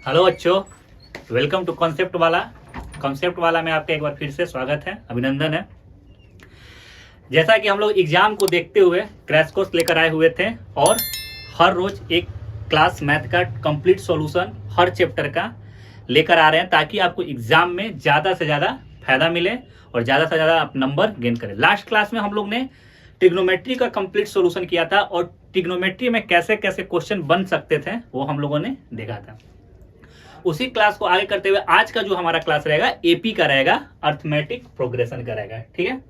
Hello बच्चों, welcome to concept वाला में आपका एक बार फिर से स्वागत है, अभिनंदन है। जैसा कि हम लोग एग्जाम को देखते हुए क्रैश कोर्स लेकर आए हुए थे और हर रोज एक क्लास मैथ का कंप्लीट सॉल्यूशन हर चैप्टर का लेकर आ रहे हैं ताकि आपको एग्जाम में ज़्यादा से ज़्यादा फायदा मिले और ज़्यादा से ज़्यादा आप नंबर गेन करें। लास्ट क्लास में हम लोग ने ट्रिग्नोमेट्री का कंप्लीट सॉल्यूशन किया था और ट्रिग्नोमेट्री में कैसे कैसे क्वेश्चन बन सकते थे वो हम लोगों ने देखा था। उसी क्लास को आगे करते हुए आज का जो हमारा क्लास रहेगा एपी का रहेगा, अर्थमेटिक प्रोग्रेशन का रहेगा। ठीक है,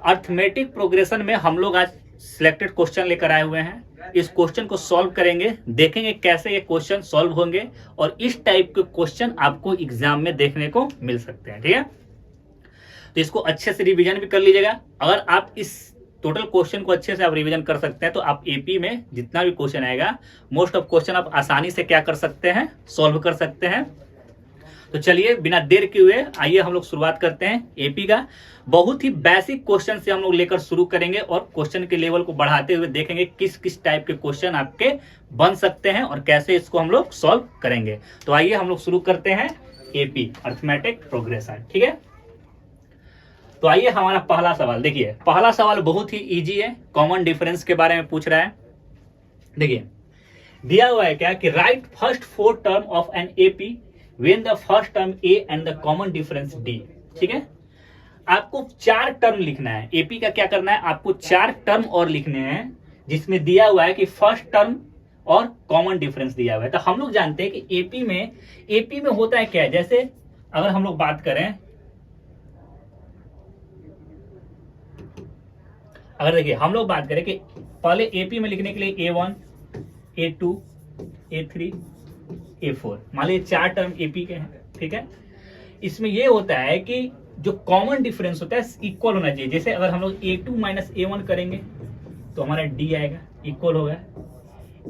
अर्थमेटिक प्रोग्रेशन में हम लोग आज सिलेक्टेड क्वेश्चन लेकर आए हुए हैं। इस क्वेश्चन को सॉल्व करेंगे, देखेंगे कैसे ये क्वेश्चन सॉल्व होंगे और इस टाइप के क्वेश्चन आपको एग्जाम में देखने को मिल सकते हैं। ठीक है, तो इसको अच्छे से रिवीजन भी कर लीजिएगा। अगर आप इस टोटल क्वेश्चन को अच्छे से आप रिवीजन कर सकते हैं तो आप एपी में जितना भी क्वेश्चन आएगा मोस्ट ऑफ क्वेश्चन आप आसानी से क्या कर सकते हैं, सॉल्व कर सकते हैं। तो चलिए बिना देर किए हुए आइए हम लोग शुरुआत करते हैं एपी का। बहुत ही बेसिक क्वेश्चन से हम लोग लेकर शुरू करेंगे और क्वेश्चन के लेवल को बढ़ाते हुए देखेंगे किस किस टाइप के क्वेश्चन आपके बन सकते हैं और कैसे इसको हम लोग सॉल्व करेंगे। तो आइए हम लोग शुरू करते हैं एपी, अर्थमेटिक प्रोग्रेशन। ठीक है, तो आइए हमारा पहला सवाल देखिए। पहला सवाल बहुत ही इजी है, कॉमन डिफरेंस के बारे में पूछ रहा है। देखिए दिया हुआ है क्या कि right first 4 term of an AP when the first term A and the common difference D. ठीक है, आपको 4 टर्म लिखना है। एपी का क्या करना है, आपको 4 टर्म और लिखने हैं जिसमें दिया हुआ है कि फर्स्ट टर्म और कॉमन डिफरेंस दिया हुआ है। तो हम लोग जानते हैं कि एपी में होता है क्या है। जैसे अगर हम लोग बात करें, अगर देखिए हम लोग बात करें कि पहले एपी में लिखने के लिए A1, A2, A3, A4, मान लीजिए 4 टर्म एपी के हैं। ठीक है, इसमें ये होता है कि जो कॉमन डिफरेंस होता है इक्वल होना चाहिए। जैसे अगर हम लोग A2 माइनस A1 करेंगे तो हमारा D आएगा, इक्वल होगा।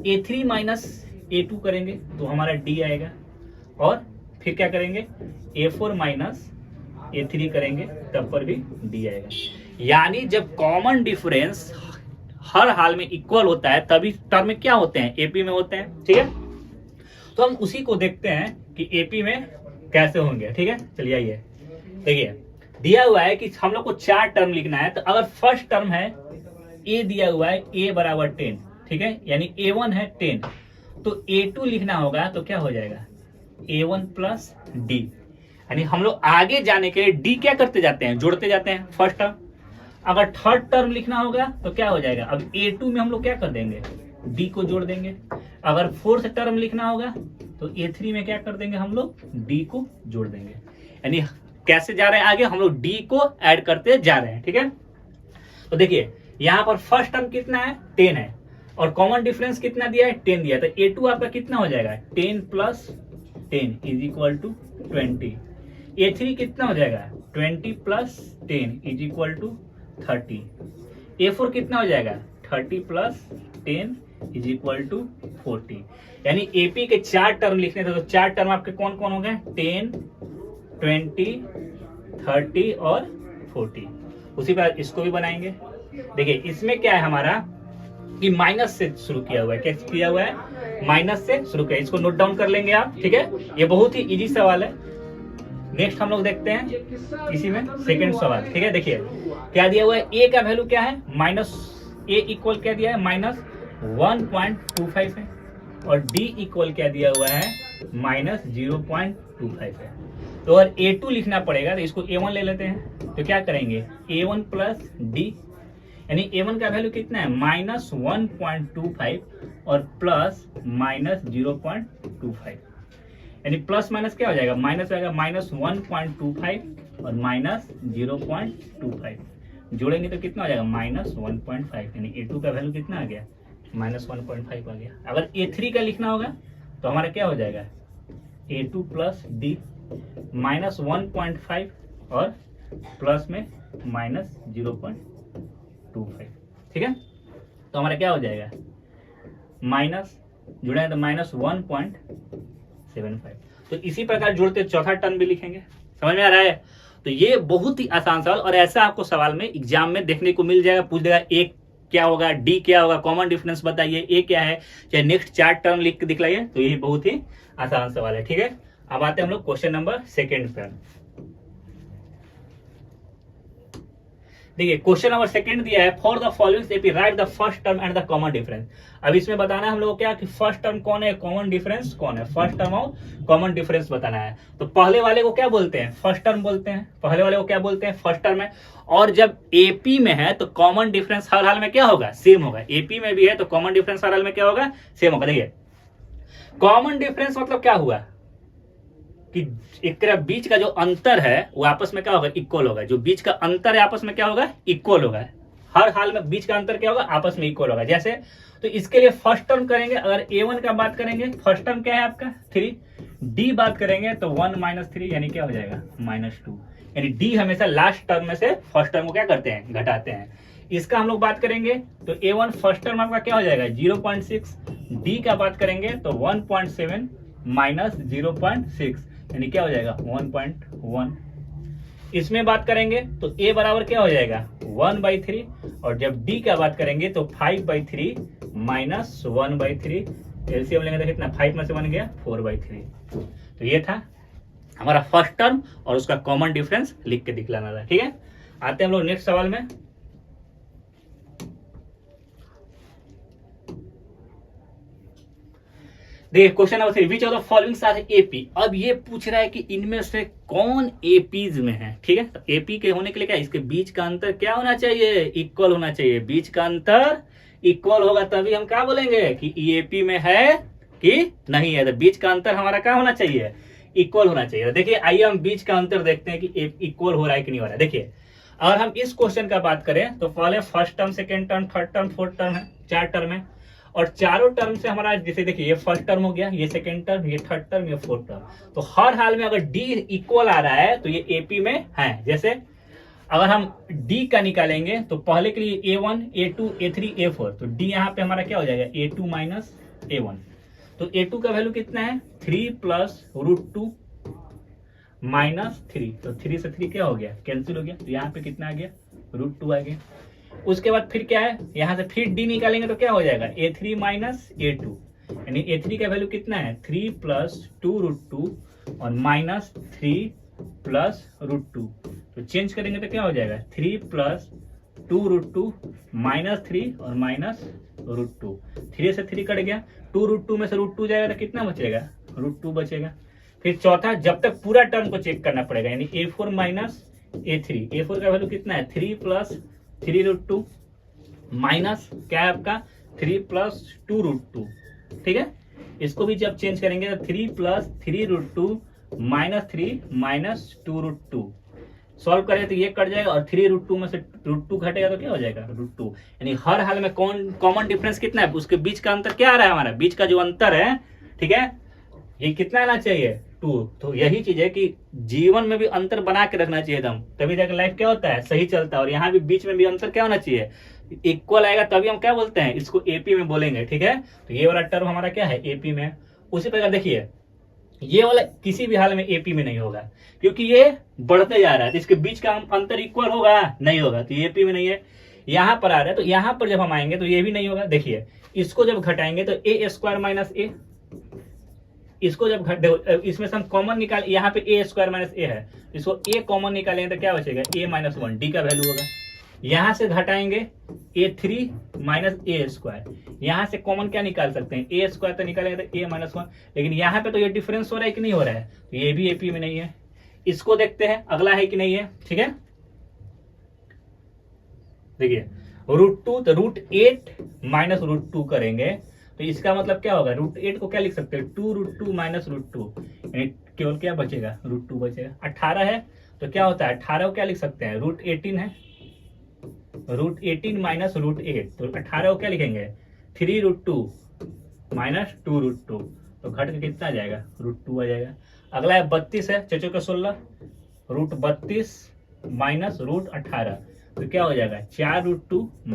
A3 माइनस A2 करेंगे तो हमारा D आएगा और फिर क्या करेंगे, A4 माइनस A3 करेंगे तब पर भी D आएगा। यानी जब कॉमन डिफरेंस हर हाल में इक्वल होता है तभी टर्म में क्या होते हैं, एपी में होते हैं। ठीक है, तो हम उसी को देखते हैं कि एपी में कैसे होंगे। ठीक है, चलिए आइए देखिए दिया हुआ है कि हम लोग को 4 टर्म लिखना है। तो अगर फर्स्ट टर्म है ए, दिया हुआ है ए बराबर 10, ठीक है, यानी A1 है 10, तो A2 लिखना होगा तो क्या हो जाएगा A1 प्लस डी। यानी हम लोग आगे जाने के लिए डी क्या करते जाते हैं, जोड़ते जाते हैं फर्स्ट टर्म। अगर थर्ड टर्म लिखना होगा तो क्या हो जाएगा, अब A2 में हम लोग क्या कर देंगे, D को जोड़ देंगे। अगर फोर्थ टर्म लिखना होगा तो A3 में क्या कर देंगे, हम लोग D को जोड़ देंगे। यानी कैसे जा रहे हैं आगे, हम लोग D को ऐड करते जा रहे हैं। ठीक है, तो देखिए यहाँ पर फर्स्ट टर्म कितना है, 10 है और कॉमन डिफरेंस कितना दिया है, 10 दिया। तो A2 आपका कितना हो जाएगा, 10 plus 10 is equal to 20। A3 कितना हो जाएगा, 20 plus 10 is equal to 30। A4 कितना हो जाएगा, 30 प्लस 10 इज इक्वल टू 40। यानी एपी के 4 टर्म लिखने थे तो 4 टर्म आपके कौन कौन हो गए, 10, 20, 30 और 40। उसी पर इसको भी बनाएंगे। देखिए इसमें क्या है हमारा कि माइनस से शुरू किया हुआ है। क्या किया हुआ है, माइनस से शुरू किया। इसको नोट डाउन कर लेंगे आप। ठीक है, ये बहुत ही इजी सवाल है। नेक्स्ट हम लोग देखते हैं इसी में सेकंड सवाल। ठीक है, देखिए क्या दिया हुआ है, ए का वैल्यू क्या है, माइनस ए इक्वल क्या दिया है, माइनस 1.25 है और डी इक्वल क्या दिया हुआ है, माइनस 0.25 है। तो अगर A2 लिखना पड़ेगा तो इसको A1 ले लेते हैं। तो क्या करेंगे, A1 प्लस डी, यानी A1 का वैल्यू कितना है, माइनस 1.25 और प्लस माइनस 0.25। यानी प्लस माइनस क्या हो जाएगा, माइनस हो जाएगा, माइनस 1.25 और माइनस 0.25 जोड़ेंगे तो कितना हो जाएगा, माइनस 1.5। यानी A2 का वैल्यू कितना आ गया, माइनस 1.5 आ गया। अगर A3 का लिखना होगा तो हमारा क्या हो जाएगा, A2 प्लस डी, माइनस 1.5 और प्लस में माइनस 0.25। ठीक है, तो हमारा क्या हो जाएगा, माइनस जुड़ेंगे तो माइनस 1.75। तो इसी प्रकार जोड़ते चौथा टर्म भी लिखेंगे। समझ में आ रहा है। तो ये बहुत ही आसान सवाल और ऐसा आपको सवाल में एग्जाम में देखने को मिल जाएगा, पूछ देगा एक क्या होगा, डी क्या होगा, कॉमन डिफरेंस बताइए, ए क्या है, चाहे नेक्स्ट 4 टर्म लिख के दिखलाइए। तो ये बहुत ही आसान सवाल है, ठीक है। अब आते हैं हम लोग क्वेश्चन नंबर 2 पर। देखिए क्वेश्चन नंबर 2 दिया है, for the following AP right the first term and the common difference. अब इसमें बताना है हम लोग को क्या कि फर्स्ट टर्म कौन है, कॉमन डिफरेंस कौन है, फर्स्ट टर्म और कॉमन डिफरेंस बताना है। तो पहले वाले को क्या बोलते हैं, फर्स्ट टर्म बोलते हैं, पहले वाले को क्या बोलते हैं, फर्स्ट टर्म है। और जब एपी में है तो कॉमन डिफरेंस हर हाल में क्या होगा, सेम होगा। एपी में भी है तो कॉमन डिफरेंस हर हाल में क्या होगा, सेम होगा। देखिए कॉमन डिफरेंस मतलब क्या हुआ कि एक बीच का जो अंतर है वो आपस में क्या होगा, इक्वल होगा। जो बीच का अंतर है आपस में क्या होगा, इक्वल होगा। हर हाल में बीच का अंतर क्या होगा, आपस में इक्वल होगा। जैसे तो इसके लिए फर्स्ट टर्म करेंगे, अगर a1 का बात करेंगे, फर्स्ट टर्म क्या है आपका 3, d बात करेंगे तो 1 - 3 यानी क्या हो जाएगा -2, यानी d हमेशा लास्ट टर्म में से फर्स्ट टर्म को क्या करते हैं, घटाते हैं। इसका हम लोग बात करेंगे तो a1 फर्स्ट टर्म आपका क्या हो जाएगा 0.6, d का बात करेंगे तो 1.7 - 0.6 यानी क्या हो जाएगा 1.1। इसमें बात करेंगे तो a बराबर क्या हो जाएगा 1/3, और जब d का बात करेंगे तो 5/3 - 1/3। एलसीएम लेंगे तो कितना, 5 में से 1 गया 4/3। तो ये था हमारा फर्स्ट टर्म और उसका कॉमन डिफरेंस लिख के दिखलाना था, ठीक है। आते हैं हम लोग नेक्स्ट सवाल में। देखिए question number 3, which of the following are AP. अब ये पूछ रहा है कि इनमें से कौन एपीज में है, ठीक है। तो एपी के होने के लिए क्या, इसके बीच का अंतर क्या होना चाहिए, इक्वल होना चाहिए। बीच का अंतर इक्वल होगा तभी हम क्या बोलेंगे कि एपी में है कि नहीं है। तो बीच का अंतर हमारा क्या होना चाहिए, इक्वल होना चाहिए। तो देखिए आइए हम बीच का अंतर देखते हैं कि इक्वल हो रहा है कि नहीं हो रहा है। देखिए अगर हम इस क्वेश्चन का बात करें तो पहले first term, second term, third term, fourth term है, 4 टर्म है। और चारों टर्म से हमारा जैसे देखिए ये फर्स्ट टर्म हो गया, ये सेकेंड टर्म, ये थर्ड टर्म, ये फोर्थ टर्म। तो हर हाल में अगर डी इक्वल आ रहा है तो ये एपी में है। जैसे अगर हम डी का निकालेंगे तो पहले के लिए a1, a2, a3, a4, तो डी यहाँ पे हमारा क्या हो जाएगा a2 - a1। तो a2 का वैल्यू कितना है 3 + √2 - 3। तो 3 से 3 क्या हो गया, कैंसिल हो गया। तो यहाँ पे कितना आ गया √2 आ गया। उसके बाद फिर क्या है, यहां से फिर डी निकालेंगे तो क्या हो जाएगा a3 - a2, यानी a3 का वैल्यू कितना है 3 + 2√2 और -3 + √2। तो चेंज करेंगे तो क्या हो जाएगा 3 + 2√2 -3 और -√2। 3 से 3 कट गया, 2√2 में से √2 जाएगा तो कितना बचेगा √2 बचेगा। फिर चौथा, जब तक पूरा टर्म को चेक करना पड़ेगा, यानी a4 - a3। a4 का वैल्यू कितना है 3 + 3√2 माइनस क्या है आपका 3 + 2√2, ठीक है। इसको भी जब चेंज करेंगे तो 3 + 3√2 -3 - 2√2 सॉल्व करें तो ये कट जाएगा, और 3√2 में से √2 घटेगा तो क्या हो जाएगा √2। यानी हर हाल में कॉमन डिफरेंस कितना है, उसके बीच का अंतर क्या आ रहा है, हमारा बीच का जो अंतर है, ठीक है, ये कितना आना चाहिए 2। तो यही चीज है कि जीवन में भी अंतर बना के रखना चाहिए एकदम, तभी जाकर लाइफ क्या होता है सही चलता है। और यहाँ भी बीच में भी अंतर क्या होना चाहिए, इक्वल आएगा तभी हम क्या बोलते हैं, इसको एपी में बोलेंगे, ठीक है। तो ये वाला टर्म हमारा क्या है एपी में। उसी प्रकार देखिए ये वाला किसी भी हाल में एपी में नहीं होगा, क्योंकि ये बढ़ते जा रहा है, तो इसके बीच का अंतर इक्वल होगा नहीं होगा, तो ये एपी में नहीं है। यहाँ पर आ रहा है तो यहाँ पर जब हम आएंगे तो ये भी नहीं होगा। देखिए इसको जब घटाएंगे तो a² - a, इसको जब इसमें से हम कॉमन निकाल, यहाँ पे a² - a है, इसको a कॉमन निकालेंगे तो क्या बचेगा a - 1, d का वैल्यू होगा। यहाँ से घटाएंगे a3 - a², यहाँ से कॉमन क्या निकाल सकते हैं a² तो निकालेंगे तो a - 1, लेकिन यहाँ पे तो ये डिफरेंस हो रहा है कि नहीं हो रहा है, तो ये भी एपी में नहीं है। इसको देखते हैं अगला है कि नहीं है, ठीक है। देखिए √2 तो √8 - √2 करेंगे तो इसका मतलब क्या होगा, √8 को क्या लिख सकते हैं 2√2 - √2, यानी केवल क्या बचेगा √2 बचेगा। 18 है तो क्या होता है 18 को क्या लिख सकते हैं √18 है, √18 - √8, तो 18 को क्या लिखेंगे 3√2 - 2√2, तो घट के कितना आ जाएगा √2 आ जाएगा। अगला है 32 है, 4 × 16, √32 - √18, तो क्या हो जाएगा 4√2 -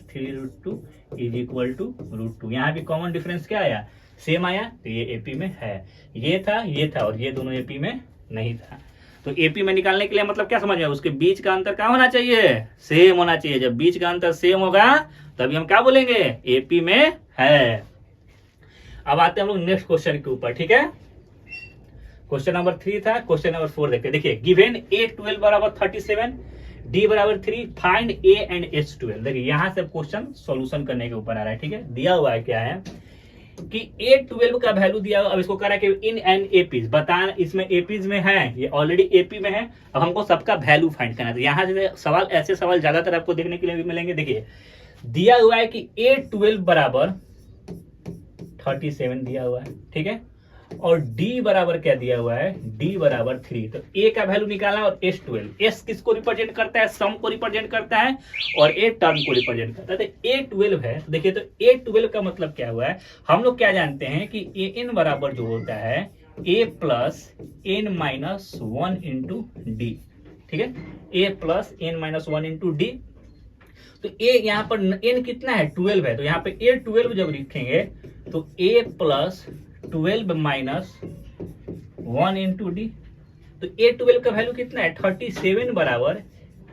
3√2 = √2। यहाँ भी कॉमन डिफरेंस क्या आया सेम आया, तो ये एपी में है। ये था और ये दोनों एपी में नहीं था। तो एपी में निकालने के लिए मतलब क्या समझ में, उसके बीच का अंतर क्या होना चाहिए, सेम होना चाहिए। जब बीच का अंतर सेम होगा तभी हम क्या बोलेंगे, एपी में है। अब आते हैं हम लोग नेक्स्ट क्वेश्चन के ऊपर, ठीक है। क्वेश्चन नंबर 3 था, क्वेश्चन नंबर 4 देखते हैं। देखिए गिवन A12 बराबर 37, D बराबर 3, फाइंड A एंड H12। देखिए यहां से क्वेश्चन सॉल्यूशन करने के ऊपर आ रहा है, ठीक है। दिया हुआ है क्या है कि A12 का वैल्यू दिया हुआ, अब इसको कह रहा है कि इन एन एपीज बताना, इसमें एपीज में है, ये ऑलरेडी एपी में है। अब हमको सबका वैल्यू फाइंड करना है। यहाँ से सवाल, ऐसे सवाल ज्यादातर आपको देखने के लिए भी मिलेंगे। देखिए दिया हुआ है कि A12 बराबर 37 दिया हुआ है, ठीक है, और D बराबर क्या दिया हुआ है, D बराबर 3। तो A का वैल्यू निकालना और S12, S किसको रिप्रेजेंट करता है, सम को रिप्रेजेंट करता है, और A टर्म को रिप्रेजेंट करता है। तो A12 है, तो देखिए तो A12 का मतलब क्या हुआ है, हम लोग क्या जानते हैं कि AN बराबर जो होता है A plus N minus 1 into D, ठीक है, A plus N minus 1 into d. तो A यहाँ पर N कितना है, 12 है, तो यहाँ पे A12 जब लिखेंगे तो A plus 12 minus 1 into d. तो A12 का वैल्यू कितना है, 37 बराबर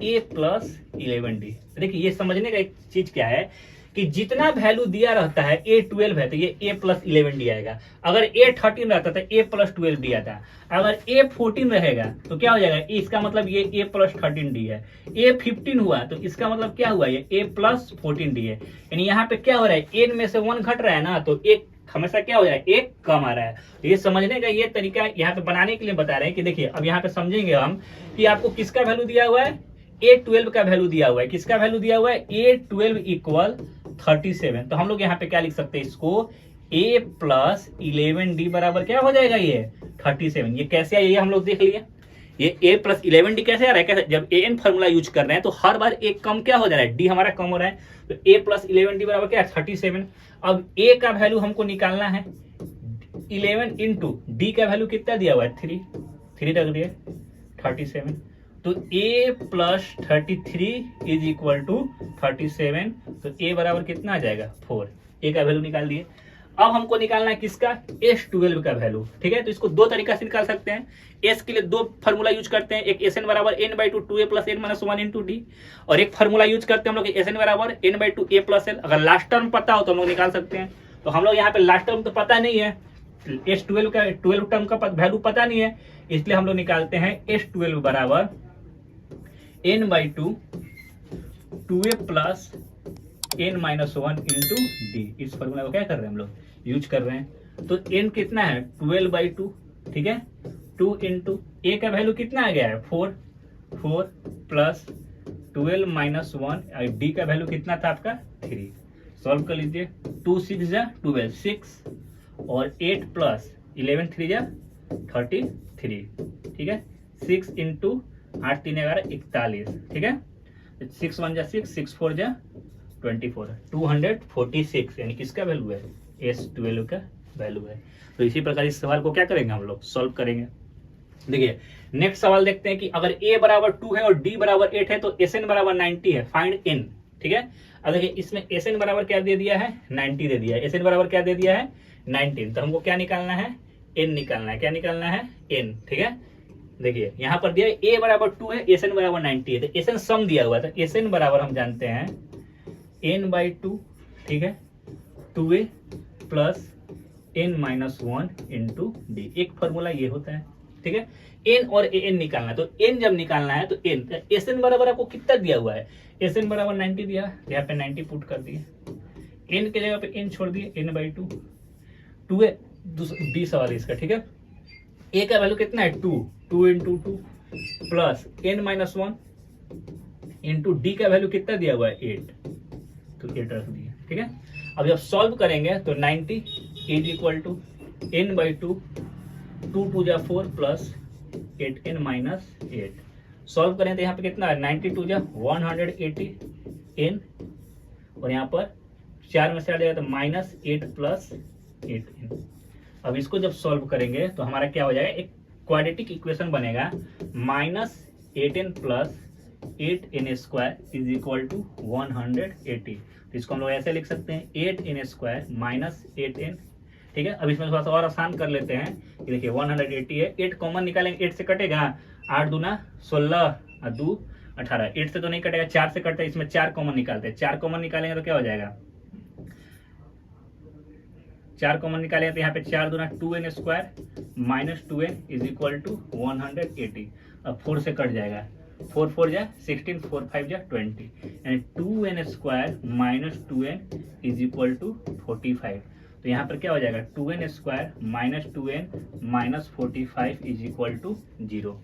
A प्लस 11D। देखिए ये समझने का एक चीज क्या है कि जितना वैल्यू दिया रहता है, A12 है तो ये A प्लस 11D आएगा। अगर A13 रहता तो A प्लस 12D आता। अगर A14 रहेगा तो क्या हो जाएगा, इसका मतलब ये A प्लस 13D है। A15 हुआ तो इसका मतलब क्या हुआ, ये A प्लस 14D है। यानी यहाँ पे क्या हो रहा है, N में से 1 घट रहा है ना, तो एक हमेशा क्या हो जाए, एक कम आ रहा है। तो ये समझने का ये तरीका यहाँ पे बनाने के लिए बता रहे हैं कि देखिए अब यहाँ पे समझेंगे हम कि आपको किसका वैल्यू दिया हुआ है, A12 का वैल्यू दिया हुआ है। किसका वैल्यू दिया हुआ है, A12 इक्वल 37। तो हम लोग यहाँ पे क्या लिख सकते हैं इसको, A प्लस 11D बराबर क्या हो जाएगा, ये 37। ये कैसे है, ये हम लोग देख लिए। ये A प्लस 11D कैसे आ रहा है, कैसे, जब AN फॉर्मूला यूज कर रहे हैं तो हर बार एक कम क्या हो जा रहा है, D हमारा कम हो रहा है। तो A प्लस 11D बराबर क्या है, 37। अब A का वैल्यू हमको निकालना है, 11 इंटू D का वैल्यू कितना दिया हुआ है, 3 रख दिए, 37। तो A plus 33 is equal to 37। तो A बराबर कितना आ जाएगा, 4। A का वैल्यू निकाल दिए। अब हमको निकालना है किसका, S12 का वैल्यू, ठीक है। तो इसको दो तरीका से निकाल सकते हैं। S के लिए दो फार्मूला यूज करते हैं, एक SN बराबर N/2 2A plus N minus 1 into D, और एक फार्मूला यूज करते हैं हम लोग SN बराबर N/2 A प्लस L। अगर लास्ट टर्म पता हो तो हम लोग निकाल सकते हैं। तो हम लोग यहाँ पे लास्ट टर्म तो पता नहीं है, S12 का 12 टर्म का वैल्यू पता नहीं है, इसलिए हम लोग निकालते हैं S12 बराबर N/2 2A plus N minus 1 into D. इस फॉर्मूला को क्या कर रहे हैं हम लोग, यूज कर रहे हैं। तो N कितना है, 12/2, ठीक है, 2 इंटू A का वैल्यू कितना आ गया है, 4 प्लस 12 माइनस 1, D का वैल्यू कितना था आपका, 3। सॉल्व कर लीजिए, 2 6 जा 12, 6 और 8 प्लस 11 3 जा 33, ठीक है। 6 इंटू 8 3 11 41, ठीक है। 6 1 जा 6, 6 4 जा 24, 246 यानी किसका वैल्यू है, S12 का वैल्यू है। तो इसी प्रकार इस सवाल को क्या करेंगे हम लोग, सॉल्व करेंगे। देखिए नेक्स्ट सवाल देखते हैं कि अगर A बराबर 2 है और D बराबर 8 है तो SN बराबर 90 है, फाइंड N, ठीक है। अब देखिए इसमें SN बराबर क्या दे दिया है, 90 दे दिया है। SN बराबर क्या दे दिया है, 19। तो हमको क्या निकालना है, N निकालना है। क्या निकालना है, N, ठीक है। देखिए यहाँ पर दिया है A बराबर 2 है, SN बराबर 90 है, तो SN सम दिया हुआ है। तो SN बराबर हम जानते हैं N/2, ठीक है, 2A plus N minus 1 into D. एक फॉर्मूला ये होता है, ठीक है। N और AN निकालना है, तो N जब निकालना है तो N, SN बराबर आपको कितना दिया हुआ है, SN बराबर 90 दिया, यहाँ पे 90 पुट कर दिए, N के जगह पे N छोड़ दिए, N/2, 2A D सवाल इसका, ठीक है। A का वैल्यू कितना है, 2 into 2 plus N minus 1 into D का वैल्यू कितना दिया हुआ है, 8, तो 8 रख दिए, ठीक है। अब जब सॉल्व करेंगे तो 90 इज इक्वल टू N/2, 2 2 जा 4 प्लस 8N माइनस 8। सॉल्व करें तो यहाँ पे कितना है, 92 जा 180 N, और यहाँ पर 4 में से हट जाएगा तो माइनस 8 प्लस 8N। अब इसको जब सॉल्व करेंगे तो हमारा क्या हो जाएगा, एक क्वाड्रेटिक इक्वेशन बनेगा, minus 8N plus 8N square is equal to 180। तो इसको हम लोग ऐसे लिख सकते हैं, 8N स्क्वायर माइनस 8N ठीक है। अब इसमें थोड़ा सा और आसान कर लेते हैं कि देखिए 180 है, 8 कॉमन निकालेंगे, 8 से कटेगा, 8 दूना 16 और 2 18, 8 से तो नहीं कटेगा, 4 से कटता है, इसमें 4 कॉमन निकालते हैं, 4 कॉमन निकालेंगे तो क्या हो जाएगा, 4 कॉमन निकालेंगे तो यहाँ पे 4 दूना 2n square minus 2n is equal to 180। अब 4 से कट जाएगा, 4 4 जा 16, 4 5 जा 20, यानी 2n square minus 2n is equal to 45। तो यहाँ पर क्या हो जाएगा, 2n square minus 2n minus 45 is equal to 0,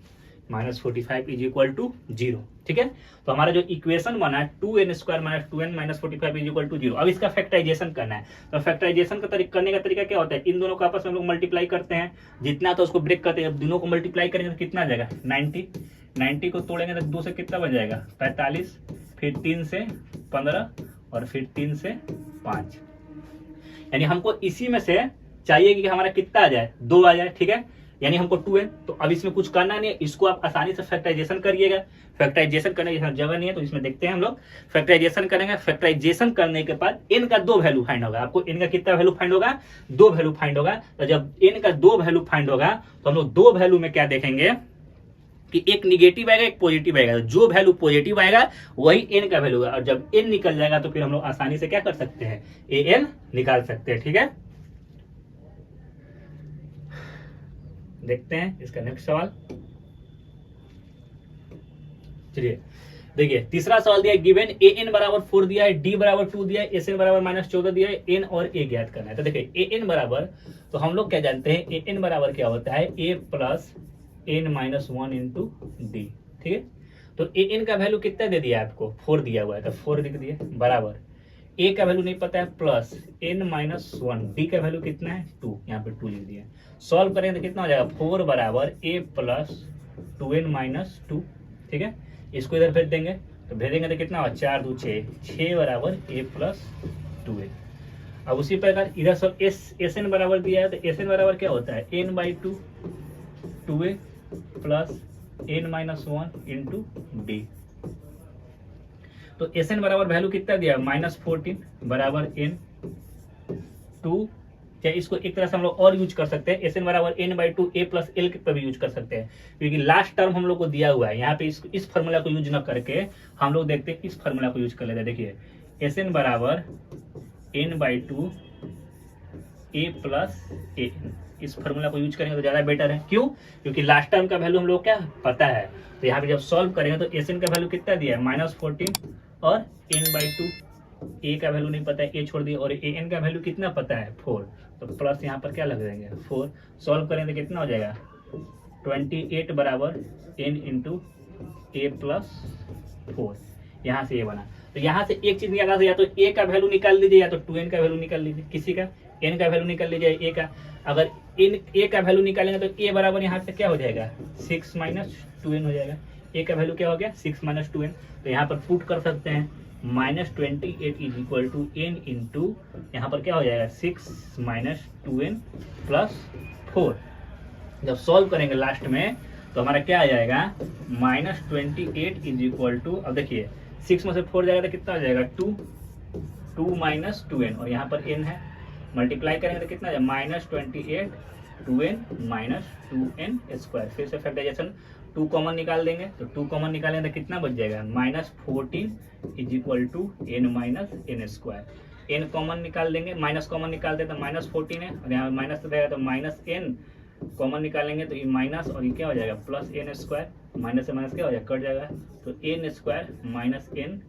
minus 45 is equal to 0, ठीक है। तो हमारा जो इक्वेशन बना है 2n square minus 2n minus 45 is equal to 0। अब इसका फैक्टराइजेशन करना है, तो फैक्टराइजेशन का करने का तरीका क्या होता है, इन दोनों को आपस में हम लोग मल्टीप्लाई करते हैं, जितना तो उसको ब्रेक करते हैं, अब दोनों को मल्टीप्लाई करेंगे तो कितना आ जाएगा 90 को तोड़ेंगे तो 2 से कितना बन जाएगा 45, फिर 3 से 15 और फिर 3 से 5, यानी हमको इसी में से चाहिए कि हमारा कितना आ जाए, 2 आ जाए, ठीक है, यानी हमको 2n। तो अब इसमें कुछ करना नहीं है, इसको आप आसानी से फैक्टराइजेशन करिएगा। फैक्टराइजेशन करने की जगह नहीं है तो इसमें देखते हैं हम लोग, फैक्टराइजेशन करेंगे। फैक्टराइजेशन करने के बाद n का 2 वैल्यू फाइंड होगा, आपको n का कितना वैल्यू फाइंड होगा, 2 वैल्यू फाइंड होगा। तो जब n का 2 वैल्यू फाइंड होगा तो हम लोग 2 वैल्यू में क्या देखेंगे कि एक निगेटिव आएगा, एक पॉजिटिव आएगा, जो वैल्यू पॉजिटिव आएगा वही n का वैल्यू होगा, और जब n निकल जाएगा तो फिर हम लोग आसानी से क्या कर सकते हैं, an निकाल सकते हैं, ठीक है। देखते हैं इसका नेक्स्ट सवाल। चलिए देखिए, तीसरा सवाल दिया है, गिवन an बराबर 4 दिया है, d बराबर 2 दिया है, sn बराबर -14 दिया है, n और a ज्ञात करना है। तो देखिए an बराबर, तो हम लोग क्या जानते हैं, an बराबर क्या होता है, a plus n minus 1 into D, ठीक है। तो an का वैल्यू कितना दे दिया है आपको, 4 दिया हुआ है, तो 4 लिख दिए, बराबर a का वैल्यू नहीं पता है, प्लस n माइनस 1, d का वैल्यू कितना है 2, यहाँ पे 2 लिख दिया। सॉल्व करेंगे तो कितना हो जाएगा, 4 बराबर a प्लस 2n माइनस 2, ठीक है। इसको इधर भेज देंगे, तो भेजेंगे तो कितना होगा, 4 2 6 बराबर a प्लस 2n। अब उसी प्रकार इधर सब sn बराबर दिया है, तो sn बराबर क्या होता है, n by 2 2a plus n minus 1 into d. तो sn बराबर वैल्यू कितना दिया, -14 बराबर n 2, क्या इसको एक तरह से हम लोग और यूज कर सकते हैं, sn बराबर n by 2 a plus l पर भी यूज कर सकते हैं, क्योंकि लास्ट टर्म हम लोग को दिया हुआ है, यहाँ पे इस फॉर्मूला को यूज न करके हम लोग देखते हैं इस फॉर्मूला को यूज कर लेते हैं। देखिए sn बराबर n by 2 a plus a, इस फॉर्मूला को यूज करेंगे तो ज्यादा बेटर है। क्यों, क्योंकि लास्ट टर्म का वैल्यू हम लोग क्या पता है, तो यहाँ पे जब सॉल्व करेंगे तो sn का वैल्यू कितना दिया है, -14 और n बाई 2, a का वैल्यू नहीं पता है, a छोड़ दिया, और an का वैल्यू कितना पता है 4, तो प्लस यहाँ पर क्या लग देंगे 4। सॉल्व करेंगे तो कितना हो जाएगा 28 बराबर n इंटू a प्लस 4, यहाँ से ये बना। तो यहाँ से एक चीज निकालना, या तो a का वैल्यू निकाल लीजिए या तो 2n का वैल्यू निकाल लीजिए, किसी का n का वैल्यू निकाल लीजिए a का। अगर a का वैल्यू निकालेंगे तो a बराबर यहाँ पे क्या हो जाएगा 6 माइनस 2n हो जाएगा, a का वैल्यू क्या हो गया 6 माइनस 2n। तो यहाँ पर पुट कर सकते हैं -28 is equal to n into, यहाँ पर क्या हो जाएगा 6 माइनस 2n प्लस 4। जब सॉल्व करेंगे लास्ट में तो हमारा क्या आ जाएगा -28 इज इक्वल टू, अब देखिए 6 में से 4 जाएगा तो कितना हो जाएगा 2 माइनस 2n, और यहाँ पर n है, मल्टीप्लाई करेंगे तो कितना जाएगा -28 2n माइनस 2n स्क्वायर। फिर से फैक्टराइजेशन 2 कॉमन निकाल देंगे, तो 2 कॉमन निकालेंगे तो कितना बच जाएगा -14 is equal to n minus n square. n common निकाल देंगे, माइनस कॉमन निकालते तो -14 है, और यहाँ माइनस रहेगा तो -n कॉमन निकालेंगे तो ये माइनस, और ये क्या हो जाएगा प्लस n स्क्वायर, माइनस से माइनस क्या हो जाएगा कट जाएगा, तो n स्क्वायर माइनस n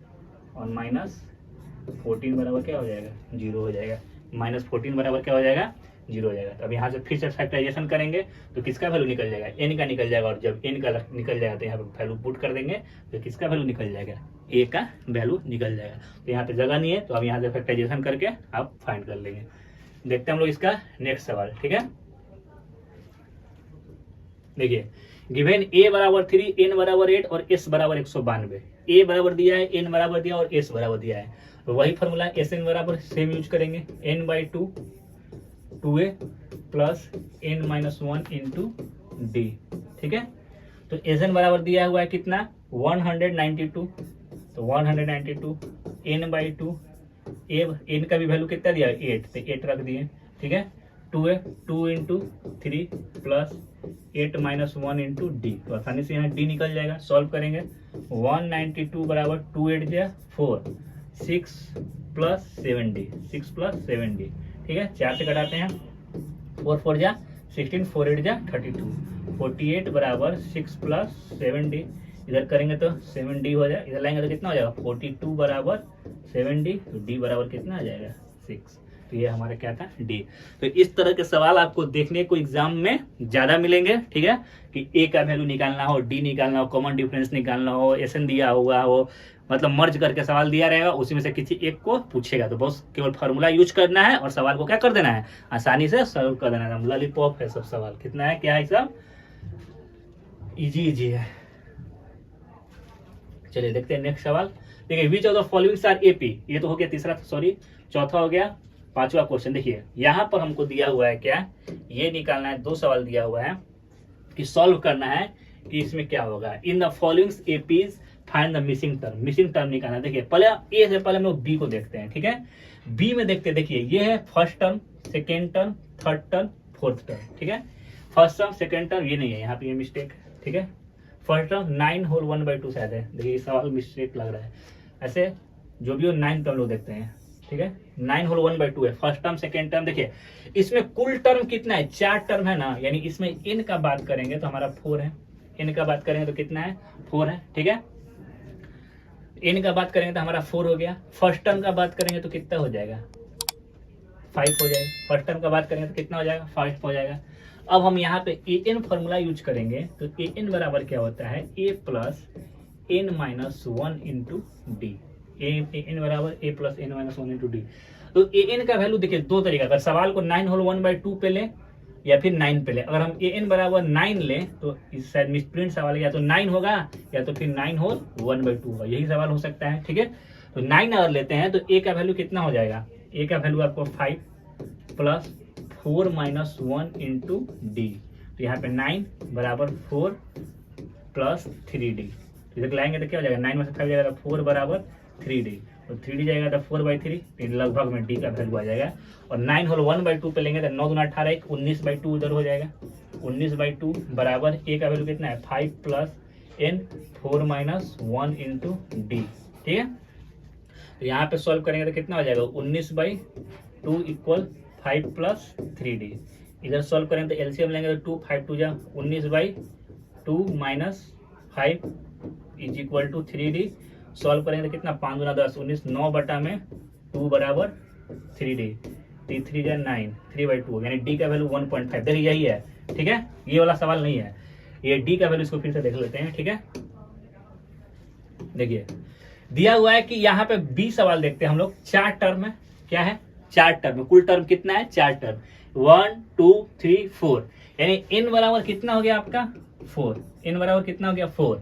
और -14 बराबर क्या हो जाएगा 0 हो जाएगा, -14 बराबर क्या हो जाएगा 0 हो जाएगा। तो अब यहाँ से फिर से फैक्टराइजेशन करेंगे तो किसका वैल्यू निकल जाएगा, n का निकल जाएगा, और जब n का निकल जाएगा तो यहाँ पे वैल्यू पुट कर देंगे तो किसका वैल्यू निकल जाएगा, a का वैल्यू निकल जाएगा। तो यहाँ पे जगह नहीं है, तो अब यहाँ से फैक्टराइजेशन करके आप फाइंड कर लेंगे। देखते हैं हम लोग इसका नेक्स्ट सवाल, ठीक है। देखिए गिवन a बराबर 3, n बराबर 8 और s बराबर 192, a बराबर दिया है, n बराबर दिया और s बराबर दिया है, तो वही फॉर्मूला sn बराबर सेम यूज करेंगे, n by 2 2a plus n minus 1 into D, ठीक है। तो sn बराबर दिया हुआ है कितना 192, तो 192 n बाई 2, n का भी वैल्यू कितना दिया 8, तो 8 रख दिए, ठीक है। 2 है, 2 into 3 plus 8 minus 1 into d, तो आसानी से यहाँ डी निकल जाएगा। सॉल्व करेंगे 192 बराबर 2 8 जा 4, 6 प्लस 7d, 6 प्लस 7d, ठीक है। 4 से कटाते हैं, 4 4 जा 16, 4 8 जा 32, 48 बराबर 6 प्लस 7d, इधर करेंगे तो 7d हो जाए, इधर लाएंगे तो कितना हो जाएगा 42 बराबर 7d, तो d बराबर कितना आ जाएगा 6। तो ये हमारा क्या था डी। तो इस तरह के सवाल आपको देखने को एग्जाम में ज्यादा मिलेंगे, ठीक है, कि ए का वैल्यू निकालना हो, डी निकालना हो, कॉमन डिफरेंस निकालना हो, एसएन दिया हुआ हो, मतलब मर्ज करके सवाल दिया रहेगा, उसी में से किसी एक को पूछेगा। तो बस केवल फार्मूला यूज करना है और सवाल को क्या कर देना है, आसानी से सॉल्व कर देना है। लॉलीपॉप है सब सवाल, कितना है, क्या है, सब इजी है। चलिए देखते हैं नेक्स्ट सवाल। देखिए which of the followings are AP, ये तो हो गया तीसरा, सॉरी चौथा हो गया। पांचवा क्वेश्चन देखिए, यहां पर हमको दिया हुआ है क्या, ये निकालना है, 2 सवाल दिया हुआ है कि सॉल्व करना है कि इसमें क्या होगा। In the followings APs find the missing term, missing term निकालना। देखिए पहले ए से पहले हम लोग बी को देखते हैं, ठीक है। बी में देखते हैं, देखिए ये है first term, second term, third term, fourth term, ठीक है। फर्स्ट टर्म सेकेंड टर्म ये नहीं है, यहाँ पे ये मिस्टेक, ठीक है। फर्स्ट टर्म 9 होल 1/2 शायद है, देखिए सवाल मिस्टेक लग रहा है। ऐसे जो भी हो 9 टर्म लोग देखते हैं, ठीक है। 9 होल 1/2 है फर्स्ट टर्म सेकेंड टर्म। देखिए इसमें कुल टर्म कितना है, 4 टर्म है ना, यानी इसमें n का बात करेंगे तो हमारा 4 है, n का बात करेंगे तो कितना है 4 है, ठीक है। n का बात करेंगे तो हमारा 4 हो गया। फर्स्ट टर्म का बात करेंगे तो कितना हो जाएगा 5 हो जाएगा। फर्स्ट टर्म का बात करेंगे तो कितना हो जाएगा 5 हो जाएगा। अब हम यहाँ पे an फॉर्मूला यूज करेंगे तो an बराबर क्या होता है, a plus n minus 1 into D, an बराबर a plus n minus 1 into d. तो an का वैल्यू देखिए 2 तरीका, अगर सवाल को 9 होल 1/2 पे ले या फिर 9 पे ले। अगर हम an बराबर 9 ले तो इस शायद मिसप्रिंट सवाल है, या तो 9 होगा या तो फिर 9 होल 1/2 होगा, यही सवाल हो सकता है, ठीक है। तो 9 अगर लेते हैं तो a का वैल्यू कितना हो जाएगा, a का वैल्यू आपको 5 प्लस 4 माइनस 1 इंटू डी। तो यहाँ पे 9 बराबर 4 प्लस 3d, इधर लाएंगे तो क्या हो जाएगा, 9 में से 5 जाएगा तो 4 बराबर 3d, तो 3d जाएगा तो 4/3, लगभग में d का वैल्यू आ जाएगा। और 9 होल 1/2 पे लेंगे तो 9 दूना 18, 19/2 उधर हो जाएगा। 19/2 बराबर a का वैल्यू कितना है 5 plus n 4 minus 1 into D, ठीक है। तो यहाँ पे सॉल्व करेंगे तो कितना हो जाएगा 19/2 इक्वल 5 प्लस 3d। इधर सॉल्व करेंगे तो एलसीएम लेंगे तो 2 5 2 जा 19/2 minus 5 is equal to 3d। Solve करेंगे तो कितना 5 गुना 10 19, 9 बटा में 2 बराबर 3d, 3 जा 9, 3/2, यानी d का वैल्यू 1.5। देखिए यही है, ठीक है, ये वाला सवाल नहीं है, ये d का वैल्यू, इसको फिर से देख लेते हैं, ठीक है। देखिए दिया हुआ है कि यहाँ पे b सवाल देखते हैं हम लोग, 4 टर्म है, क्या है 4 टर्म, कुल टर्म कितना है 4 टर्म, 1 2 3 4, यानी n बराबर कितना हो गया आपका 4, n बराबर कितना हो गया 4।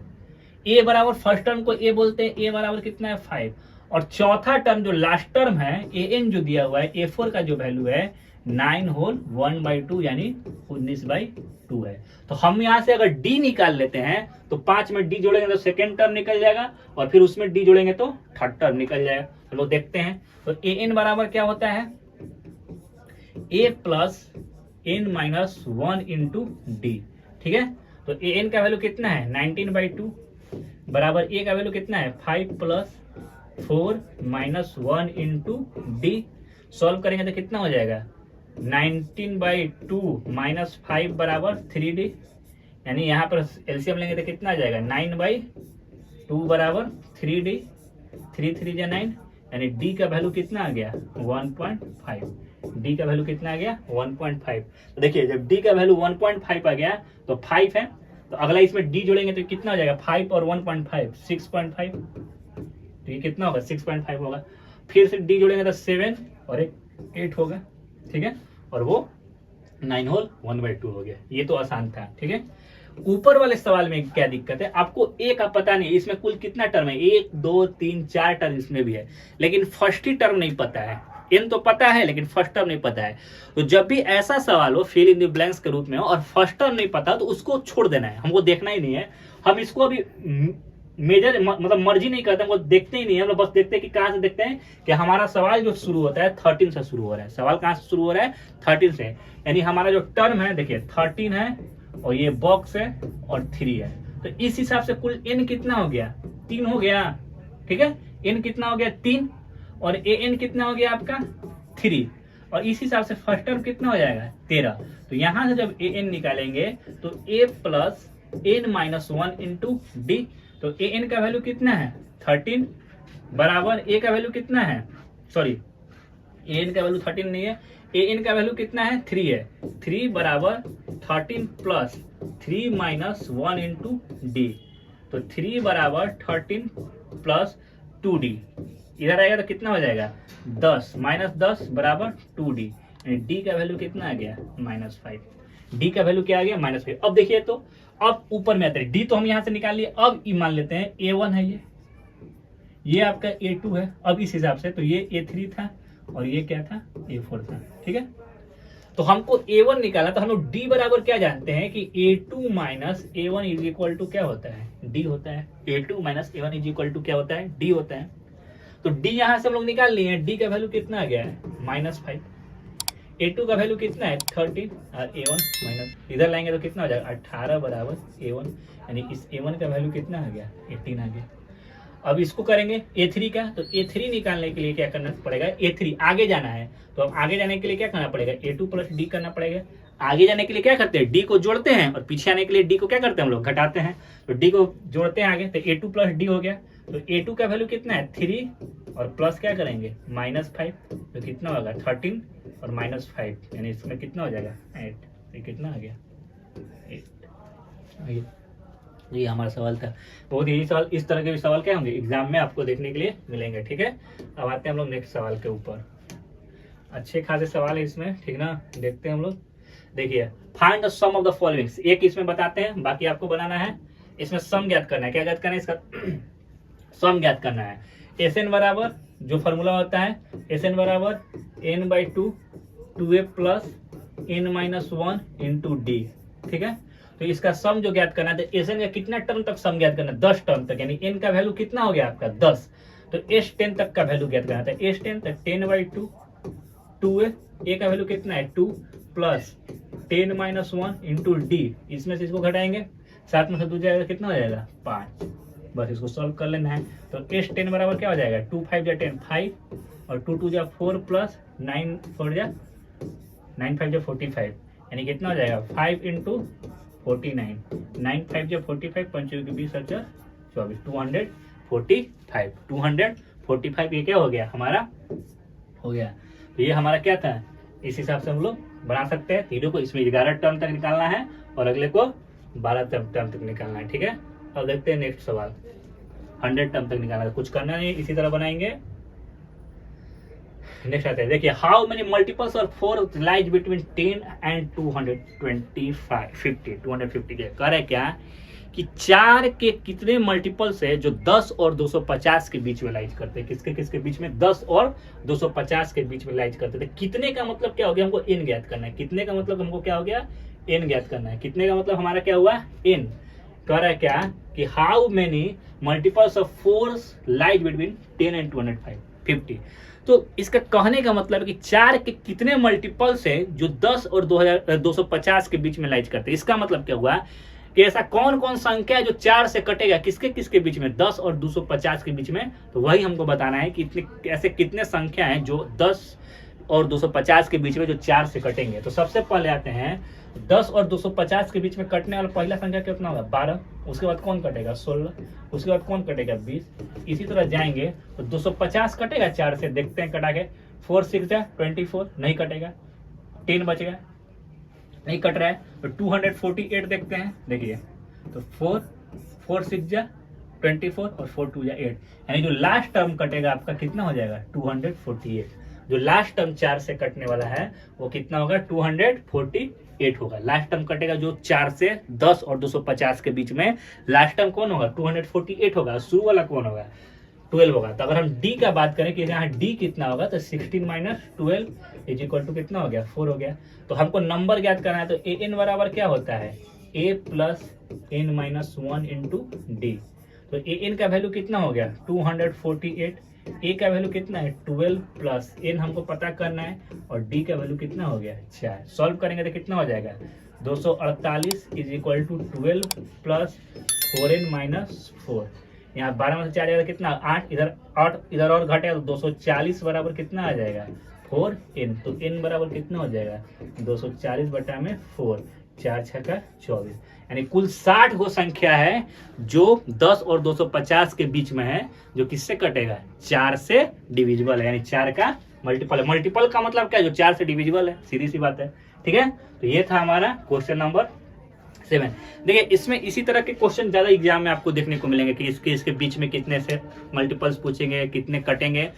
a बराबर फर्स्ट टर्म को a बोलते हैं, a बराबर कितना है 5, और चौथा टर्म जो लास्ट टर्म है an जो दिया हुआ है, a4 का जो वैल्यू है 9 होल 1/2 यानी 19/2 है। तो हम यहाँ से अगर d निकाल लेते हैं तो 5 में d जोड़ेंगे तो सेकेंड टर्म निकल जाएगा, और फिर उसमें d जोड़ेंगे तो थर्ड टर्म निकल जाएगा। चलो देखते हैं, तो an बराबर क्या होता है a plus n minus 1 into D, ठीक है। तो an का वैल्यू कितना है 19/2 बराबर a का वैल्यू कितना है 5 plus 4 minus 1 into D. Solve करेंगे तो कितना हो जाएगा 19/2 माइनस 5 बराबर 3d, यानी यहाँ पर एलसीएम लेंगे तो कितना आ जाएगा 9/2 बराबर 3d, 3 3 जा 9, यानी d का वैल्यू कितना आ गया 1.5, d का वैल्यू कितना आ गया 1.5। तो देखिए जब d का वैल्यू 1.5 आ गया तो 5 है, तो अगला इसमें d जोड़ेंगे तो कितना हो जाएगा 5 और 1.5 6.5, तो ये कितना होगा 6.5 होगा। फिर से d जोड़ेंगे तो 7 और 8 होगा, ठीक है, और वो 9 होल 1/2 हो गया। ये तो आसान था, ठीक है। ऊपर वाले सवाल में क्या दिक्कत है, आपको a का पता नहीं, इसमें कुल कितना टर्म है 1 2 3 4 टर्म इसमें भी है, लेकिन फर्स्ट ही टर्म नहीं पता है, n तो पता है लेकिन फर्स्ट टर्म नहीं पता है। तो जब भी ऐसा सवाल हो फिल इन द ब्लैंक्स के रूप में हो और फर्स्ट टर्म नहीं पता तो उसको छोड़ देना है, हमको देखना ही नहीं है। हम इसको अभी मेजर मतलब मर्जी नहीं करते, हम लोग देखते ही नहीं, हम लोग बस देखते हैं कि कहाँ से देखते हैं कि हमारा सवाल जो शुरू होता है 13 से शुरू हो रहा है। सवाल कहाँ से शुरू हो रहा है? 13 से। यानी हमारा जो टर्म है देखिए 13 है और ये बॉक्स है और 3 है। तो इस हिसाब से कुल n कितना हो गया? 3 हो गया। ठीक है, n कितना हो गया? 3 और an कितना हो गया आपका? 3। और इस हिसाब से फर्स्ट टर्म कितना हो जाएगा? 13। तो यहां से जब an निकालेंगे तो a plus n minus 1 into d. तो an का वैल्यू कितना है? 13 बराबर a का वैल्यू कितना है? सॉरी, an का वैल्यू 13 नहीं है, an का वैल्यू कितना है? 3 है। 3 बराबर 13 प्लस 3 माइनस 1 इंटू डी। तो 3 बराबर 13 प्लस 2d। इधर आएगा तो कितना हो जाएगा? 10 माइनस 10 बराबर 2d। डी का वैल्यू कितना आ गया? -5। डी का वैल्यू क्या आ गया? -5। अब देखिए तो अब ऊपर में आते हैं, डी तो हम यहां से निकाल लिए। अब मान लेते हैं a1 है, ये आपका a2 है। अब इस हिसाब से तो ये a3 था और ये क्या था? a4 था। ठीक है, तो हमको a1 निकाला, तो हम लोग d बराबर क्या जानते हैं कि a2 minus a1 is equal to क्या होता है? d होता है। a2 minus a1 is equal to क्या होता है? d होता है। तो d यहां से हम लोग निकाल लिए हैं। d का वैल्यू कितना आ गया है? -5। a2 का वैल्यू कितना है? 13 और a1 माइनस, इधर लाएंगे तो कितना हो जाएगा? 18 बराबर a1। यानी इस a1 का वैल्यू कितना आ गया? 18 आ गया। अब इसको करेंगे a3 का, तो a3 निकालने के लिए क्या करना पड़ेगा? a3 आगे जाना है, तो अब आगे जाने के लिए क्या करना पड़ेगा? a2 प्लस डी करना पड़ेगा। आगे जाने के लिए क्या करते हैं? डी को जोड़ते हैं और पीछे आने के लिए डी को क्या करते हैं? हम लोग घटाते हैं। तो डी को जोड़ते हैं आगे, तो a2 प्लस डी हो गया। तो a2 का वैल्यू कितना है? 3 और प्लस क्या करेंगे? -5। तो कितना होगा? 13 और -5, यानी इसमें कितना हो जाएगा? 8। ये कितना आ गया? 8। ये हमारा सवाल था। बहुत यही सवाल, इस तरह के भी सवाल क्या होंगे एग्जाम में आपको देखने के लिए मिलेंगे। ठीक है, अब आते हैं हम लोग नेक्स्ट सवाल के ऊपर। अच्छे खासे सवाल है इसमें, ठीक ना? देखते हैं हम लोग। देखिए, find the sum of the followings. एक इसमें बताते हैं, बाकी आपको बनाना है। इसमें सम ज्ञात करना है। क्या ज्ञात करना है? इसका सम ज्ञात करना है। Sn बराबर जो फॉर्मूला होता है, Sn बराबर n/2 2a plus n minus 1 into D. ठीक है, तो इसका सम जो ज्ञात करना है, तो Sn का कितना टर्म तक सम ज्ञात करना है? 10 टर्म तक। यानी n का वैल्यू कितना हो गया आपका? 10। तो S10 तक का वैल्यू ज्ञात करना था। S10 तक 10/2 2a, a का वैल्यू कितना है? 2 प्लस 10 माइनस 1 इंटू डी। इसमें से इसको घटाएंगे, 7 में से 2 जाएगा, कितना हो जाएगा? 5। बस इसको सॉल्व कर लेना है। तो S10 बराबर क्या हो जाएगा? 2 5 जा 10 5 और 2 2 जा 4 प्लस 9 4 जा 9 5 जा 45, यानी कितना हो जाएगा? 5 इंटू 49। 9 5 जा 45, 5 के 20 और 24, 245। 245 ये क्या हो गया? हमारा हो गया। तो ये हमारा क्या था? इस हिसाब से हम लोग बना सकते हैं। तीनों को इसमें 11 टर्म तक निकालना है और अगले को 12 टर्म तक निकालना है। ठीक है, अब देखते हैं नेक्स्ट सवाल। 100 टर्म तक निकालना है, कुछ करना नहीं, इसी तरह बनाएंगे। नेक्स्ट आते हैं, देखिए, हाउ मेनी मल्टीपल्स और 4 लाइज बिटवीन 10 एंड 250 के करे क्या कि 4 के कितने मल्टीपल्स है जो 10 और 250 के बीच में लाइज करते हैं? किसके किसके बीच में? 10 और 250 के बीच में लाइज करते थे। कितने का मतलब क्या हो गया? हमको n ज्ञात करना है। कितने का मतलब हमको क्या हो गया? n ज्ञात करना है। कितने का मतलब हमारा क्या हुआ? n। कह रहा है क्या कि how many multiples of 4 lies between 10 and 250। तो इसका कहने का मतलब है कि 4 के कितने मल्टीपल्स है जो 10 और 250 के बीच में लाइज करते हैं। इसका मतलब क्या हुआ कि ऐसा कौन कौन संख्या है जो 4 से कटेगा? किसके किसके बीच में? 10 और 250 के बीच में। तो वही हमको बताना है कि ऐसे कितने संख्या हैं जो 10 और 250 के बीच में जो 4 से कटेंगे। तो सबसे पहले आते हैं 10 और 250 के बीच में कटने वाला पहला संख्या कितना होगा? 12। उसके बाद कौन कटेगा? 16। उसके बाद कौन कटेगा? 20। इसी तरह जाएंगे तो 250 कटेगा 4 से, देखते हैं कटा के। 4 6 जा 24, नहीं कटेगा। 10 बचेगा, नहीं कट रहा है। तो 248 देखते हैं। देखिए, तो 4 6 जा 24 और 4 2 जा 8, यानी जो लास्ट टर्म कटेगा आपका कितना हो जाएगा? 248। जो लास्ट टर्म 4 से कटने वाला है वो कितना होगा? 248 होगा। लास्ट टर्म कटेगा जो 4 से 10 और 250 के बीच में, लास्ट टर्म कौन होगा? 248 होगा। शुरू वाला कौन होगा? 12 होगा। तो अगर हम d का बात करें कि यहाँ d कितना होगा, तो 16 माइनस 12 इज इक्वल टू कितना हो गया? 4 हो गया। तो हमको नंबर ज्ञात करना है, तो an बराबर क्या होता है? a plus n minus 1 into d. तो तो ए एन का वैल्यू कितना हो गया 248, ए का वैल्यू कितना है 12 प्लस एन हमको पता करना है, और डी का वैल्यू कितना हो गया 4। सॉल्व करेंगे तो कितना हो जाएगा 248 is equal to 12 plus 4n minus 4। यहाँ 12 में से 4 जाएगा कितना 8, इधर 8 इधर और घटेगा तो 240 बराबर कितना आ जाएगा 4n। तो n बराबर कितना हो जाएगा 240 बटा में 4, 4 छक्का 24, यानी कुल 60 गो संख्या है जो 10 और 250 के बीच में है, जो किससे कटेगा 4 से डिविजिबल है, यानी 4 का मल्टीपल है। मल्टीपल का मतलब क्या है, जो 4 से डिविजिबल है, सीधी सी बात है। ठीक है, तो ये था हमारा क्वेश्चन नंबर 7। देखिए इसमें इसी तरह के क्वेश्चन ज्यादा एग्जाम में आपको देखने को मिलेंगे कि इसके बीच में कितने से मल्टीपल्स पूछेंगे, कितने कटेंगे।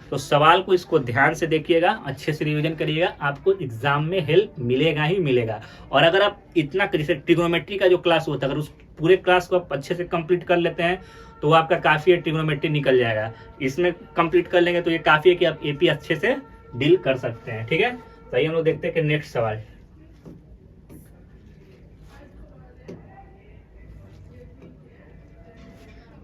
तो सवाल को इसको ध्यान से देखिएगा, अच्छे से रिवीजन करिएगा, आपको एग्जाम में हेल्प मिलेगा ही मिलेगा। और अगर आप इतना जैसे ट्रिग्नोमेट्री का जो क्लास होता है, अगर उस पूरे क्लास को आप अच्छे से कंप्लीट कर लेते हैं तो आपका काफी है, ट्रिग्नोमेट्री निकल जाएगा। इसमें कंप्लीट कर लेंगे तो ये काफी है कि आप एपी अच्छे से डील कर सकते हैं। ठीक है, तो आइए हम लोग देखते हैं कि नेक्स्ट सवाल।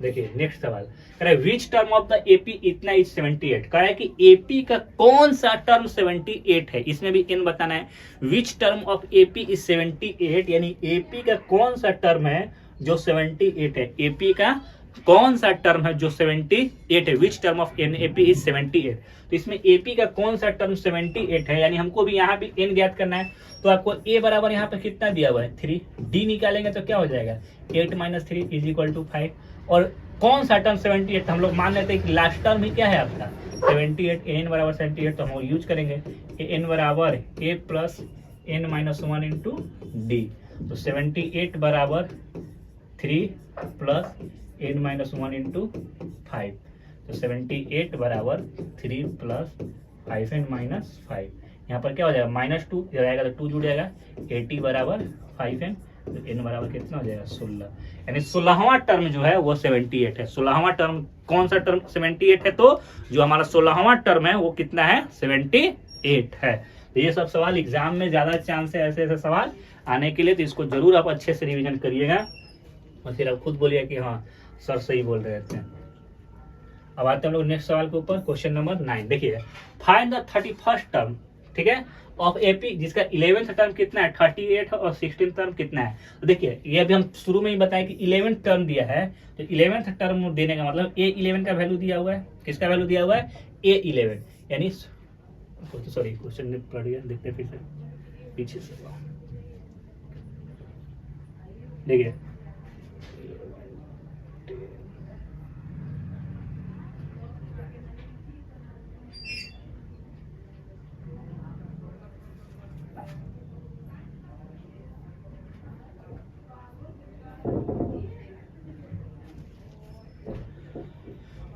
देखिए नेक्स्ट सवाल कह रहा है विच टर्म ऑफ द एपी इतना इज 78। कह रहा है कि एपी का कौन सा टर्म 78 है, इसमें भी इन बताना है। विच टर्म ऑफ एपी इज 78, यानी एपी का कौन सा टर्म है जो 78 है। एपी का कौन सा टर्म है जो 78 है, विच term of an AP is 78। तो इसमें एपी का कौन सा टर्म 78 है, यानी हमको भी यहाँ भी एन ज्ञात करना है। तो आपको ए बराबर यहाँ पे कितना दिया हुआ है 3, डी निकालेंगे तो क्या हो जाएगा 8 माइनस 3 इज इक्वल टू 5। और कौन सा टर्म 78, हम लोग मान लेते हैं कि लास्ट टर्म ही क्या है आपका 78, एन बराबर 78, तो हम यूज करेंगे एन बराबर a plus N minus 1 into d. तो 78 बराबर 3 प्लस एन माइनस 1 इंटू 5। तो 78 बराबर 3 प्लस 5n माइनस 5। यहाँ पर क्या हो जाएगा -2 इधर आएगा तो 2 जुड़ जाएगा, 80 बराबर 5n। तो n बराबर कितना हो जाएगा 16, यानी 16वां टर्म जो है वो 78 है। 16वां टर्म कौन सा टर्म 78 है, तो जो हमारा 16वां टर्म है वो कितना है 78 है। तो ये सब सवाल एग्जाम में ज्यादा चांस है ऐसे ऐसे सवाल आने के लिए, तो इसको जरूर आप अच्छे से रिवीजन करिएगा और फिर आप खुद बोलिए कि हाँ सर सही बोल रहे थे। अब आते हैं हम लोग नेक्स्ट सवाल के ऊपर, क्वेश्चन नंबर 9। देखिए फाइंड द 31st टर्म, ठीक है, ऑफ एपी, जिसका 11th टर्म कितना है 38 और 16th टर्म कितना है। तो देखिए ये अभी हम शुरू में ही बताया कि 11th टर्म दिया है, तो 11th टर्म देने का मतलब A11 का वैल्यू दिया हुआ है। किसका वैल्यू दिया हुआ है A11, यानी सॉरी क्वेश्चन पढ़ गया, देखते फिर से पीछे से। देखिए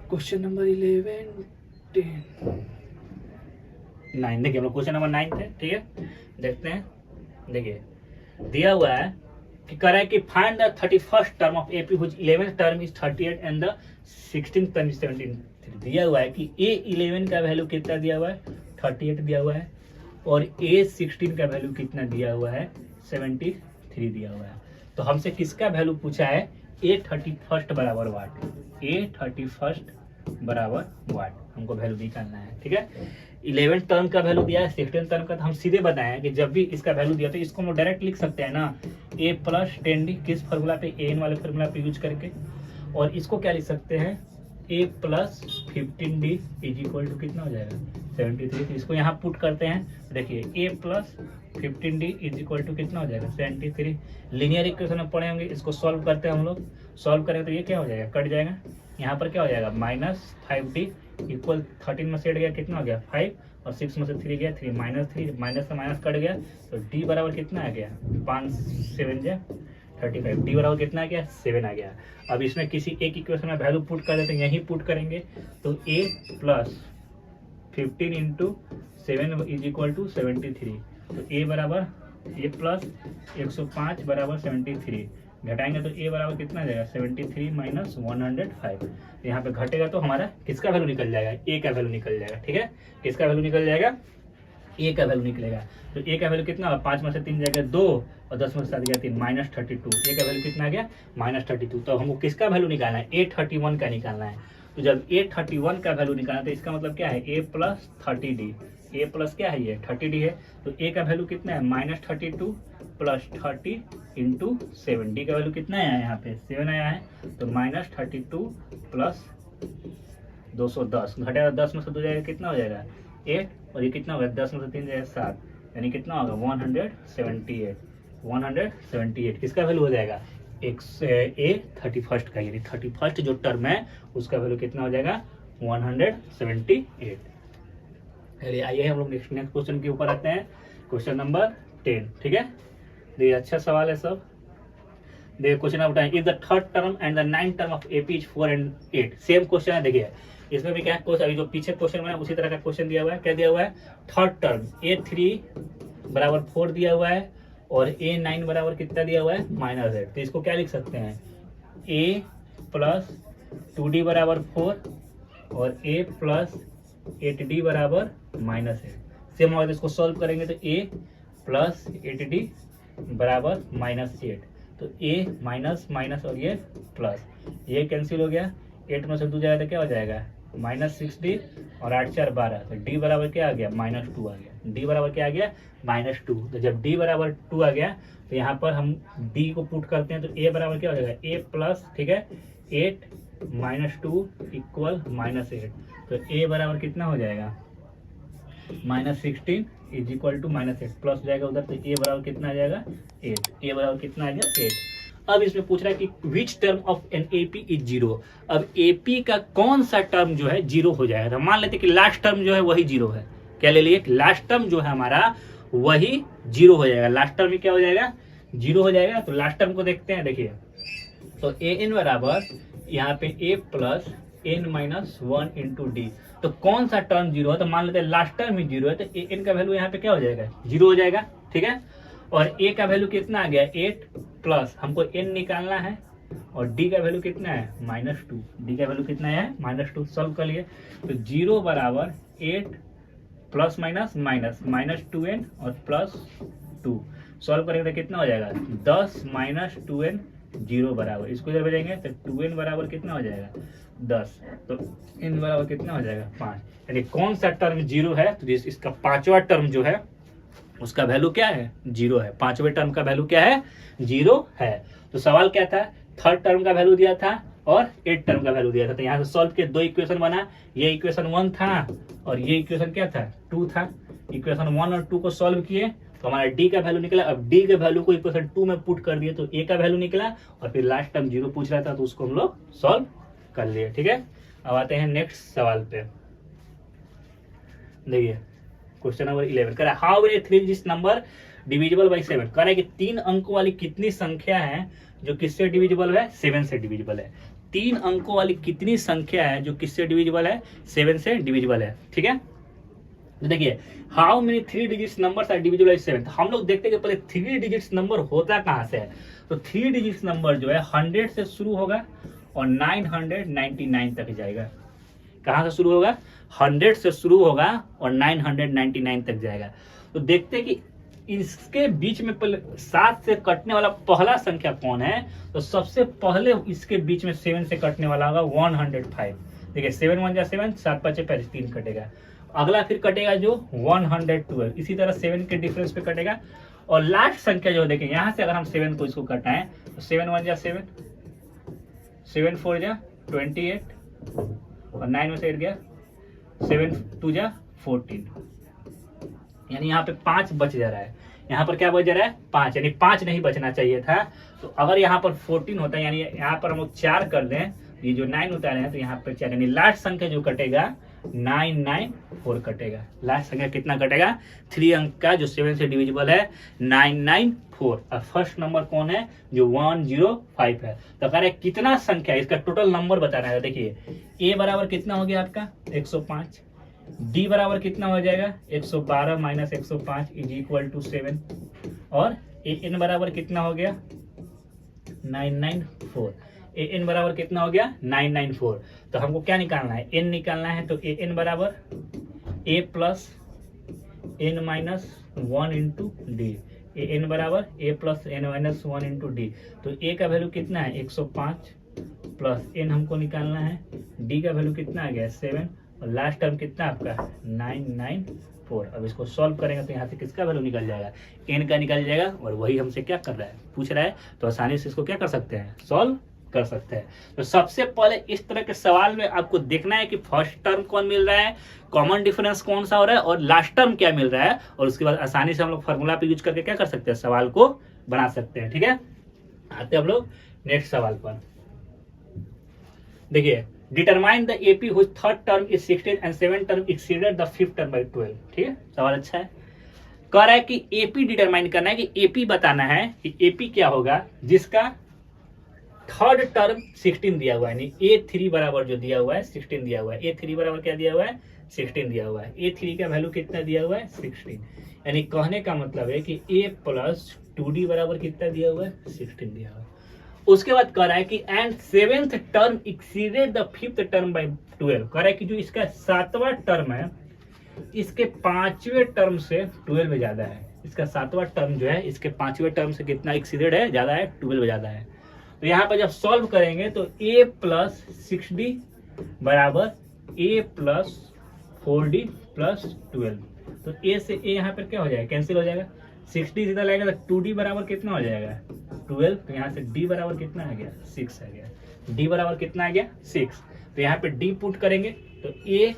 क्वेश्चन नंबर 11, 10, 9। देखिए हम लोग क्वेश्चन नंबर 9 थे, ठीक है, देखते हैं। देखिए दिया हुआ है कि कह रहा है कि find the 31st term of AP which 11th term is 38 and the 16th term is 17। दिया हुआ है कि A11 का वैल्यू कितना दिया हुआ है 38 दिया हुआ है, और A16 का वैल्यू कितना दिया हुआ है 73 दिया हुआ है। तो हमसे किसका वैल्यू पूछा है A31st बराबर वाट, A31st बराबर वाट हमको वैल्यू निकालना है। ठीक है, 11th टर्म का वैल्यू दिया है, 16th टर्म का, तो हम सीधे बताएं कि जब भी इसका वैल्यू दिया तो इसको हम डायरेक्ट लिख सकते हैं ना, A प्लस 10D, किस फार्मूला पे an वाले फार्मूला पे यूज करके, और इसको क्या लिख सकते हैं A plus 15D is equal to कितना हो जाएगा 73। तो इसको यहाँ पुट करते हैं, देखिए A plus 15D is equal to कितना हो जाएगा 73। लीनियर इक्वेशन में पढ़े होंगे, इसको सॉल्व करते हैं हम लोग। सॉल्व करेंगे तो ये क्या हो जाएगा कट जाएगा, यहाँ पर क्या हो जाएगा -5D इक्वल 13 में से हट गया कितना हो गया 5, और 6 में से 3 गया 3, -3 माइनस से माइनस कट गया, तो D बराबर कितना आ गया 5 7 35, D बराबर कितना आ गया 7 आ गया। अब इसमें किसी एक इक्वेशन में वैल्यू पुट कर देते हैं, यही पुट करेंगे तो A plus 15 into 7 is equal to 73। तो A बराबर A प्लस 105 बराबर 73, घटाएंगे तो A बराबर कितना आ जाएगा 73 माइनस 105। यहाँ पे घटेगा तो हमारा किसका वैल्यू निकल जाएगा A का वैल्यू निकल जाएगा। ठीक है, किसका वैल्यू निकल जाएगा ए का वैल्यू निकलेगा। तो ए का वैल्यू कितना होगा, 5 में से 3 जाएगा 2 और 10 में से 7 गया 3, -32। ए का वैल्यू कितना आ गया, -32। तो हमको किसका वैल्यू निकालना है, A31 का निकालना है। तो जब A31 का वैल्यू निकालना है तो इसका मतलब क्या है, A plus 30D, A plus क्या है ये 30D है। तो A का वैल्यू कितना है, -32 प्लस 30 इंटू 7, D का वैल्यू कितना आया है, यहाँ पे 7 आया है। तो -32 प्लस 210 घटेगा 10 में से 2 जाएगा कितना हो जाएगा 8, और ये कितना होगा 10 में से 3 जाएगा 7, यानी कितना होगा 178 किसका वैल्यू हो जाएगा, A31 का, यानी 31 जो टर्म है उसका वैल्यू कितना हो जाएगा 178। अरे आइए हम लोग नेक्स्ट क्वेश्चन के ऊपर आते हैं, क्वेश्चन नंबर 10। ठीक है, देखिए अच्छा सवाल है सब। देखिए क्वेश्चन आप बताएं, if the third term and the 9th term of AP is 4 and 8, same question है। देखिए इसमें भी क्या क्वेश्चन, अभी जो पीछे क्वेश्चन बना उसी तरह का क्वेश्चन दिया हुआ है। क्या दिया हुआ है, थर्ड टर्म A3 बराबर 4 दिया हुआ है और A9 बराबर कितना दिया हुआ है -8। तो इसको क्या लिख सकते हैं, A प्लस 2D बराबर 4 और A प्लस 8D बराबर -8। सेम होगा तो इसको सॉल्व करेंगे तो A प्लस 8D बराबर -8। तो A माइनस माइनस और ये प्लस, ये कैंसिल हो गया, 8 में से 2 जाएगा तो क्या हो जाएगा -6D और 8 4 12। तो D बराबर क्या आ गया -2 आ गया। D बराबर क्या आ गया -2। तो जब D बराबर 2 आ गया तो यहाँ पर हम D को पुट करते हैं तो A बराबर क्या हो जाएगा, A प्लस, ठीक है 8 -2 इक्वल -8। तो A बराबर कितना हो जाएगा -16 इज इक्वल टू -8, प्लस जाएगा उधर तो A बराबर कितना आ जाएगा 8। A बराबर कितना आ गया 8। अब इसमें पूछ रहा है कि which term of an AP is 0। अब AP का कौन सा टर्म जो है 0 हो जाएगा। तो मान लेते कि लास्ट टर्म जो है वही 0 है। क्या ले लिए, लास्ट टर्म जो है हमारा वही 0 हो जाएगा। लास्ट टर्म में क्या हो जाएगा 0 हो जाएगा। तो लास्ट टर्म को देखते हैं। देखिए तो AN बराबर यहाँ पे A plus N-1 into D। तो कौन सा टर्म 0 है, तो मान लेते हैं लास्ट टर्म ही 0 है तो AN का वैल्यू यहाँ पे क्या हो जाएगा 0 हो जाएगा। ठीक है, और A का वैल्यू कितना आ गया 8 प्लस, हमको N निकालना है और D का वैल्यू कितना है -2। D का वैल्यू कितना है -2। सॉल्व कर लिए तो 0 बराबर 8 प्लस माइनस माइनस -2n और +2। सॉल्व करेंगे तो कितना हो जाएगा 10 -2n 0 बराबर, इसको इधर भेजेंगे तो 2n बराबर कितना हो जाएगा 10। तो n बराबर कितना हो जाएगा 5। यानी कौन सा टर्म 0 है, तो इसका पांचवा टर्म जो है उसका वैल्यू क्या है 0 है। पांचवें टर्म का वैल्यू क्या है 0 है। तो सवाल क्या था, थर्ड टर्म का वैल्यू दिया था और 8 टर्म का वैल्यू दिया था। तो यहाँ से सॉल्व किए, 2 इक्वेशन बना, ये इक्वेशन 1 था और ये इक्वेशन क्या था 2 था। इक्वेशन 1 और 2 को सॉल्व किए तो हमारा D का वैल्यू निकला। अब D के वैल्यू को इक्वेशन 2 में पुट कर दिए तो A का वैल्यू निकला और फिर लास्ट टर्म 0 पूछ रहा था तो उसको हम लोग सॉल्व कर लिए। ठीक है, अब आते हैं नेक्स्ट सवाल पे। देखिए क्वेश्चन नंबर 11 कह रहा है how many 3 digit number divisible by 7। कह रहा है कि 3 अंकों वाली कितनी संख्या है जो किससे डिविजिबल है 7 से डिविजिबल है। 3 अंकों वाली कितनी संख्या है जो किससे डिविजिबल है 7 से डिविजिबल है। ठीक है, तो देखिए how many 3 digits numbers are divisible by 7। हम लोग देखते हैं कि पहले 3 डिजिट्स नंबर होता कहां से है। तो 3 डिजिट्स नंबर जो है 100 से शुरू होगा और 999 तक जाएगा। कहां से शुरू होगा 100 से शुरू होगा और 999 तक जाएगा। तो देखते हैं कि इसके बीच में पहले 7 से कटने वाला पहला संख्या कौन है। तो सबसे पहले इसके बीच में 7 से कटने वाला होगा 105। देखिए 7 1 जा 7, 7 5 5 3 कटेगा। अगला फिर कटेगा जो 112, इसी तरह 7 के डिफरेंस पे कटेगा। और लास्ट संख्या जो देखें यहाँ से अगर हम 7 को इसको कटाएं तो 7 1 जा 7, 7 4 जा 28 और 9 में से 8 गया, 7 2 जा 14, यानी यहाँ पे 5 बच जा रहा है। यहाँ पर क्या बच जा रहा है 5, यानी 5 नहीं बचना चाहिए था। तो अगर यहाँ पर 14 होता है, यानी यहाँ पर हम लोग 4 कर दें, ये जो 9 उतारे हैं तो यहाँ पर 4, यानी लास्ट संख्या जो कटेगा 994 कटेगा। लास्ट संख्या कितना कटेगा 3 अंक का जो 7 से डिविजिबल है 994। और फर्स्ट नंबर कौन है जो 105 है। तो कह रहे कितना संख्या, इसका टोटल नंबर बताना है। देखिए A बराबर कितना हो गया आपका 105, D बराबर कितना हो जाएगा 112 माइनस 105 इज इक्वल टू 7 और N बराबर कितना हो गया 994। An बराबर कितना हो गया 994। तो हमको क्या निकालना है N निकालना है। तो An बराबर A plus n minus one into D, n बराबर a plus n minus one into d. तो a का वैल्यू कितना है 105 प्लस n हमको निकालना है, d का वैल्यू कितना आ गया 7 और लास्ट टर्म कितना आपका 994। अब इसको सॉल्व करेंगे तो यहाँ से किसका वैल्यू निकल जाएगा, n का निकल जाएगा। और वही हमसे क्या कर रहा है, पूछ रहा है, तो आसानी से इसको क्या कर सकते हैं, सॉल्व कर सकते हैं। तो सबसे पहले इस तरह के सवाल में आपको देखना है कि फर्स्ट टर्म कौन मिल रहा है, कॉमन डिफरेंस कौन सा हो रहा है और लास्ट टर्म क्या मिल रहा है, और उसके बाद आसानी से हम लोग फॉर्मूला पे यूज करके क्या कर सकते हैं, सवाल को बना सकते हैं। ठीक है, आते हैं हम लोग नेक्स्ट सवाल पर। देखिए, determine the AP which third term is 16 and seven term exceeded the fifth term by 12। ठीक है, सवाल अच्छा है। कह रहा है कि एपी डिटरमाइन करना है, कि एपी बताना है कि एपी क्या होगा जिसका थर्ड टर्म 16 दिया हुआ है, यानी A3 बराबर जो दिया हुआ है 16 दिया हुआ है। A3 बराबर क्या दिया हुआ है 16 दिया हुआ है। A3 का वैल्यू कितना दिया हुआ है 16, यानी कहने का मतलब है कि A प्लस 2D बराबर कितना दिया हुआ है 16 दिया हुआ है। उसके बाद कह रहा है कि and seventh term exceeded the fifth term by 12। कह रहा है कि जो इसका सातवां टर्म है इसके पांचवें टर्म से 12 में ज्यादा है। इसका सातवां टर्म जो है इसके पांचवें टर्म से कितना एक्सीडेड है, ज्यादा है, 12 ज्यादा है। तो यहाँ पर जब सॉल्व करेंगे तो a प्लस 6d बराबर a प्लस 4d प्लस 12। तो a से a यहाँ पर क्या हो जाएगा, कैंसिल हो जाएगा। 6d सीधा लगेगा तो 2d बराबर कितना हो जाएगा 12। तो यहाँ से d बराबर कितना आ गया 6 आ गया। d बराबर कितना आ गया 6। तो यहाँ पे d पुट करेंगे तो a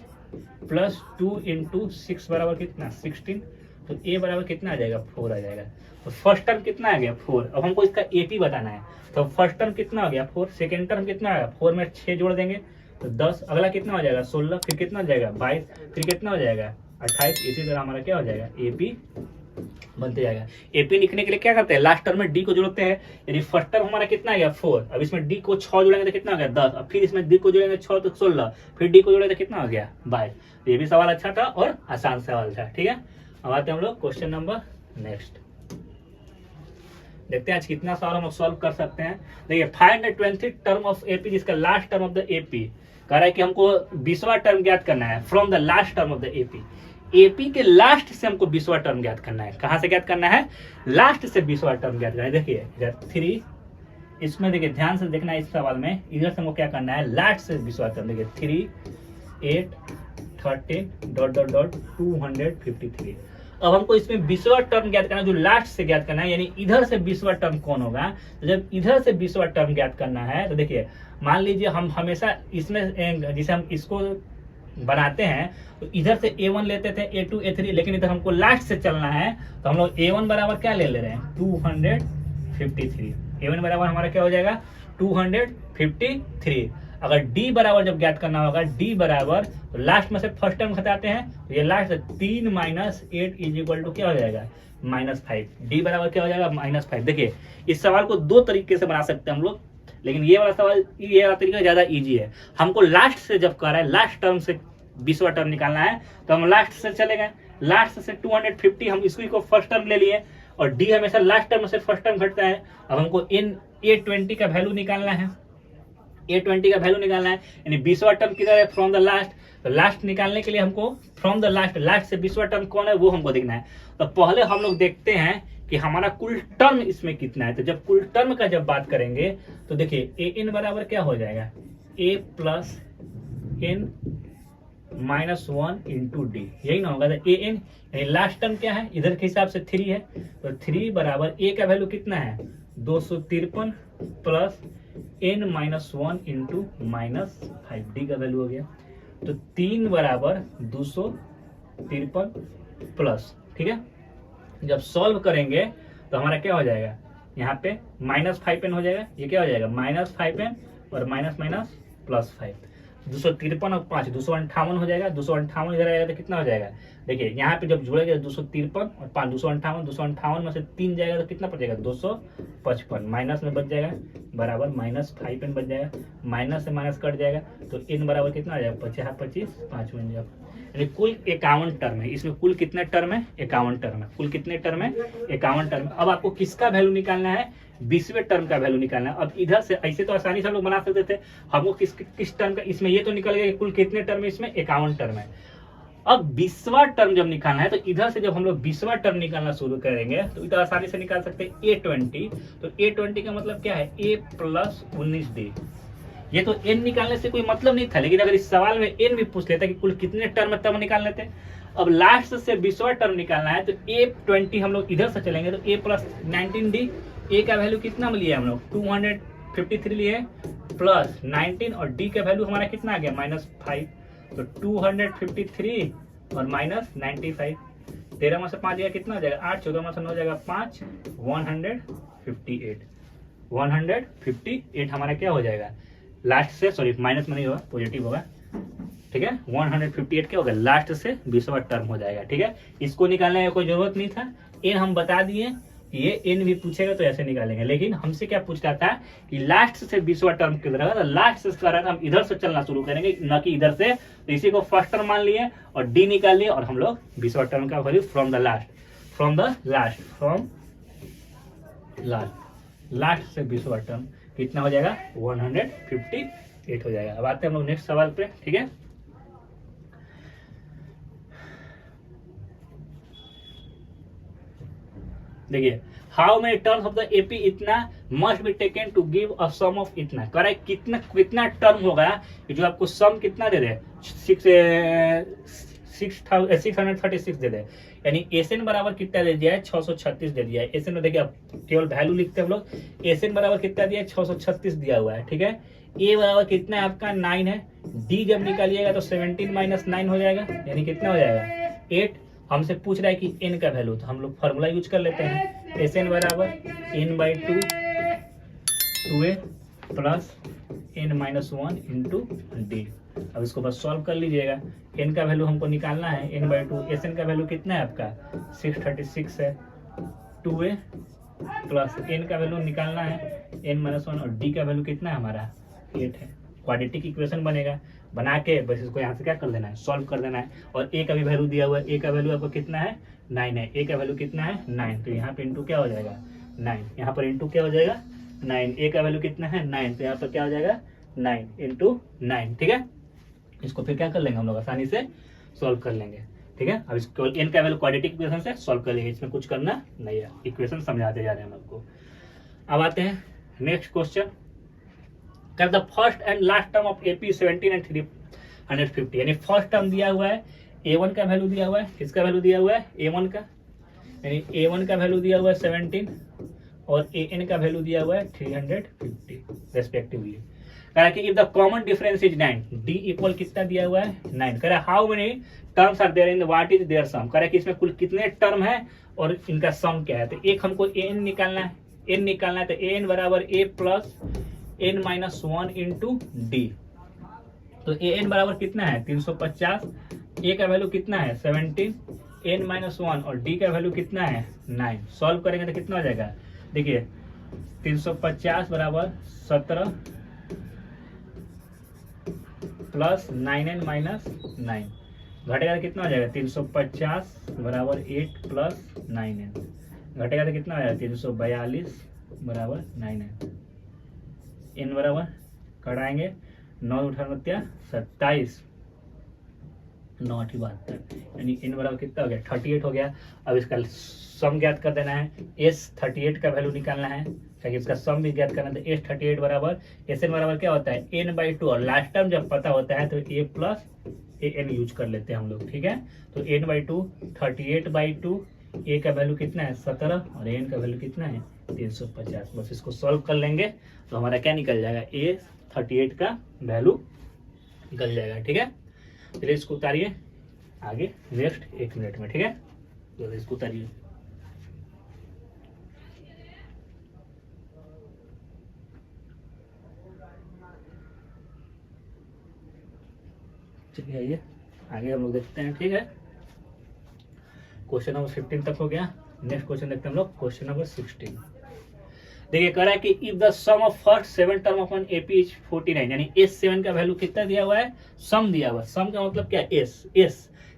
प्लस 2 इंटू 6 बराबर कितना 16। तो a बराबर कितना आ जाएगा 4 आ जाएगा। तो फर्स्ट टर्म कितना आ गया 4। अब हमको इसका एपी बताना है। तो फर्स्ट टर्म कितना हो गया 4, सेकेंड टर्म कितना आएगा 4 में 6 जोड़ देंगे तो 10, अगला कितना हो जाएगा 16, फिर कितना हो जाएगा 22, फिर कितना हो जाएगा 28। इसी तरह हमारा क्या हो जाएगा एपी बनते जाएगा। एपी लिखने के लिए क्या करते हैं, लास्ट टर्म में डी को जोड़ते हैं, यानी फर्स्ट टर्म हमारा कितना आ गया 4। अब इसमें डी को 6 जोड़ेंगे तो कितना हो गया 10, अब फिर इसमें डी को जोड़ेंगे 6 तो 16, फिर डी को जोड़ेंगे तो कितना हो गया 22। ये भी सवाल अच्छा था और आसान सवाल था। ठीक है, अब आते हैं हम लोग क्वेश्चन नंबर नेक्स्ट। देखते हैं आज कितना सवाल हम लोग सॉल्व कर सकते हैं। देखिए, find the 20th term of AP, जिसका last term of the AP. कह रहा है कि हमको 20वां टर्म ज्ञात करना है from the last term of the AP. AP के लास्ट से हमको 20वां टर्म ज्ञात करना है। कहां से ज्ञात करना है, लास्ट से 20वां टर्म ज्ञात करना है। देखिए 3, इसमें देखिए ध्यान से देखना है इस सवाल में, इधर से हमको क्या करना है लास्ट से 20वां टर्म। देखिए 3, 8, 13 डॉट डॉट डॉट 253। अब हमको इसमें 20वां टर्म ज्ञात करना है, जो लास्ट से ज्ञात करना है, यानी इधर से 20वां टर्म कौन होगा। तो जब इधर से 20वां टर्म ज्ञात करना है तो देखिए मान लीजिए हम हमेशा इसमें जिसे हम इसको बनाते हैं तो इधर से A1 लेते थे, A2, A3, लेकिन इधर हमको लास्ट से चलना है तो हम लोग A1 बराबर क्या ले रहे हैं 253। A1 बराबर हमारा क्या हो जाएगा 253। अगर D बराबर जब ज्ञात करना होगा, D बराबर तो लास्ट में से फर्स्ट टर्म घटाते हैं तो ये last 3 minus 8 is equal to क्या हो जाएगा -5। D बराबर क्या हो जाएगा -5। देखिए इस सवाल को दो तरीके से बना सकते हैं हम लोग, लेकिन ये वाला सवाल, ये वाला तरीका ज्यादा इजी है। हमको लास्ट से जब कर रहा है, लास्ट टर्म से 20वां टर्म निकालना है तो हम लास्ट से चले गए, लास्ट से 250 हम इसको को फर्स्ट टर्म ले लिए, और डी हमेशा लास्ट टर्म से फर्स्ट टर्म घटता है। अब हमको A20 का वैल्यू निकालना है, A20 का वैल्यू निकालना है, यानी 20वां टर्म किधर है फ्रॉम द लास्ट। तो लास्ट निकालने के लिए हमको फ्रॉम द लास्ट, लास्ट से 20वां टर्म कौन है वो हमको देखना है। तो पहले हम लोग देखते हैं कि हमारा कुल टर्म इसमें कितना है। तो जब कुल टर्म का जब बात करेंगे तो देखिए an बराबर क्या हो जाएगा a plus n minus 1 into D, यही ना होगा। तो an यानी लास्ट टर्म क्या है, इधर के हिसाब से 3 है, तो 3 बराबर a का वैल्यू कितना है 253 plus n minus 1 into -5, D का वैल्यू हो गया। तो 3 बराबर 253 प्लस, ठीक है। जब सॉल्व करेंगे तो हमारा क्या हो जाएगा, यहाँ पे -5n हो जाएगा, ये क्या हो जाएगा -5n और माइनस माइनस +5, 253 और 5 258 हो जाएगा। 258 इधर आएगा तो कितना हो जाएगा, देखिए यहाँ पे जब जोड़ेगा 253 और 5 258 में से 3 जाएगा तो कितना बचेगा 255, माइनस में बच जाएगा बराबर -5n बच जाएगा, माइनस से माइनस कट जाएगा तो n बराबर कितना आ जाएगा 25 5 बन जाएगा। यानी कुल 51 टर्म है इसमें। कुल कितने टर्म है 51 टर्म है। कुल कितने टर्म है 51 टर्म। अब आपको किसका वैल्यू निकालना है 20वें टर्म का वैल्यू निकालना है। अब इधर से ऐसे तो आसानी से हम लोग बना सकते थे, हमको किस टर्म का, इसमें ये तो निकल गया कुल कितने टर्म है, इसमें 51 टर्म है। अब 20वां टर्म जब निकालना है तो इधर से जब हम लोग 20वां टर्म निकालना शुरू करेंगे तो इधर आसानी से निकाल सकते हैं A20। तो A20 का मतलब क्या है, A प्लस 19D। ये तो n निकालने से कोई मतलब नहीं था, लेकिन अगर इस सवाल में n भी पूछ लेता कि कुल कितने टर्म है तब निकाल लेते। अब लास्ट से 20वां टर्म निकालना है तो A20 हम लोग इधर से चलेंगे तो A प्लस 19D। A का वैल्यू कितना में लिया हम लोग 253 लिए प्लस 19 और D का वैल्यू हमारा कितना आ गया -5। तो 253 और माइनस 95, 13 में से 5 जाएगा कितना हो जाएगा 8, 14 में से 9 जाएगा 5, 158 हमारा क्या हो जाएगा लास्ट से, सॉरी माइनस में नहीं होगा पॉजिटिव होगा, ठीक है। 158 क्या होगा लास्ट से 20वां टर्म हो जाएगा, ठीक है। इसको निकालने की कोई जरूरत नहीं था, एन हम बता दिए, ये एन भी पूछेगा तो ऐसे निकालेंगे। लेकिन हमसे क्या पूछ रहा था कि लास्ट से 20वां टर्म किधर है, तो लास्ट से कर हम इधर से चलना शुरू करेंगे न कि इधर से। तो इसी को फर्स्ट टर्म मान लिए और डी निकाल लिए और हम लोग 20वां टर्म का वैल्यू फ्रॉम द लास्ट से 20वां टर्म कितना हो जाएगा 158 हो जाएगा। अब आते हैं हम लोग नेक्स्ट सवाल पे, ठीक है। देखिए how many terms of the AP इतना must be taken to give a sum of इतना, कह रहा है कितना टर्म होगा जो आपको सम कितना दे दे 636 दे दे, यानी एसएन बराबर कितना दे दिया है 636 दे दिया है। एसएन में देखिए आप केवल वैल्यू लिखते हैं हम लोग, एसएन बराबर कितना दिया है 636 दिया हुआ है, ठीक है। ए बराबर कितना है आपका 9 है, डी जब निकालिएगा तो 17 माइनस 9 हो जाएगा, यानी कितना हो जाएगा 8। हमसे पूछ रहा है कि n का वैल्यू, तो हम लोग फॉर्मूला यूज कर लेते हैं, एस एन बराबर n/2 2a plus n-1 into D. अब इसको बस सॉल्व कर लीजिएगा। n का वैल्यू हमको निकालना है n/2, एस एन का वैल्यू कितना है आपका 636 है, 2a प्लस n का वैल्यू निकालना है n-1 और d का वैल्यू कितना है हमारा 8 है। क्वाड्रेटिक इक्वेशन बनेगा, बना के बस इसको यहाँ से क्या कर देना है सॉल्व कर देना है। और ए का भी वैल्यू दिया हुआ है, ए का वैल्यू आपको कितना है 9 है, ए का वैल्यू कितना है 9, तो यहाँ पे इंटू क्या हो जाएगा 9, यहाँ पर इंटू क्या हो जाएगा 9, ए का वैल्यू कितना है 9, तो यहाँ पर क्या हो जाएगा 9 इंटू 9, ठीक है। इसको फिर क्या कर लेंगे हम लोग आसानी से सॉल्व कर लेंगे, ठीक है। अब इसको एन का वैल्यू क्वाड्रेटिक इक्वेशन से सॉल्व कर लेंगे, इसमें कुछ करना नहीं है, इक्वेशन समझाते जा रहे हैं हम आपको। अब आते हैं नेक्स्ट क्वेश्चन, कर the first and last term of AP 17 and 350, यानी फर्स्ट टर्म दिया हुआ है a1 का वैल्यू दिया हुआ है, किसका वैल्यू दिया हुआ है a1 का, यानी a1 का वैल्यू दिया हुआ है 17 और an का वैल्यू दिया हुआ है 350 रेस्पेक्टिवली। कह रहा है कि if the common difference is 9, d equal कितना दिया हुआ है 9। कह रहा है how many terms are there in what is their sum, कह रहा है कि इसमें कुल कितने टर्म है और इनका सम क्या है। तो एक हमको an निकालना है, तो an बराबर a plus n-1 into d. तो an बराबर कितना है 350, a का वैल्यू कितना है 17, n-1 और d का वैल्यू कितना है 9। सॉल्व करेंगे तो कितना हो जाएगा, देखिए 350 बराबर 17 प्लस 9n माइनस 9, घटेगा तो कितना हो जाएगा 350 बराबर 8 प्लस 9n, घटेगा तो कितना हो जाएगा 342 बराबर 9n। n बराबर कटाएंगे 9 उठा 27 9 72, यानी n बराबर कितना हो गया 38 हो गया। अब इसका सम ज्ञात कर देना है, s 38 का वैल्यू निकालना है, ताकि इसका सम भी ज्ञात करना है। तो s 38 बराबर एस एन बराबर क्या होता है n/2, और लास्ट टर्म जब पता होता है तो a प्लस an यूज कर लेते हैं हम लोग, ठीक है। तो n/2 38/2, a का वैल्यू कितना है 17 और n का वैल्यू कितना है 350। बस इसको सॉल्व कर लेंगे तो हमारा क्या निकल जाएगा a 38 का वैल्यू निकल जाएगा, ठीक है। चलिए इसको उतारिए आगे नेक्स्ट 1 मिनट में, ठीक है। तो इसको उतारिए, चलिए आइए आगे हम लोग देखते हैं, ठीक है। क्वेश्चन नंबर 15 तक हो गया, नेक्स्ट क्वेश्चन देखते हैं हम लोग क्वेश्चन नंबर 16। देखिए कह रहा है कि if the sum of first 7 term of an AP is 49, यानी S7 का वैल्यू कितना दिया हुआ है सम दिया हुआ है, सम का मतलब क्या है S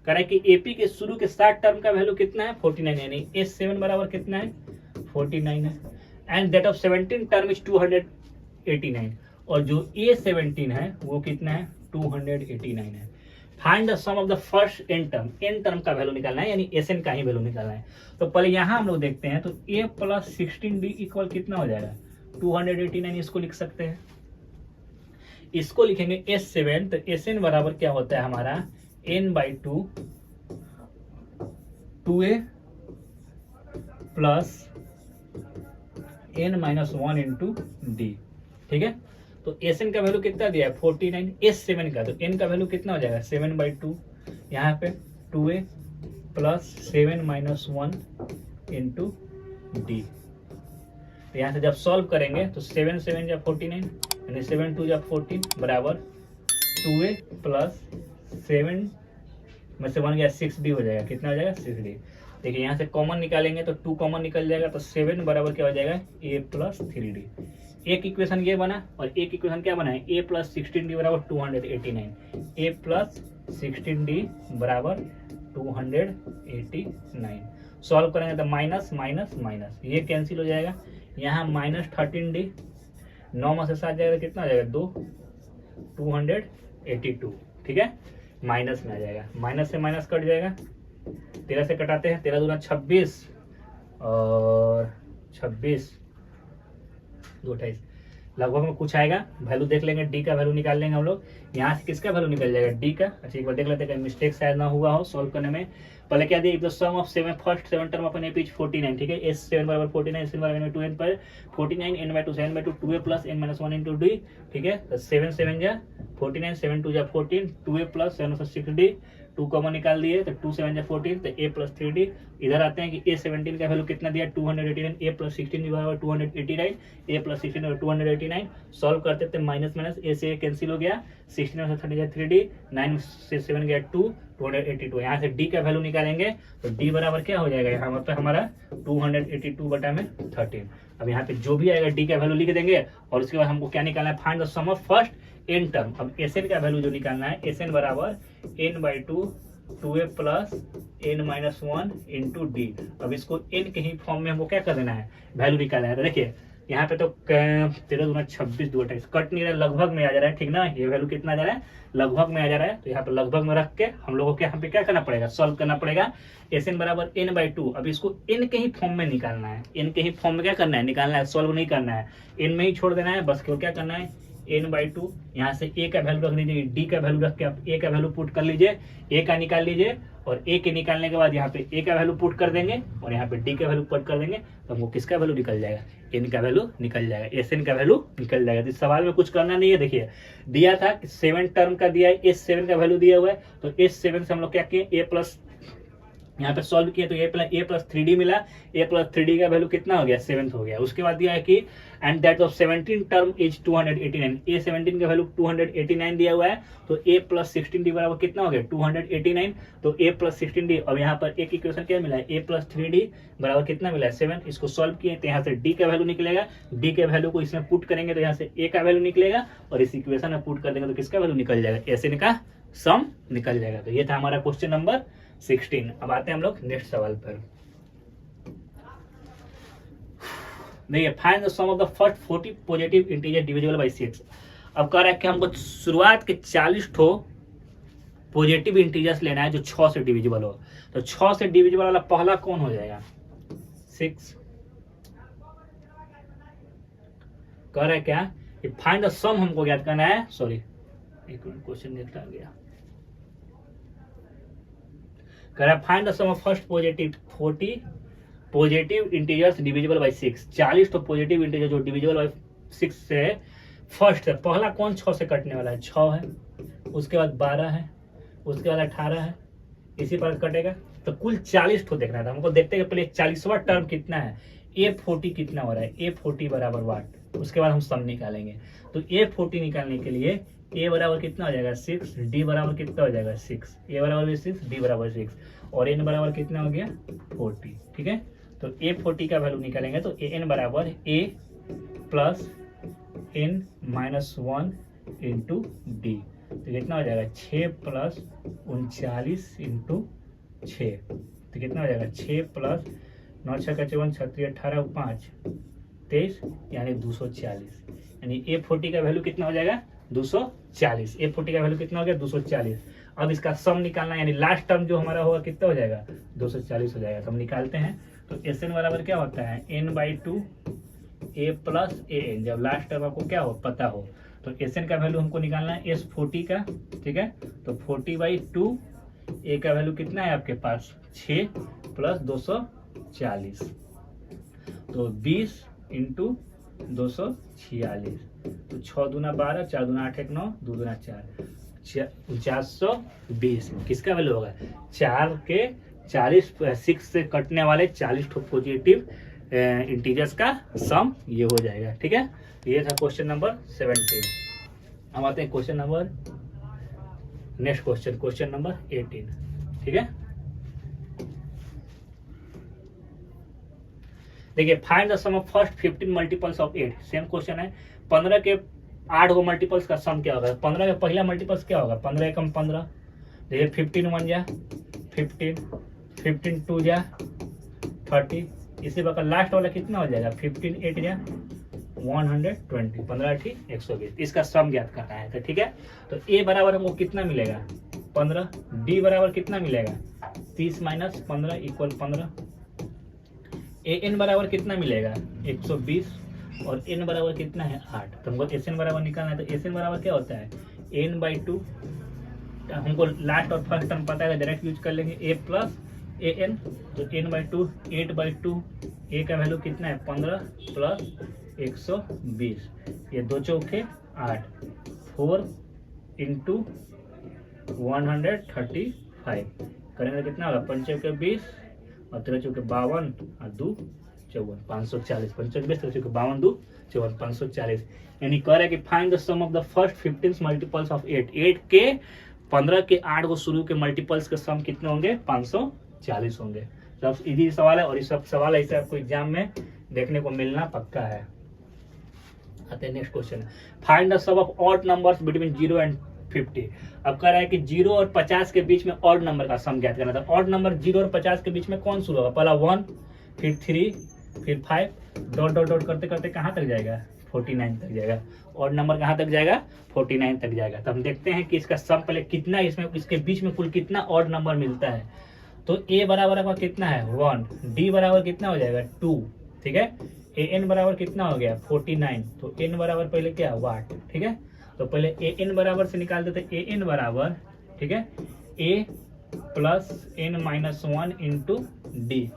कह रहा है कि एपी के शुरू के 7 टर्म का वैल्यू कितना है 49, यानी S7 बराबर कितना है 49 है, and that of 17 term is 289, और जो A17 है वो कितना है 289 है। Find the sum of the first N term का वैल्यू निकालना है, यानी एस एन का ही वैल्यू निकालना है। तो पहले यहाँ हम लोग देखते हैं, तो a प्लस 16d इक्वल कितना हो जाएगा 289, इसको लिख सकते हैं। इसको लिखेंगे S7, तो Sn बराबर क्या होता है हमारा n/2 2a plus n-1 into D. ठीक है, तो Sn का वैल्यू कितना दिया है 49, S7 का, तो n का वैल्यू कितना हो जाएगा 7/2, यहाँ पे 2a प्लस 7-1 इंटू डी। तो यहाँ से जब सॉल्व करेंगे तो 7-7 या 49, यानी 7-2 या 14 बराबर 2a प्लस 7 में से 1 गया 6d हो जाएगा, कितना हो जाएगा 6d। देखिए यहाँ से कॉमन निकालेंगे तो 2 कॉमन निकल जाएगा, तो 7 बराबर क्या हो जाएगा a प्लस 3d। एक इक्वेशन ये बना और एक इक्वेशन क्या बना है a प्लस 16d बराबर 289, a प्लस 16d बराबर 289। सॉल्व करेंगे तो माइनस माइनस माइनस, ये कैंसिल हो जाएगा, यहाँ माइनस 13d, 9 में से 7 जाएगा कितना हो जाएगा 282। ठीक है, माइनस में आ जाएगा, माइनस से माइनस कट जाएगा, 13 से कटाते हैं, 13 दूना 26 और 26 2 28, लगभग में कुछ आएगा। वैल्यू देख लेंगे, डी का वैल्यू निकाल लेंगे हम लोग। यहाँ से किसका वैल्यू निकल जाएगा डी का। अच्छा एक बार देख लेते हैं मिस्टेक शायद ना हुआ हो सॉल्व करने में। पहले क्या दिया, the sum of 7 first 7 term अपन एपी 49। ठीक है, S7 बराबर 49, S7 बराबर 2n पर 49 n/2 7/2 2a plus n-1 into D. ठीक है, तो 7 7 जा 49, 7 2 जा 14, 2a प्लस 7 6d, 2 कॉमन निकाल दिए तो 2 7 जा 14, तो a प्लस 3d। इधर आते हैं कि a17 का वैल्यू कितना दिया 289, a प्लस 16 बराबर 289, a प्लस 16 बराबर 289। सॉल्व करते थे माइनस माइनस, a से कैंसिल हो गया, 16 में से 30 3d, 9 से 7 गया 2, 282। यहाँ से d का वैल्यू निकालेंगे तो d बराबर क्या हो जाएगा यहाँ पर हमारा 282 बटा में 13। अब यहाँ पे जो भी आएगा d का वैल्यू लिख देंगे और उसके बाद हमको क्या निकालना है, find the sum of first n term. अब Sn का वैल्यू जो निकालना है, Sn बराबर n/2 2a plus n-1 into D. अब इसको n के ही फॉर्म में हमको क्या कर देना है, वैल्यू निकालना है। तो देखिए यहाँ पे तो 13 दूना 26 2 28 कट नहीं रहा, लगभग में आ जा रहा है। ठीक ना, ये वैल्यू कितना आ जा रहा है, लगभग में आ जा रहा है। तो यहाँ पे लगभग में रख के हम लोगों को यहाँ पे क्या करना पड़ेगा, सॉल्व करना पड़ेगा। Sn बराबर n/2, अब इसको n के ही फॉर्म में निकालना है। n के ही फॉर्म में क्या करना है, निकालना है, सॉल्व नहीं करना है, n में ही छोड़ देना है बस। केवल क्या करना है n/2, यहाँ से a का वैल्यू रख लीजिए, d का वैल्यू रख के आप a का वैल्यू पुट कर लीजिए, a का निकाल लीजिए और a के निकालने के बाद यहाँ पे a का वैल्यू पुट कर देंगे और यहाँ पे d का वैल्यू पुट कर देंगे, तो हमको किसका वैल्यू निकल जाएगा, n का वैल्यू निकल जाएगा, Sn का वैल्यू निकल जाएगा। तो इस सवाल में कुछ करना नहीं है। देखिए दिया था कि 7 टर्म का दिया है, S7 का वैल्यू दिया हुआ है, तो S7 से हम लोग क्या किए, a प्लस यहाँ पे सॉल्व किया तो a प्लस 3d मिला, a प्लस 3d का वैल्यू कितना हो गया 7 हो गया। उसके बाद दिया है कि and that of 17 term is 289, a17 का वैल्यू 289 दिया हुआ है, तो a प्लस 16d बराबर कितना हो गया 289, तो a प्लस 16d। अब यहाँ पर एक इक्वेशन क्या मिला है, a प्लस 3d बराबर कितना मिला है 7। इसको सॉल्व किए तो यहाँ से d का वैल्यू निकलेगा, d के वैल्यू को इसमें पुट करेंगे तो यहाँ से a का वैल्यू निकलेगा और इस इक्वेशन में पुट कर देंगे तो किसका वैल्यू निकल जाएगा, Sn का सम निकल जाएगा। तो ये था हमारा क्वेश्चन नंबर 16। अब आते हैं हम लोग नेक्स्ट सवाल पर। देखिए find the sum of the first 40 positive integer divisible by 6। अब कह रहा है कि हमको शुरुआत के 40 ठो पॉजिटिव इंटीजर्स लेना है जो 6 से डिविजिबल हो। तो 6 से डिविजिबल वाला पहला कौन हो जाएगा 6। कह रहा है क्या कि फाइंड द सम हमको ज्ञात करना है, सॉरी एक मिनट क्वेश्चन देखता गया, कह रहा है find the sum of first positive 40 positive integers divisible by 6। 40 तो पॉजिटिव इंटीजर जो डिविजिबल बाय 6 से फर्स्ट है, पहला कौन 6 से कटने वाला है, 6 है, उसके बाद 12 है, उसके बाद 18 है, इसी पर कटेगा। तो कुल 40 ठो देखना था हमको। देखते हैं पहले 40वां टर्म कितना है, A40 कितना हो रहा है, A40 बराबर वाट, उसके बाद हम सम निकालेंगे। तो A40 निकालने के लिए a बराबर कितना हो जाएगा 6, d बराबर कितना हो जाएगा 6, a बराबर 6, d बराबर 6 और n बराबर कितना हो गया 40। ठीक है, तो A40 का वैल्यू निकालेंगे तो an बराबर a plus n-1 into d. तो कितना हो जाएगा 6 प्लस 39 इंटू 6, तो कितना हो जाएगा 6 प्लस 9 6 का 54 36 18 5 23 यानी 240। यानी A40 का वैल्यू कितना हो जाएगा 240। A40 का वैल्यू कितना हो गया 240। अब इसका सम निकालना, यानी लास्ट टर्म जो हमारा होगा कितना हो जाएगा, 240 हो जाएगा। तो हम निकालते हैं। तो एस एन बराबर क्या होता है, n/2 a plus A n. जब लास्ट टर्म आपको क्या हो पता हो, तो एस एन का वैल्यू हमको निकालना है एस 40 का, ठीक है। तो 40/2 ए का वैल्यू कितना है आपके पास 6 प्लस 240, तो 20 इंटू 246, तो 6 दूना 12, 4 दूना 8, 1 9, 2 दूना 4, 420 किसका वैल्यू होगा, 4 के 40 6 से कटने वाले 40 पॉजिटिव इंटीजर्स का सम ये हो जाएगा, ठीक है। ये था क्वेश्चन नंबर 17। हम आते हैं question number next question number 18, ठीक है। देखिए, find the sum of first 15 multiples of 8। Same question है। 15 के 8 गो मल्टीपल्स का सम क्या होगा। 15 का पहला मल्टीपल्स क्या होगा, 15 एकम 15। देखिए 15 1 जा 15, 15 2 जा 30, इसी प्रकार लास्ट वाला कितना हो जाएगा, 15 8 जा 120, 15 8 120। इसका सम ज्ञात करना है, तो ठीक है। तो ए बराबर हमको कितना मिलेगा 15, डी बराबर कितना मिलेगा 30 माइनस 15 इक्वल 15, ए एन बराबर कितना मिलेगा 120, और एन बराबर कितना है 8। तो हमको एस एन बराबर निकालना है। तो एस एन बराबर क्या होता है n/2, हमको लास्ट और फर्स्ट टर्म पता है, डायरेक्ट यूज कर लेंगे, ए प्लस ए एन। तो n/2 8/2, ए का वैल्यू कितना है 15 प्लस 120, ये 2 चौके 8, 4 इंटू 135 करेंगे तो कितना होगा, 5 चौके 20 और 13 चौके 52 और 2 54, 540, 5 चौके 20 13 चौके 52 2 54, 540। यानी कह रहा है कि find the sum of the first 15 multiples of 8। 8 के 15 के 8 को शुरू के मल्टीपल्स के सम कितने होंगे 540 होंगे। सब इजी सवाल है, और ये सब सवाल ऐसे आपको एग्जाम में देखने को मिलना पक्का है। आते हैं next question. Find the sum of odd numbers between 0 and 50। अब कह रहा है कि 0 और 50 के बीच में ऑड नंबर का सम ज्ञात करना था। ऑड नंबर 0 और 50 के बीच में कौन शुरू होगा, पहला 1, फिर 3, फिर 5, डॉट डॉट डॉट करते करते कहाँ तक जाएगा 49 तक जाएगा। ऑड नंबर कहाँ तक जाएगा 49 तक जाएगा। तो हम देखते हैं कि इसका सम पहले कितना, इसमें इसके बीच में कुल कितना ऑड नंबर मिलता है। तो ए बराबर आपका कितना है 1, डी बराबर कितना हो जाएगा 2, ठीक है। ए एन बराबर कितना हो गया 49, तो एन बराबर पहले क्या वाट, ठीक है। तो पहले ए एन बराबर से निकाल देते, ए एन बराबर, ठीक है, a plus N minus 1 into d.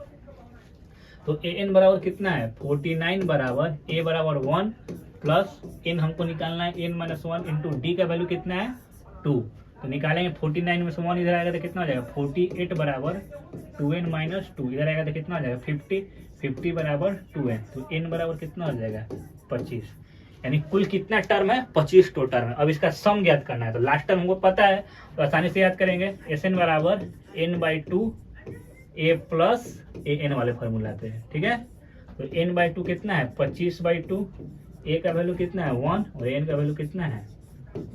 तो ए एन बराबर कितना है 49 बराबर ए बराबर 1 प्लस एन हमको निकालना है एन माइनस 1 इंटू डी का वैल्यू कितना है 2। तो निकालेंगे 49 में से 1 इधर आएगा तो कितना हो जाएगा 48 बराबर 2n माइनस 2, इधर आएगा तो कितना हो जाएगा 50, 50 बराबर 2n। तो n बराबर कितना हो जाएगा 25, यानी कुल कितना टर्म है 25 टर्म है। अब इसका सम ज्ञात करना है। तो लास्ट टर्म हमको पता है, तो आसानी से याद करेंगे, एस एन बराबर n/2 A plus A N वाले फॉर्मूला पे, ठीक है। तो n/2 कितना है 25/2, ए का वैल्यू कितना है 1 और एन का वैल्यू कितना है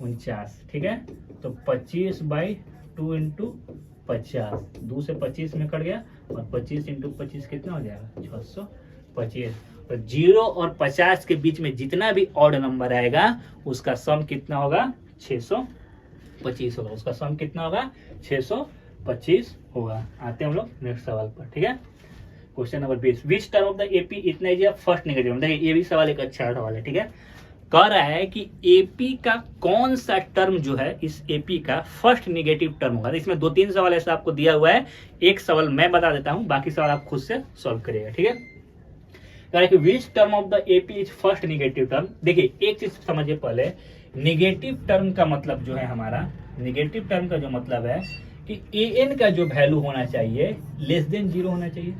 49, ठीक है। तो 25/2 इंटू 50, 2 से 25 में कट गया, और 25 इंटू 25 कितना हो जाएगा 625। तो 0 और 50 के बीच में जितना भी ऑड नंबर आएगा उसका सम कितना होगा 625 होगा। उसका सम कितना होगा 625 होगा। आते हैं हम लोग नेक्स्ट सवाल पर, ठीक है। Question number 20, which term of the AP इतना इज फर्स्ट नेगेटिव। देखिए ये भी सवाल एक अच्छा सवाल है, ठीक है। कह रहा है कि एपी का कौन सा टर्म जो है इस एपी का फर्स्ट नेगेटिव टर्म होगा। इसमें 2-3 सवाल ऐसा आपको दिया हुआ है, एक सवाल मैं बता देता हूं, बाकी सवाल आप खुद से सॉल्व करिएगा, ठीक है। कह रहा है कि which term of the AP is first negative term. देखिए एक चीज समझिए पहले, नेगेटिव टर्म का मतलब जो है हमारा, नेगेटिव टर्म का जो मतलब है कि ए एन का जो वैल्यू होना चाहिए लेस देन 0 होना चाहिए।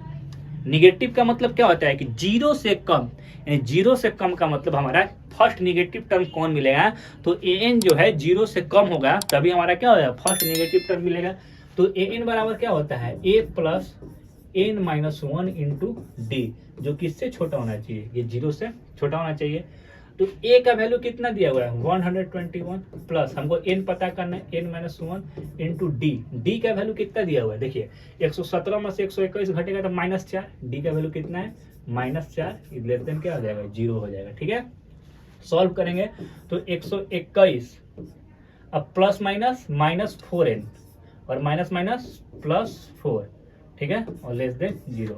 निगेटिव का मतलब क्या होता है कि 0 से कम, यानी 0 से कम का मतलब हमारा फर्स्ट नेगेटिव टर्म कौन मिलेगा, तो ए एन जो है 0 से कम होगा तभी हमारा क्या होगा फर्स्ट नेगेटिव टर्म मिलेगा। तो ए एन बराबर क्या होता है a plus N minus 1 into d, जो किससे छोटा होना चाहिए, ये 0 से छोटा होना चाहिए। तो ए का वैल्यू कितना दिया हुआ है 121 प्लस हमको एन पता करना है n minus 1 into d. D का वैल्यू कितना दिया हुआ है, देखिए 117 में से 121 घटेगा तो -4, डी का वैल्यू कितना है -4, लेस देन क्या हो जाएगा 0 हो जाएगा, ठीक है। सॉल्व करेंगे तो 121 अब प्लस माइनस माइनस 4n और माइनस माइनस प्लस 4, ठीक है, और लेस देन 0।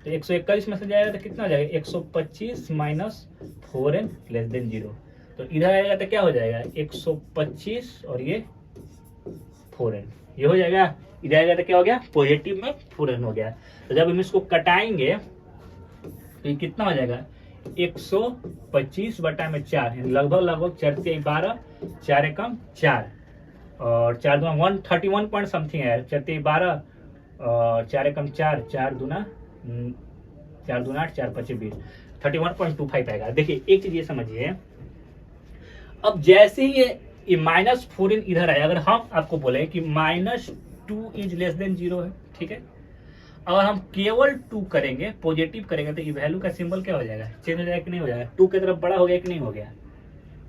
तो 141 में से जाएगा तो कितना हो जाएगा 125 माइनस 4n लेस देन 0। तो इधर आएगा तो क्या हो जाएगा 125 और ये 4n, ये हो जाएगा। इधर आएगा तो क्या हो गया पॉजिटिव में 4n हो गया। तो जब हम इसको कटाएंगे तो ये कितना हो जाएगा 125 बटा में 4, लगभग लगभग 4 × 12, 4 एकम 4 और 4 दूना 131 पॉइंट समथिंग है, 4 × 12 और 4 एकम 4, 4 दूना 8, 4 × 25 31.25 आएगा। देखिए एक चीज ये समझिए, अब जैसे ही ये माइनस 4n इधर आया, अगर हम आपको बोले कि -2 इज लेस देन 0 है, ठीक है, अगर हम केवल 2 करेंगे पॉजिटिव करेंगे तो ये वैल्यू का सिंबल क्या हो जाएगा चेंज हो जाएगा कि नहीं हो जाएगा, 2 की तरफ बड़ा हो गया कि नहीं हो गया,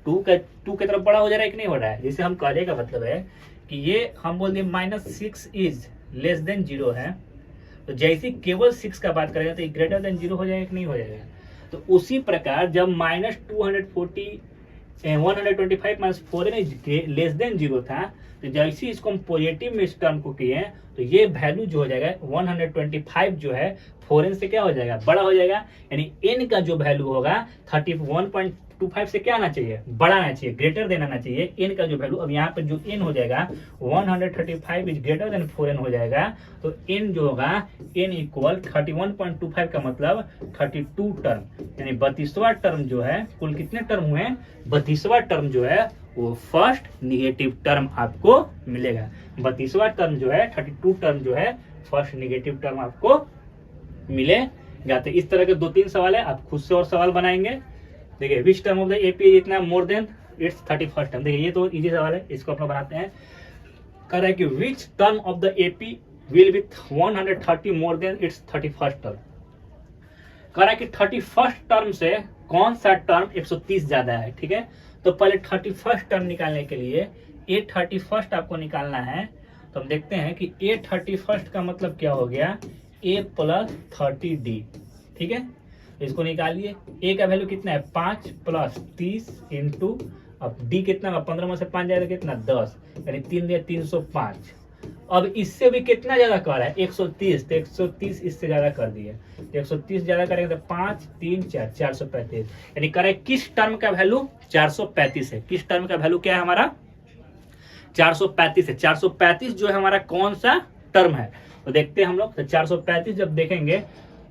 2 की तरफ बड़ा हो जा रहा है कि नहीं हो रहा है। जैसे हम कहने का मतलब है कि ये हम बोल दिए -6 इज लेस देन 0 है, तो जैसे केवल 6 का बात करेंगे तो ये ग्रेटर देन 0 हो जाएगा कि नहीं हो जाएगा। तो उसी प्रकार जब -125 4n लेस देन 0 था, तो जैसे ही इसको हम पॉजिटिव में इस टर्म को किए तो ये वैल्यू जो हो जाएगा 125 जो है 4n से क्या हो जाएगा बड़ा हो जाएगा, यानी n का जो वैल्यू होगा 31.25 से क्या आना चाहिए बड़ा आना चाहिए, ग्रेटर देन आना चाहिए n का जो वैल्यू। अब यहाँ पर जो n हो जाएगा 135 इज ग्रेटर देन 4n हो जाएगा, तो n जो होगा n इक्वल 31.25 का मतलब 32 टर्म, यानी 32वां टर्म जो है, कुल कितने टर्म हुए 32वां टर्म जो है वो फर्स्ट निगेटिव टर्म आपको मिलेगा। 32वां टर्म जो है 32 टर्म जो है फर्स्ट निगेटिव टर्म आपको मिलेगा। तो इस तरह के 2-3 सवाल है, आप खुद से और सवाल बनाएंगे। देखिए which term of the AP इतना more than it's 31st term, देखिए ये तो इजी सवाल है, इसको अपना बनाते हैं। कह रहा है कि which term of the AP will be 130 more than it's 31st term. कह रहा है कि 31st टर्म से कौन सा टर्म 130 ज्यादा है, ठीक है। तो पहले 31st टर्म निकालने के लिए ए 31st आपको निकालना है, तो हम देखते हैं कि ए 31st का मतलब क्या हो गया a + 30d, ठीक है। इसको निकालिए, a का वैल्यू कितना है 5 + 30 इंटू, अब d कितना है 15 में से 5 जाएगा कितना 10, यानी 3 दिया 305। अब इससे भी कितना ज्यादा कर रहा है 130, तो 130 इससे ज्यादा कर दिए, तो 130 ज्यादा करेंगे तो 5 3 4 435, यानी करे किस टर्म का वैल्यू 435 है। किस टर्म का वैल्यू क्या है हमारा 435 है। 435 जो है हमारा कौन सा टर्म है, तो देखते हैं हम लोग। तो 435 जब देखेंगे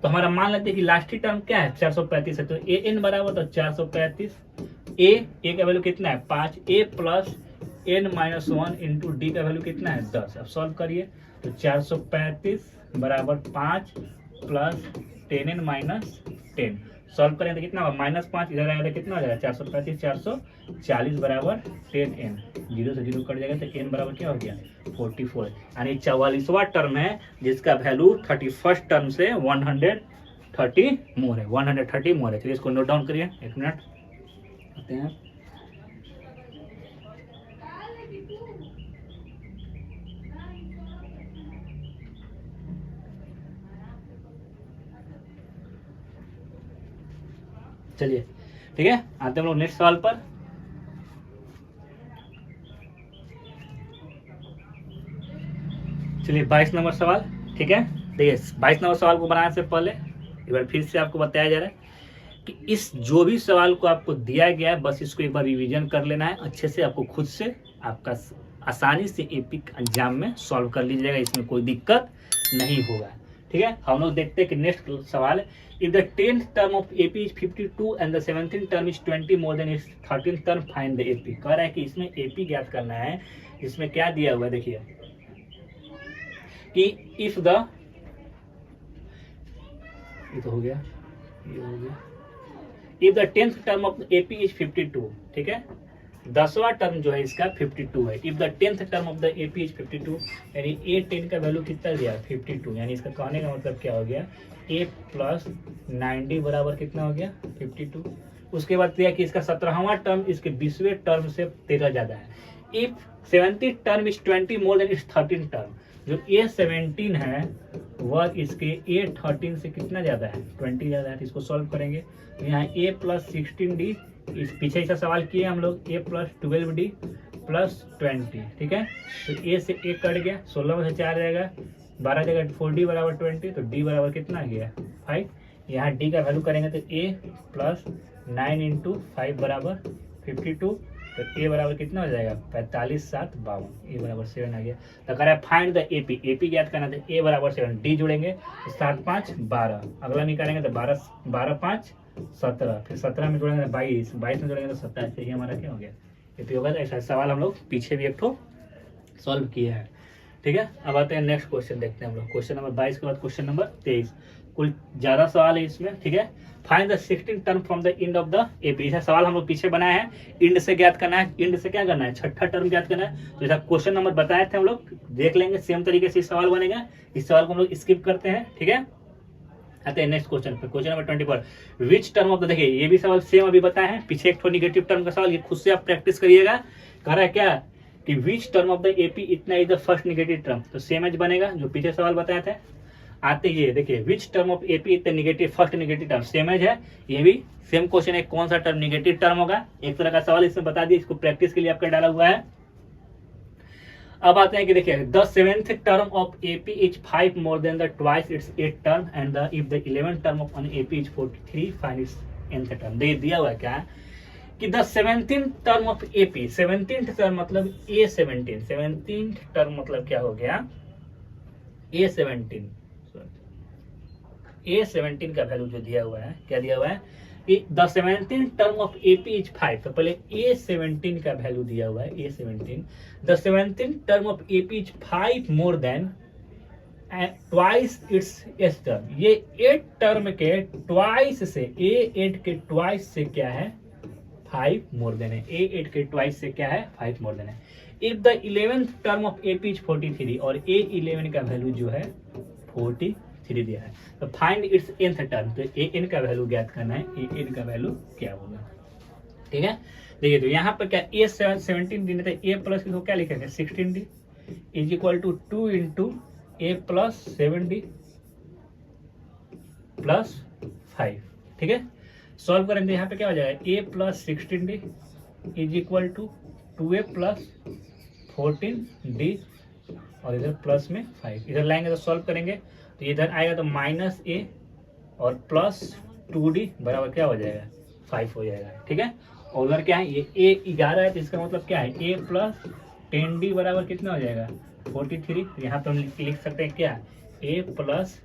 तो हमारा मान लेते हैं कि लास्ट ही टर्म क्या है 435 है, तो ए एन बराबर तो 435, ए का वैल्यू कितना है 5, a + n-1 इंटू डी का वैल्यू कितना है 10। अब सॉल्व करिए, तो 435 बराबर 5 + 10n-10, सॉल्व करें तो कितना होगा -5, इधर आएगा तो कितना हो जाएगा 435 440 बराबर 10n, 0 से 0 कट जाएगा तो n बराबर क्या हो गया 44, यानी 44वां टर्म है जिसका वैल्यू 31st टर्म से 130 मोर है, 130 मोर है। चलिए इसको नोट डाउन करिए, 1 मिनट आते हैं। चलिए ठीक है, आते हैं हम लोग नेक्स्ट सवाल पर। चलिए 22 नंबर सवाल, ठीक है। देखिए 22 नंबर सवाल को बनाने से पहले एक बार फिर से आपको बताया जा रहा है कि इस जो भी सवाल को आपको दिया गया है बस इसको एक बार रिवीजन कर लेना है अच्छे से, आपको खुद से आपका आसानी से एपी एग्जाम में सॉल्व कर लीजिएगा, इसमें कोई दिक्कत नहीं होगा, ठीक है। हम लोग देखते हैं कि नेक्स्ट सवाल, if the 10th term of AP is 52 and the 17th term is 20 more than it's 13th term, find the AP. कह रहा है कि इसमें एपी ज्ञात करना है। इसमें क्या दिया हुआ है देखिए कि इफ द, ये तो हो गया, ये हो गया, if the 10th term of AP is 52, ठीक है, 10वां टर्म जो है इसका 52 है। If the 10th term of the AP is 52, यानी ए 10 का वैल्यू कितना दिया 52, यानी इसका कहने का मतलब क्या हो गया a + 90 बराबर कितना हो गया 52। उसके बाद दिया कि इसका 17वां टर्म इसके 20वें टर्म से 13 ज्यादा है। If 70th term is 20 more than it's 13th term, जो A17 है वह इसके A13 से कितना ज्यादा है 20 ज्यादा है। इसको सॉल्व करेंगे तो यहाँ A + 16d, इस पीछे ऐसा सवाल किए हम लोग, A + 12d प्लस 20, ठीक है। तो ए से ए कट गया, 16 में से 4 रहेगा, 12 जगह 4d बराबर 20, तो d बराबर कितना आ गया 5। यहाँ d का वैल्यू करेंगे तो a प्लस 9 इंटू 5 बराबर 52, तो a बराबर कितना हो जाएगा 45 7 52, a बराबर 7 आ गया। तो कह रहा है फाइंड द एपी, एपी ज्ञात करना था, a बराबर 7, d जोड़ेंगे तो 7 5 12, अगला निकालेंगे तो 12 5 17, फिर 17 में जोड़ेंगे तो 22, 22 में जोड़ेंगे तो 27, तो ये हमारा क्या हो गया एपी होगा। ऐसा सवाल हम लोग पीछे भी एक ठो सॉल्व किया है, ठीक है। अब आते हैं नेक्स्ट क्वेश्चन, देखते हैं हम लोग क्वेश्चन नंबर 22 के बाद क्वेश्चन नंबर 23। कुल ज्यादा सवाल है इसमें, ठीक है। Find the 16 term from the end of the AP, ऐसा सवाल हम लोग पीछे बनाए हैं, इंड से ज्ञात करना है, इंड से क्या करना है छठा टर्म ज्ञात करना है। तो ऐसा क्वेश्चन नंबर बताए थे हम लोग, देख लेंगे सेम तरीके से सवाल बनेगा, इस सवाल को हम लोग स्किप करते हैं, ठीक है। आते हैं नेक्स्ट क्वेश्चन पे, question number 24, which term of the, देखिए ये भी सवाल सेम अभी बताए हैं, पीछे एक निगेटिव टर्म का सवाल, ये खुद से आप प्रैक्टिस करिएगा। कह रहा है क्या कि which term of the AP इतना is the first negative term, तो सेम एज बनेगा जो पीछे सवाल बताए थे। आते ये देखिए विच टर्म ऑफ एपी इतना negative, first negative term same as है, ये भी सेम क्वेश्चन है, कौन सा टर्म नेगेटिव टर्म होगा, एक तरह का सवाल इसमें बता दिया, इसको प्रैक्टिस के लिए आपका डाला हुआ है। अब आते हैं कि देखिए the 7th term of AP is 5 more than the twice its 8th term and the if the 11th term of an AP is 43, find its nth term. दिया हुआ है क्या कि the 17th term of AP, 17th term मतलब A17, 17th term मतलब क्या हो गया A17, A17 का वैल्यू जो दिया हुआ है, क्या दिया हुआ है कि the 17th term of AP is 5, तो पहले A17 का वैल्यू दिया हुआ है, A17, the 17th term of AP is 5 more than twice its S term, ये 8 टर्म के ट्वाइस से, A8 के ट्वाइस से क्या है 5 मोर देन है, A8 के ट्वाइस से क्या है 5 मोर देन है। If the 11th term of AP is 43 और A11 का वैल्यू जो है 43 दिया है, तो फाइंड इट्स nth टर्म, तो an का वैल्यू ज्ञात करना है, an का वैल्यू क्या होगा, ठीक है। देखिए तो यहाँ पर क्या A17 दी थे, a प्लस को क्या लिखेंगे 16d is equal to 2 into a plus 7d plus 5, ठीक है। सॉल्व करेंगे यहाँ पे क्या हो जाएगा a plus 16d is equal to 2a plus 14d और इधर प्लस में 5, इधर लाएंगे तो सॉल्व करेंगे तो इधर आएगा तो माइनस a और प्लस 2d बराबर क्या हो जाएगा 5 हो जाएगा, ठीक है। और उधर क्या है ये a 11 है, तो इसका मतलब क्या है a प्लस 10d बराबर कितना हो जाएगा 43, तो यहाँ पे हम लिख सकते हैं क्या a प्लस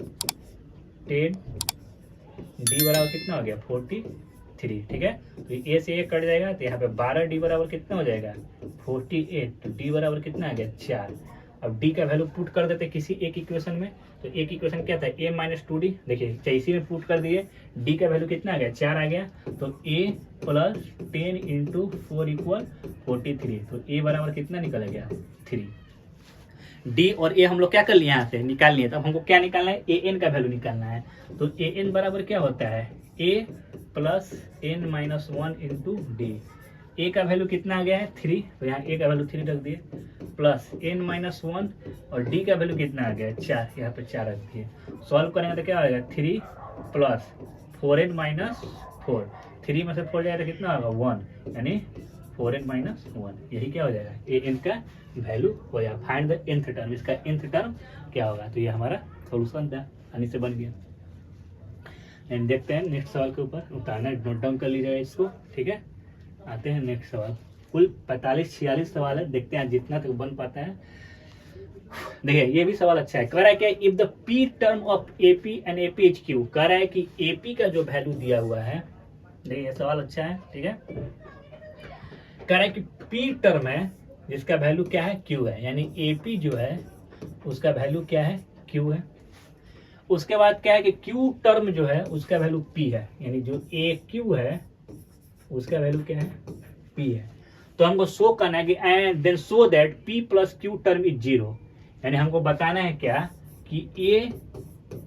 10d बराबर कितना हो गया 43, ठीक है। तो a से a कट जाएगा तो यहाँ पे 12d बराबर कितना हो जाएगा 48, तो d बराबर कितना आ गया 4। अब d का वैल्यू पुट कर देते किसी एक इक्वेशन में, तो एक इक्वेशन क्या था a माइनस 2d, देखिए इसी में पुट कर दिए, d का वैल्यू कितना आ गया 4 आ गया, तो a प्लस 10 इंटू 4 इक्वल 43, तो a बराबर कितना निकल गया 3। d और a हम लोग क्या कर लिए यहाँ से निकाल लिए, तब हमको क्या निकालना है an का वैल्यू निकालना है, तो an बराबर क्या होता है a plus n minus 1 into D, a का वैल्यू कितना आ गया है 3, तो यहाँ a का वैल्यू 3 रख दिए प्लस n माइनस 1 और d का वैल्यू कितना आ गया 4, यहाँ पे 4 रख दिए। सॉल्व करेंगे तो क्या आएगा 3 प्लस 4n माइनस 4, 3 में से 4 जाएगा तो कितना होगा 1, यानी 4n माइनस 1, यही क्या हो जाएगा an का वैल्यू हो जाएगा। फाइंड द nth टर्म, इसका nth टर्म क्या होगा, तो ये हमारा सोल्यूशन था, आसानी से बन गया। एंड देखते हैं नेक्स्ट सवाल के ऊपर, उतारना नोट डाउन कर लीजिएगा इसको, ठीक है। आते हैं नेक्स्ट सवाल, कुल 45-46 सवाल है, देखते हैं जितना तक बन पाता है। देखिए ये भी सवाल अच्छा है, कह रहा है कि if the P term of AP and AP is Q, कह रहा है कि एपी का जो वैल्यू दिया हुआ है, देखिए ये सवाल अच्छा है, ठीक है। कह रहा है कि पी टर्म है जिसका वैल्यू क्या है क्यू है, यानी एपी जो है उसका वैल्यू क्या है क्यू है। उसके बाद क्या है कि क्यू टर्म जो है उसका वैल्यू पी है, यानी जो ए क्यू है उसका वैल्यू क्या है पी है। तो हमको शो करना है कि and then show that P plus Q term is 0, यानी हमको बताना है क्या कि ए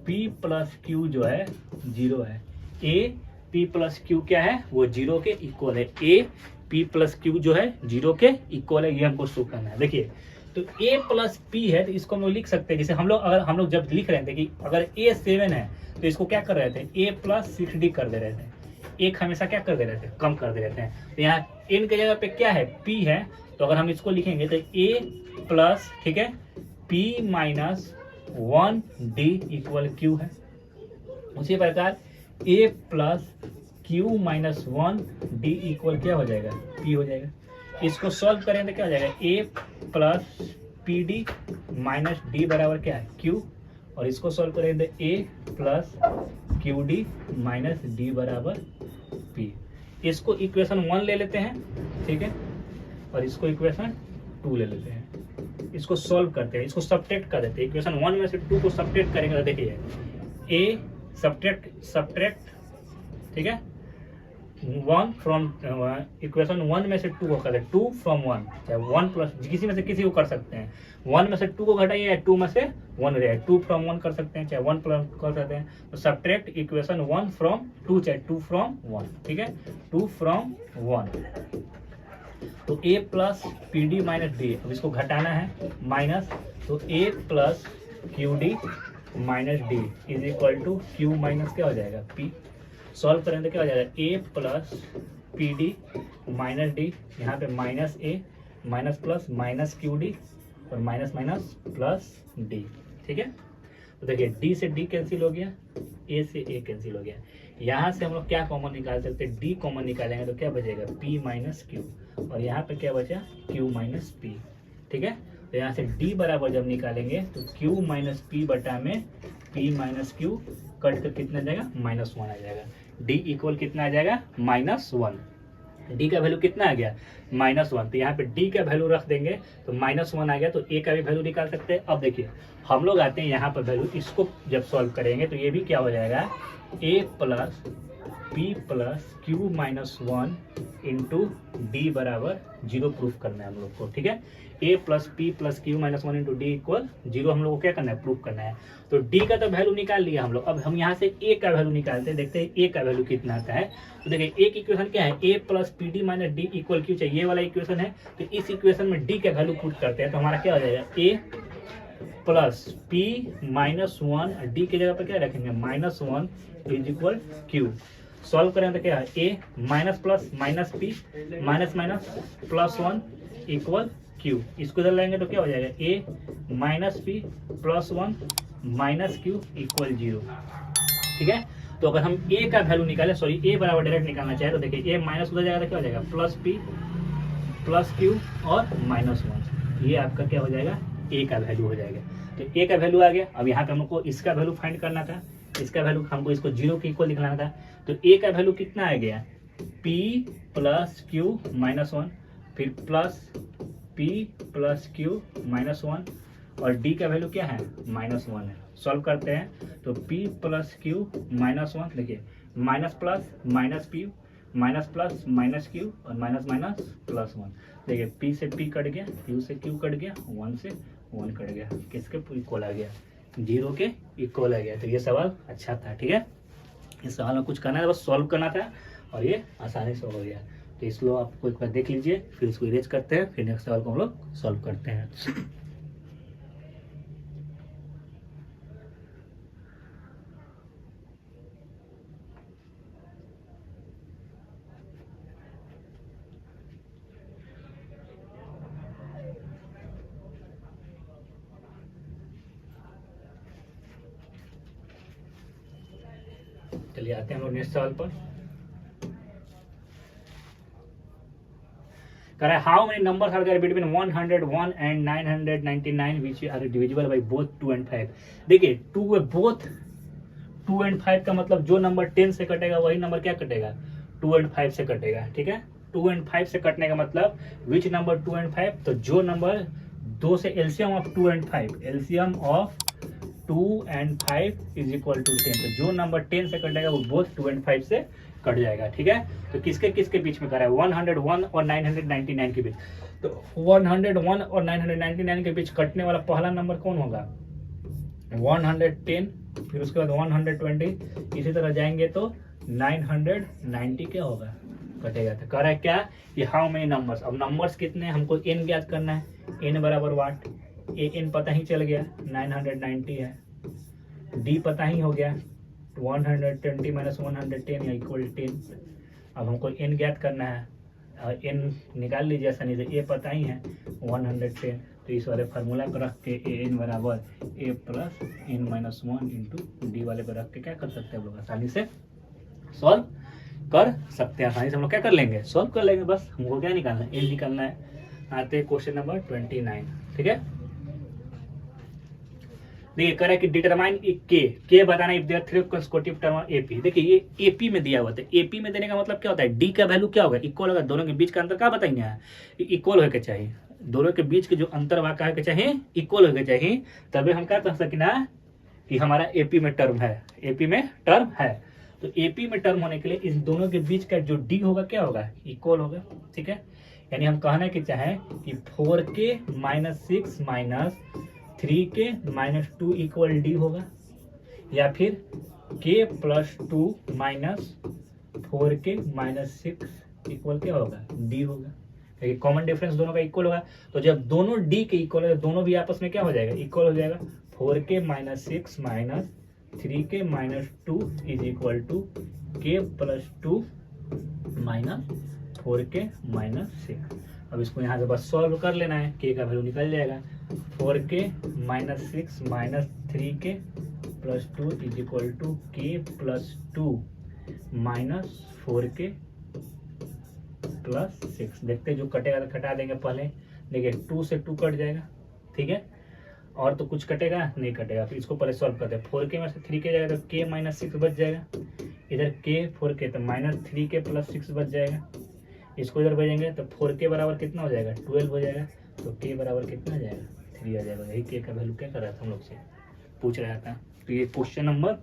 पी प्लस क्यू जो है 0 है, ए पी प्लस क्यू क्या है वो 0 के इक्वल है, ए पी प्लस क्यू जो है 0 के इक्वल है, ये हमको शो करना है। देखिए तो a प्लस पी है, तो इसको हम लोग लिख सकते हैं, जैसे हम लोग जब लिख रहे थे कि अगर a 7 है तो इसको क्या कर रहे थे a प्लस 6d कर दे रहे थे, एक हमेशा क्या कर दे रहे थे, कम कर दे रहे थे। तो यहाँ n की जगह पे क्या है, p है, तो अगर हम इसको लिखेंगे तो a प्लस, ठीक है, p minus 1d equal q है। उसी प्रकार a plus q minus 1d equal क्या हो जाएगा, p हो जाएगा। इसको सॉल्व करें तो क्या हो जाएगा, a plus P D minus D बराबर क्या है, q, और इसको सॉल्व करें तो a plus Q D minus D बराबर p। इसको इक्वेशन 1 ले लेते हैं, ठीक है, और इसको इक्वेशन 2 ले लेते हैं। इसको सॉल्व करते हैं, इसको सब्ट्रैक्ट कर देते हैं। इक्वेशन 1 में से 2 को सब्ट्रैक्ट करेंगे तो देखिए a सब्ट्रैक्ट, ठीक है, 1 फ्रॉम इक्वेशन 1 में से 2 को करते हैं, 2 फ्रॉम 1, चाहे 1 प्लस किसी में से किसी को कर सकते हैं। 1 में से 2 को घटाइए या 2 में से 1 रहे, 2 फ्रॉम 1 कर सकते हैं, चाहे 1 प्लस कर सकते हैं। तो सब्ट्रैक्ट इक्वेशन 1 फ्रॉम 2, चाहे 2 फ्रॉम 1, ठीक है, 2 फ्रॉम 1। तो a plus P D minus D, अब इसको घटाना है माइनस, तो a plus Q D minus D is equal to Q minus क्या हो जाएगा, p। सॉल्व करें तो क्या हो जाएगा, a plus P D minus D, यहाँ पे minus a minus plus minus Q D और माइनस माइनस प्लस डी, ठीक है। तो देखिए d से d कैंसिल हो गया, a से a कैंसिल हो गया। यहाँ से हम लोग क्या कॉमन निकाल सकते हैं, d कॉमन निकालेंगे तो क्या बचेगा, p माइनस क्यू, और यहाँ पे क्या बचा, q माइनस p, ठीक है। तो यहाँ से d बराबर जब निकालेंगे तो q माइनस पी बटा में p माइनस क्यू कट कर कितना जाएगा, -1 आ जाएगा। d इक्वल कितना आ जाएगा, -1। d का वैल्यू कितना आ गया, -1। तो यहाँ पे d का वैल्यू रख देंगे तो -1 आ गया, तो a का भी वैल्यू निकाल सकते हैं। अब देखिए हम लोग आते हैं यहाँ पर वैल्यू, इसको जब सॉल्व करेंगे तो ये भी क्या हो जाएगा, a plus p plus Q minus 1 into D बराबर 0 प्रूफ करना है हम लोग को, ठीक है। a plus P plus Q minus 1 into D equal 0 हम लोग को क्या करना है, प्रूफ करना है। तो d का तो वैल्यू निकाल लिया हम लोग, अब हम यहाँ से a का वैल्यू निकालते हैं, देखते हैं a का वैल्यू कितना आता है। तो देखिए a की इक्वेशन क्या है, a plus P D minus D equal Q चाहिए, ये वाला इक्वेशन है। तो इस इक्वेशन में d का वैल्यू पुट करते हैं तो हमारा क्या हो जाएगा, a plus P minus 1, D की जगह पर क्या रखेंगे, -1 इज इक्वल क्यू। सॉल्व करें तो क्या है, a minus plus minus P minus minus plus 1 equal Q. इसको इधर लाएंगे तो क्या हो जाएगा, a minus P plus 1 minus Q equal 0, ठीक है। तो अगर हम a का वैल्यू निकालें, सॉरी a बराबर डायरेक्ट निकालना चाहे तो देखिए a माइनस उधर जाएगा तो क्या हो जाएगा, प्लस पी प्लस क्यू और -1, ये आपका क्या हो जाएगा, a का वैल्यू हो जाएगा। तो a का वैल्यू आ गया। अब यहाँ पे हमको इसका वैल्यू फाइंड करना था, इसका वैल्यू हमको इसको 0 के इक्वल दिखाना था। तो a का वैल्यू कितना आ गया, p प्लस क्यू माइनस 1, फिर plus p plus Q minus 1, और d का वैल्यू क्या है, -1 है। सॉल्व करते हैं तो p प्लस क्यू माइनस 1, देखिए minus plus minus p minus plus minus Q और माइनस माइनस प्लस 1। देखिए p से p कट गया, q से q कट गया, 1 से 1 कट गया, किसके इक्वल आ गया, 0 के इक्वल आ गया। तो ये सवाल अच्छा था, ठीक है। इस सवाल में कुछ करना था, बस सॉल्व करना था और ये आसानी से हो गया। तो इसको आपको एक बार देख लीजिए, फिर इसको इरेज करते हैं, फिर नेक्स्ट सवाल को हम लोग सॉल्व करते हैं। चलिए आते हैं हम लोग नेक्स्ट सवाल पर। कह रहा है how many numbers are there between 101 and 999 which are divisible by both 2 and 5। देखिए 2 बोथ 2 and 5 का मतलब जो नंबर 10 से कटेगा वही नंबर क्या कटेगा, 2 and 5 से कटेगा, ठीक है। 2 and 5 से कटने का मतलब विच नंबर 2 and 5, तो जो नंबर 2 से LCM of 2 and 5, LCM of 2 and 5 is equal to 10। तो जो नंबर 10 से कटेगा वो बोथ 2 and 5 से कट जाएगा, ठीक है। तो किसके किसके बीच में कर रहा है, 101 और 999 के बीच। तो 101 और 999 के बीच कटने वाला पहला नंबर कौन होगा, 110, फिर उसके बाद 120, इसी तरह जाएंगे तो 990 क्या होगा, कटेगा। तो कह रहा है क्या, ये हाउ मेनी नंबर्स। अब नंबर्स कितने, हमको n ज्ञात करना है, n बराबर वाट, n पता ही चल गया 990 है, d पता ही हो गया 120 माइनस 110 या इक्वल 10। अब हमको n ज्ञात करना है, n निकाल लीजिए आसानी से, a पता ही है 110, तो इस वाले फार्मूला पर रख के an बराबर a plus n minus 1 into D वाले पर रख के क्या कर सकते हैं हम लोग, आसानी से सॉल्व कर सकते हैं। आसानी से हम लोग क्या कर लेंगे, सॉल्व कर लेंगे। बस हमको क्या निकालना है, n निकालना है। आते हैं क्वेश्चन नंबर 29, ठीक है। देखिए कह रहा है कि डिटरमाइन के बताना if there three consecutive term AP. देखिए ये एपी में दिया हुआ था, एपी में देने का मतलब क्या होता है, डी का वैल्यू क्या होगा, इक्वल होगा। दोनों के बीच का अंतर क्या बताएंगे यहाँ, इक्वल होकर चाहिए, दोनों के बीच के जो अंतर वाका होकर चाहिए इक्वल होकर चाहिए, तभी हम क्या कह सकते ना कि हमारा एपी में टर्म है, एपी में टर्म है। तो एपी में टर्म होने के लिए इन दोनों के बीच का जो डी होगा क्या होगा, इक्वल होगा, ठीक है। यानी हम कहना कि चाहें कि 4k minus 6 minus 3k minus 2 equal D होगा, या फिर k plus 2 minus 4k minus 6 equal क्या होगा, डी होगा, क्योंकि कॉमन डिफरेंस दोनों का इक्वल होगा। तो जब दोनों डी के इक्वल है, दोनों भी आपस में क्या हो जाएगा, इक्वल हो जाएगा। 4k minus 6 minus 3k minus 2 is equal to k plus 2 minus 4k minus 6। अब इसको यहाँ से बस सॉल्व कर लेना है, k का वैल्यू निकल जाएगा 4k minus 6 minus 3k plus 2 is equal to k plus 2 minus 4k plus 6। देखते हैं जो कटेगा तो कटा देंगे पहले। देखिए 2 से 2 कट जाएगा, ठीक है, और तो कुछ कटेगा नहीं कटेगा। फिर इसको पहले सॉल्व करते हैं। 4k में से 3k जाएगा तो k माइनस 6 बच जाएगा, इधर k 4k तो माइनस 3k प्लस 6 बच जाएगा। इसको इधर भेजेंगे तो 4k बराबर कितना हो जाएगा, 12 हो जाएगा। तो k बराबर कितना आ जाएगा, 3 आ जाएगा। यही k का वैल्यू क्या कर रहा था हम लोग से पूछ रहा था। तो ये क्वेश्चन नंबर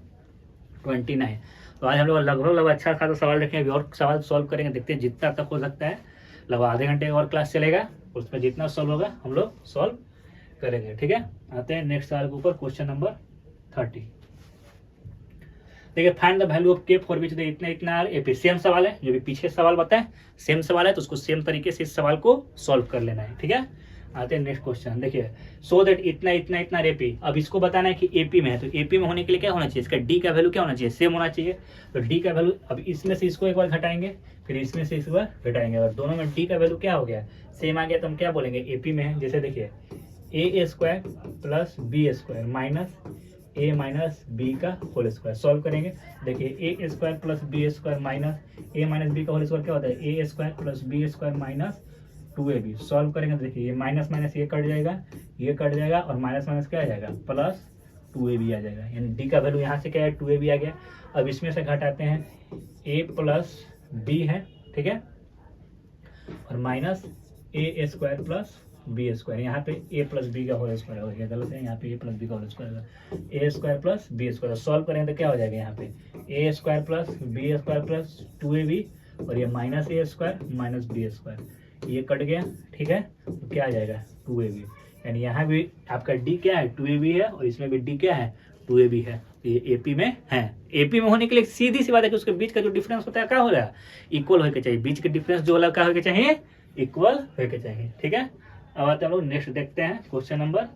29। तो आज हम लोग लगभग अच्छा खासा सवाल रखें, अभी और सवाल सॉल्व करेंगे, देखते हैं जितना तक हो सकता है। लगभग आधे घंटे और क्लास चलेगा, उसमें जितना सॉल्व होगा हम लोग सॉल्व करेंगे, ठीक है। आते हैं नेक्स्ट सवाल के ऊपर, क्वेश्चन नंबर 30। देखिए फाइंड द वैल्यू ऑफ के फॉर विच इतना इतना एपी। सेम सवाल है, जो भी पीछे सवाल बताए सेम सवाल है, तो उसको सेम तरीके से इस सवाल को सॉल्व कर लेना है, ठीक है। आते हैं नेक्स्ट क्वेश्चन। देखिए सो दैट इतना इतना इतना एपी। अब इसको बताना है कि एपी में है, तो एपी में होने के लिए क्या होना चाहिए, इसका डी का वैल्यू क्या होना चाहिए, सेम होना चाहिए। तो डी का वैल्यू, अब इसमें से इसको एक बार घटाएंगे, फिर इसमें से इस बार घटाएंगे, और दोनों में डी का वैल्यू क्या हो गया, सेम आ गया, तो हम क्या बोलेंगे एपी में है। जैसे देखिए a square plus b square minus a minus b का होल स्क्वायर। सॉल्व करेंगे, देखिए a square plus b square minus a minus b का होल स्क्वायर क्या होता है, a square plus b square minus 2ab। Solve करेंगे तो देखिए ये माइनस माइनस ये कट जाएगा, ये कट जाएगा, और माइनस माइनस क्या आ जाएगा, प्लस 2ab आ जाएगा। यानी डी का वैल्यू यहाँ से क्या है, 2ab आ गया। अब इसमें से घटाते हैं, a प्लस बी है, ठीक है, और minus a square plus b square. यहाँ पे ए प्लस बी का होल स्क्वायर हो गया, गलत है, यहाँ पे ए प्लस बी का होल स्क्वायर है, a square plus b square. Solve करेंगे तो क्या हो जाएगा, यहाँ पे a square plus b square plus 2ab, और ये minus a square minus b square, ये कट गया, ठीक है। तो क्या आ जाएगा 2ab। यानी यहाँ भी आपका डी क्या है, 2ab है, और इसमें भी डी क्या है, 2ab है। ये एपी में है। एपी में होने के लिए सीधी सी बात है कि उसके बीच का जो डिफरेंस होता है क्या हो रहा है, इक्वल होकर चाहिए। बीच के डिफरेंस जो वाला क्या होकर चाहिए, इक्वल होकर चाहिए, ठीक है। अब आते हैं हम लोग नेक्स्ट देखते हैं, question number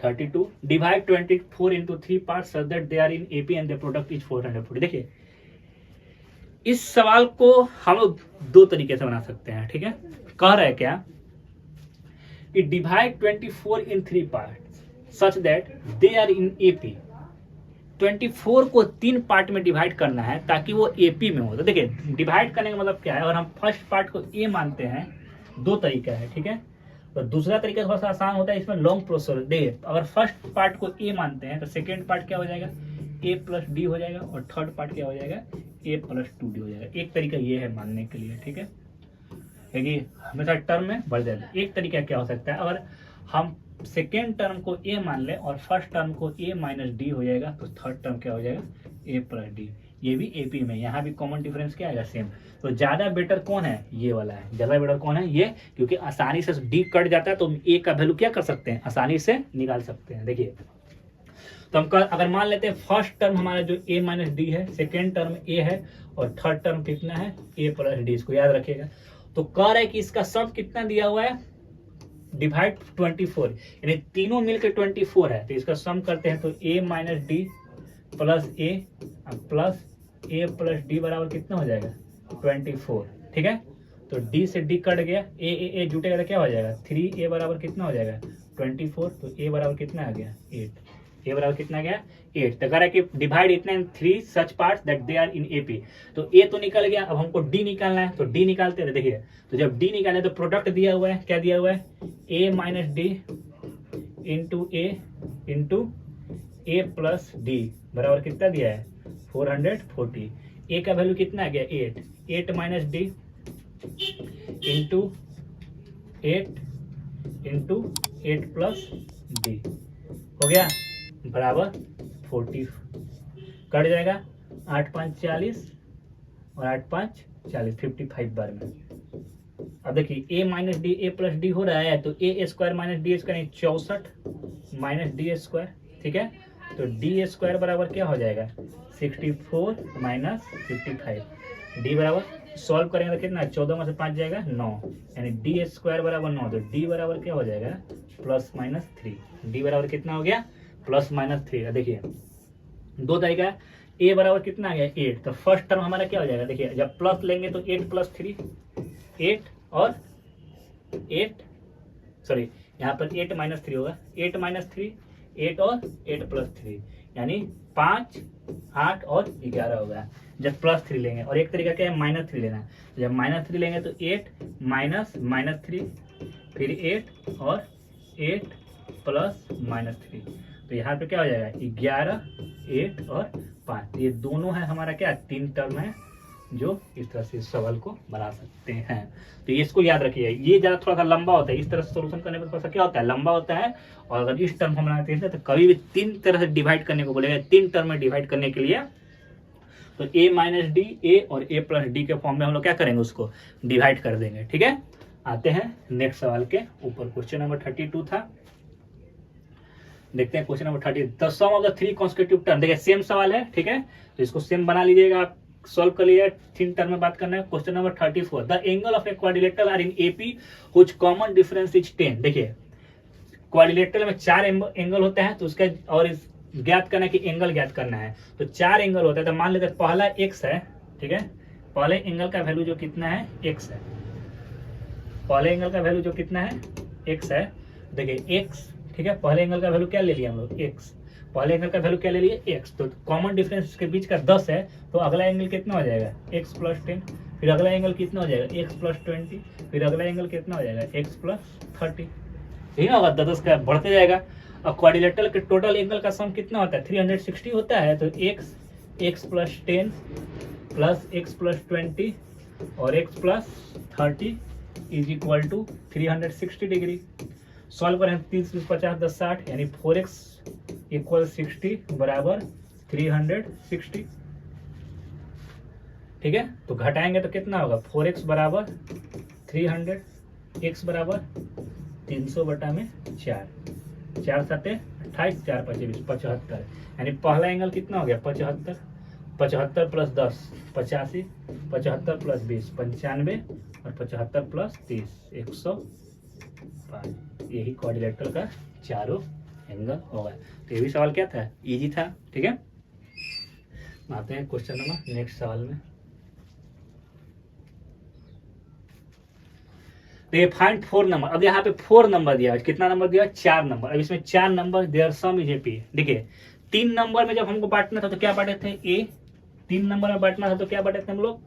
32। Divide 24 into 3 parts such that they are in AP and the product is 440। देखिए इस सवाल को हम लोग दो तरीके से बना सकते हैं, ठीक है। कह रहा है क्या कि divide 24 in 3 part such that they are in AP. 24 को 3 पार्ट में डिवाइड करना है ताकि वो एपी में हो। तो देखिए डिवाइड करने का मतलब क्या है, और हम फर्स्ट पार्ट को ए मानते हैं, दो तरीका है, ठीक है। और दूसरा तरीका थोड़ा सा आसान होता है, इसमें लॉन्ग प्रोसेस। देखिए अगर फर्स्ट पार्ट को ए मानते हैं तो सेकेंड पार्ट क्या हो जाएगा, ए प्लस डी हो जाएगा, और थर्ड पार्ट क्या हो जाएगा, ए प्लस 2d हो जाएगा। एक तरीका ये है मानने के लिए, ठीक है, क्योंकि हमेशा टर्म में बढ़ जाएगा। एक तरीका क्या हो सकता है, अगर हम सेकेंड टर्म को ए मान ले और फर्स्ट टर्म को ए माइनस डी हो जाएगा, तो थर्ड टर्म क्या हो जाएगा, ए प्लस डी। ये भी एपी में, यहाँ भी कॉमन डिफरेंस क्या आएगा, सेम। तो ज्यादा बेटर कौन है, ये वाला है, ज्यादा बेटर कौन है, ये, क्योंकि आसानी से डी कट जाता है, तो ए का वैल्यू क्या कर सकते हैं, आसानी से निकाल सकते हैं। देखिए तो हम अगर मान लेते हैं फर्स्ट टर्म हमारा जो a माइनस डी है, सेकेंड टर्म a है, और थर्ड टर्म कितना है, a प्लस डी। इसको याद रखिएगा। तो कह रहा है कि इसका सम कितना दिया हुआ है, डिवाइड 24, यानी तीनों मिलकर 24 है। तो इसका सम करते हैं तो a minus D plus A plus D बराबर कितना हो जाएगा 24, ठीक है। तो डी से डी कट गया, ए जुटेगा तो क्या हो जाएगा 3a बराबर कितना हो जाएगा 24। तो a बराबर कितना आ गया 8, a बराबर कितना आ गया 8। तो कह रहा है कि डिवाइड इतना in 3 such parts that they are in AP. तो a तो निकल गया, अब हमको d निकालना है, तो d निकालते हैं। देखिए तो जब d निकालना है तो प्रोडक्ट दिया हुआ है, क्या दिया हुआ है a minus D into a plus D बराबर कितना दिया है 440। a का वैल्यू कितना आ गया 8 minus D into 8 plus d हो गया बराबर 40। कट जाएगा 8 5 40 और 8 5 40, 55 बार में। अब देखिए a minus d a plus d हो रहा है, तो a square minus d square 64 minus d square, ठीक है। तो डी स्क्वायर बराबर क्या हो जाएगा 64 माइनस 55। डी बराबर सॉल्व करेंगे तो कितना 14 में से 5 जाएगा 9, यानी डी स्क्वायर बराबर 9। तो डी बराबर क्या हो जाएगा प्लस माइनस 3। डी बराबर कितना हो गया प्लस माइनस 3। देखिए दो तरीका, ए बराबर कितना आ गया 8। तो फर्स्ट टर्म हमारा क्या हो जाएगा, देखिए जब प्लस लेंगे तो 8 प्लस 3 8 और 8 सॉरी यहाँ पर 8 माइनस 3 होगा, 8 माइनस 3 8 और 8 प्लस 3 यानी 5 8 और 11 होगा जब प्लस 3 लेंगे। और एक तरीका क्या है माइनस 3 लेना है, जब माइनस 3 लेंगे तो 8 माइनस माइनस 3 फिर 8 और 8 प्लस माइनस 3। तो यहाँ पे क्या हो जाएगा 11 8 और 5। ये दोनों है हमारा क्या 3 टर्म है जो इस तरह से सवाल को बना सकते हैं। तो ये इसको याद रखिए, ये ज्यादा थोड़ा सा लंबा होता है, इस तरह से सोल्यूशन करने पर थोड़ा सा क्या होता है लंबा होता है। और अगर इस टर्म हम बनाते हैं तो कभी भी 3 तरह से डिवाइड करने को बोलेगा, 3 टर्म में डिवाइड करने के लिए। तो a माइनस डी ए और a प्लस डी के फॉर्म में हम लोग क्या करेंगे उसको डिवाइड कर देंगे, ठीक है। आते हैं नेक्स्ट सवाल के ऊपर, क्वेश्चन नंबर 32 था। देखते हैं question number 30, the sum of the 3 consecutive term. देखिए सेम सवाल है, ठीक है, तो इसको सेम बना लीजिएगा आप, सॉल्व कर लीजिए। 3 टर्म में बात करना है। Question number 34, the angle of a quadrilateral are in AP which common difference is 10। देखिए क्वाड्रिलेटरल में 4 एंगल होते हैं, तो उसका और इस ज्ञात करना है कि एंगल ज्ञात करना है। तो 4 एंगल होता है, तो मान लेते हैं पहला एक्स है, ठीक है। पहले एंगल का वैल्यू जो कितना है एक्स है, पहले एंगल का वैल्यू जो कितना है एक्स है। देखिए एक्स, ठीक है, पहले एंगल का वैल्यू क्या ले लिया हम लोग एक्स, पहले एंगल का वैल्यू क्या ले लिए एक्स। तो कॉमन डिफरेंस के बीच का 10 है, तो अगला एंगल कितना हो जाएगा एक्स प्लस 10, फिर अगला एंगल कितना हो जाएगा एक्स प्लस 20, फिर अगला एंगल कितना हो जाएगा एक्स प्लस 30। यही ना होगा 10 का बढ़ते जाएगा। और क्वाड्रिलेटरल के टोटल एंगल का सम कितना होता है 360 होता है। तो X plus 10 plus X plus 20 और X plus 30 is equal to 360 degree. Solve करें 30 50 10 60 यानी 4x इक्वल 60 बराबर 360, ठीक है। तो घटाएंगे तो कितना होगा 4x बराबर 300, x बराबर 300 बटा में 4, 4 7 28 4 25 75, यानी पहला एंगल कितना हो गया 75, 75 प्लस 10 85, 75 प्लस 20 95 और 75 प्लस 30 105। यही क्वाड्रिलेटरल का चारों एंगल होगा। तो ये भी सवाल क्या था इजी था, ठीक है। आते हैं क्वेश्चन नंबर नेक्स्ट सवाल में। तो ये फाइंड 4 नंबर। अब यहाँ पे 4 नंबर दिया है, कितना नंबर दिया 4 नंबर। अब इसमें 4 number there sum is AP. देखिए 3 नंबर में जब हमको बांटना था तो क्या बांटे थे ए, 3 नंबर में बांटना था तो क्या बांटे थे हम लोग,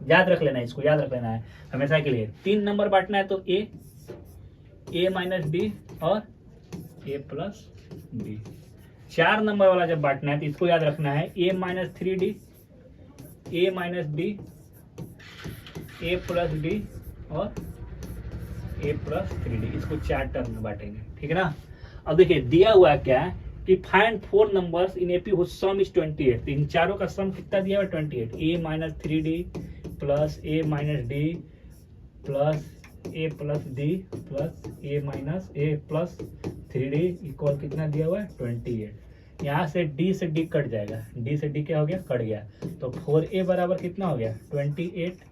याद रख लेना है, इसको याद रख लेना है हमेशा के लिए। 3 नंबर बांटना है तो ए माइनस डी और ए प्लस डी। 4 नंबर वाला जब बांटना है तो इसको याद रखना है ए minus 3d, A minus d, a plus D और ए प्लस 3d। इसको 4 टर्म में बांटेंगे, ठीक है ना। अब देखिए दिया हुआ है क्या है कि find 4 numbers in AP which some is 28। तो इन चारों का सम कितना दिया हुआ 28। ए माइनस 3d प्लस ए माइनस डी प्लस ए प्लस डी प्लस ए माइनस ए प्लस 3d इक्वल कितना दिया हुआ है 28। यहाँ से d से d कट जाएगा, d से d क्या हो गया कट गया। तो 4a बराबर कितना हो गया 28।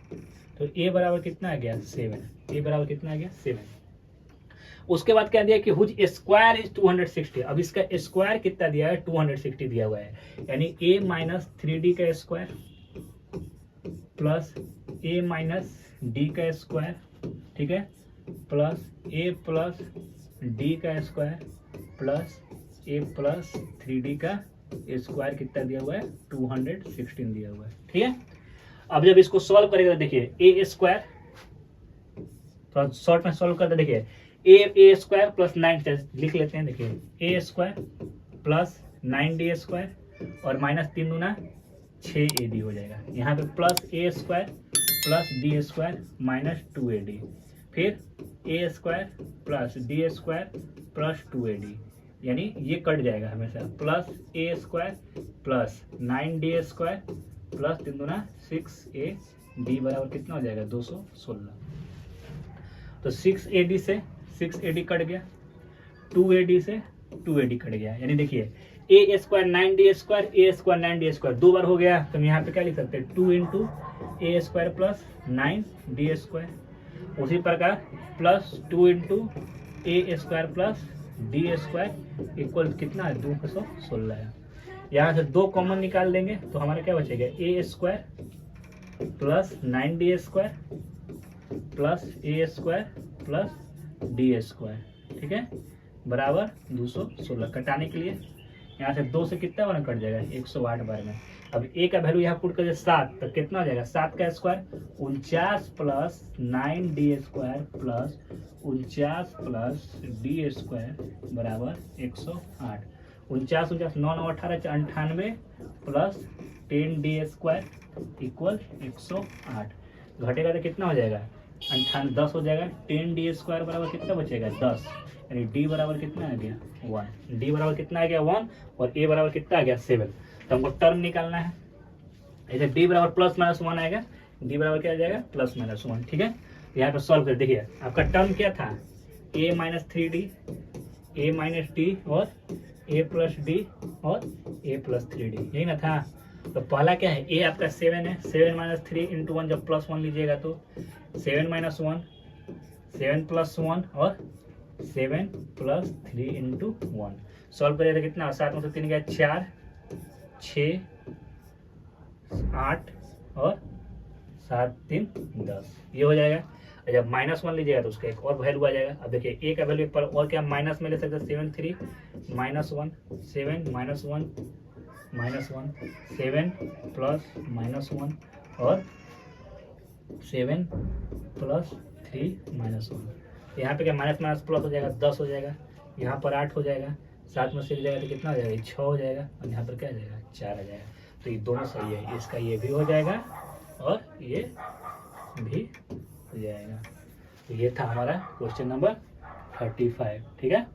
तो a बराबर कितना आ गया 7, a बराबर कितना आ गया 7। उसके बाद क्या दिया कि हुज स्क्वायर इज 260। अब इसका स्क्वायर कितना दिया है, 260 दिया हुआ है, यानी a माइनस 3d का square plus a minus D का स्क्वायर, ठीक है, प्लस a प्लस डी का square plus a plus 3d का स्क्वायर कितना दिया हुआ है, 216 दिया हुआ है, ठीक है। अब जब इसको सॉल्व करेगा देखिए a स्क्वायर, थोड़ा शॉर्ट में सॉल्व करते देखिए, ए स्क्वायर प्लस 9 लिख लेते हैं, देखिए a square plus 9d square और माइनस 3 दूना 6ad हो जाएगा। यहाँ पे plus a square plus d square minus 2ad, फिर a square plus d square plus 2ad, यानी ये कट जाएगा हमेशा, plus a square plus 9d square plus 3 दूना 6ad बराबर कितना हो जाएगा, 216। तो 6ad से 6ad कट गया, 2ad से 2ad कट गया, यानी देखिए a square 9d square A square 9d square 2 बार हो गया, तो हम यहाँ पे क्या लिख सकते हैं, 2 into a square plus 9d square. उसी प्रकार plus 2 into a square plus d square equal कितना है, 216 है। यहाँ से 2 कॉमन निकाल देंगे तो हमारा क्या बचेगा, a square plus 9d square plus a square plus d square, ठीक है, बराबर 216। कटाने के लिए यहाँ से 2 से कितना बार कट जाएगा, 108 बार में। अब ए का वैल्यू यहाँ पुट कर 7, तो कितना हो जाएगा, 7 का square 49 plus 9d square plus 49 plus d square बराबर 108। 49 9 9 18 98 प्लस 10d स्क्वायर इक्वल 108। घटेगा तो कितना हो जाएगा, 10 हो जाएगा। 10d स्क्वायर बराबर कितना बचेगा, 10, यानी d बराबर कितना आ गया, 1। d बराबर कितना आ गया, 1, और a बराबर कितना आ गया, 7। तो हमको टर्म निकालना है, ऐसे d बराबर प्लस माइनस 1 आएगा, d बराबर क्या आ जाएगा, प्लस माइनस 1, ठीक है। यहाँ पे सॉल्व कर देखिए, आपका टर्म क्या था, a minus 3d, a minus D और a प्लस डी और a प्लस 3d, यही ना था। तो पहला क्या है, a आपका 7 है, 7 माइनस 3 इंटू 1, जब प्लस 1 लीजिएगा तो 7 माइनस 1 7 प्लस 1 और 7 प्लस 3 इंटू 1। सॉल्व करिए तो कितना, 7 में से 3 गया 4, 6 8 और 7 3 10, ये हो जाएगा। जब माइनस 1 लीजिएगा तो उसका एक और वैल्यू आ जाएगा। अब देखिए ए का वैल्यू पर और क्या माइनस में ले सकते हैं, 7 3 minus 1 7 minus 1 minus 1 7 plus minus 1 और 7 प्लस 3 माइनस 1। यहाँ पे क्या माइनस माइनस प्लस हो जाएगा, 10 हो जाएगा, यहाँ पर 8 हो जाएगा, 7 में से जाएगा तो कितना हो जाएगा, 6 हो जाएगा, और यहाँ पर क्या आ जाएगा, 4 आ जाएगा। तो ये दोनों सही है, इसका ये भी हो जाएगा और ये भी हो जाएगा। तो ये था हमारा क्वेश्चन नंबर 35, ठीक है।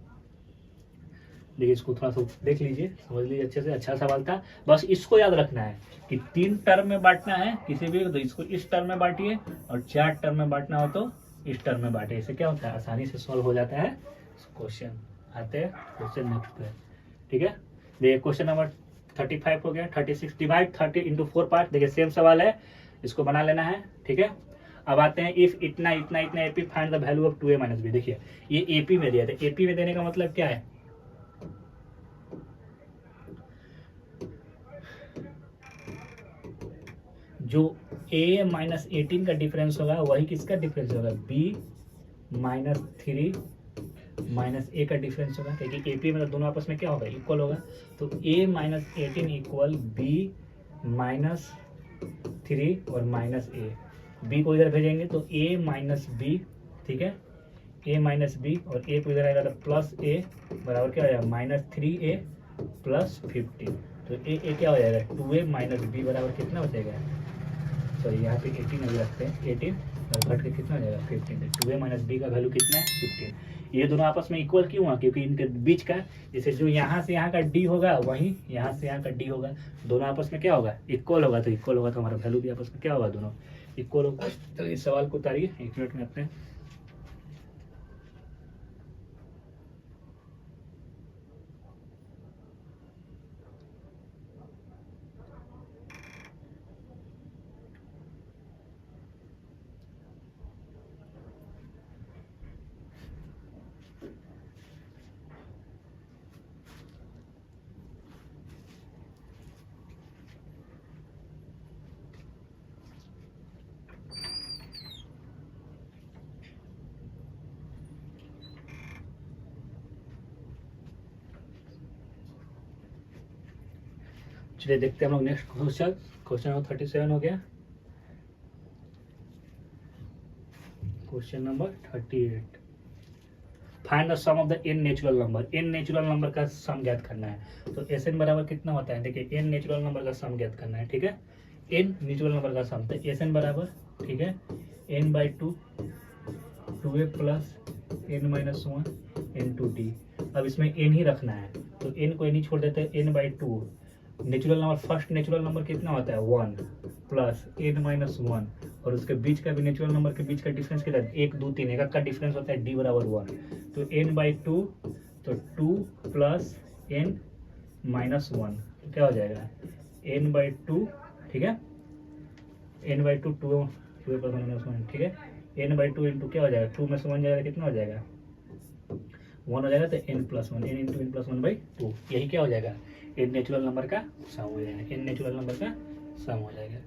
देखिए इसको थोड़ा सा देख लीजिए, समझ लीजिए अच्छे से, अच्छा सवाल था। बस इसको याद रखना है कि 3 टर्म में बांटना है किसी भी, तो इसको इस टर्म में बांटिए, और 4 टर्म में बांटना हो तो इस टर्म में बांटे। इससे क्या होता है, आसानी से सॉल्व हो जाता है क्वेश्चन। आते हैं क्वेश्चन नेक्स्ट पे, ठीक है। देखिए क्वेश्चन नंबर 35 हो गया। 36 डिवाइड 30 इंटू 4 पार्ट। देखिए सेम सवाल है, इसको बना लेना है, ठीक है। अब आते हैं, इफ इतना इतना इतना AP find the value of 2a minus B. देखिए ये एपी में दिया था, एपी में देने का मतलब क्या है, जो a माइनस 18 का डिफरेंस होगा वही किसका डिफरेंस होगा, b माइनस 3 माइनस a का डिफरेंस होगा, क्योंकि एपी में तो दोनों आपस में क्या होगा, इक्वल होगा। तो a minus 18 equal b minus 3 और माइनस a। b को इधर भेजेंगे तो a माइनस b, ठीक है, a माइनस b, और a को इधर आएगा तो प्लस a बराबर क्या हो जाएगा, माइनस 3a प्लस 15। तो a क्या हो जाएगा, 2a माइनस b बराबर कितना हो जाएगा, सॉरी यहाँ पे 18 अभी रखते हैं, 18 और घट के कितना हो जाएगा, 15। 2a माइनस b का वैल्यू कितना है, 15। ये दोनों आपस में इक्वल क्यों हुआ, क्योंकि इनके बीच का, जैसे जो यहाँ से यहाँ का d होगा वहीं यहाँ से यहाँ का d होगा, दोनों आपस में क्या होगा, इक्वल होगा। तो इक्वल होगा तो हमारा वैल्यू भी आपस में क्या होगा, दोनों इक्वल होगा। तो इस सवाल को उतारिए, 1 मिनट में अपने चलिए देखते हैं हम लोग नेक्स्ट क्वेश्चन। क्वेश्चन नंबर 37 हो गया। Question number 38, find the sum of the N natural number. N natural number का सम ज्ञात करना है। तो एस एन बराबर कितना होता है, देखिए एन नेचुरल नंबर का सम ज्ञात करना है, ठीक है। एन नेचुरल नंबर का सम, तो एस एन बराबर, ठीक है, N by two, two A plus N minus one N two D. अब इसमें एन ही रखना है, तो एन को एन ही छोड़ देते हैं, N by two. Natural number, first natural number कितना होता है, one plus N minus one, और उसके बीच का भी नेचुरल नंबर के बीच का डिफरेंस कितना है, एक दो तीन, एक का डिफरेंस होता है डी बराबर वन। तो एन बाई टू, तो two plus N minus one, तो क्या हो जाएगा, एन बाई टू, ठीक है, N by two, two plus one minus one, ठीक है, एन बाई टू इंटू क्या हो जाएगा, टू में से वन जाएगा, कितना हो जाएगा, वन हो जाएगा, तो N plus one, N into N plus one by two, यही क्या हो जाएगा, एन नेचुरल नंबर का सम हो जाएगा, एन नेचुरल नंबर का सम हो जाएगा।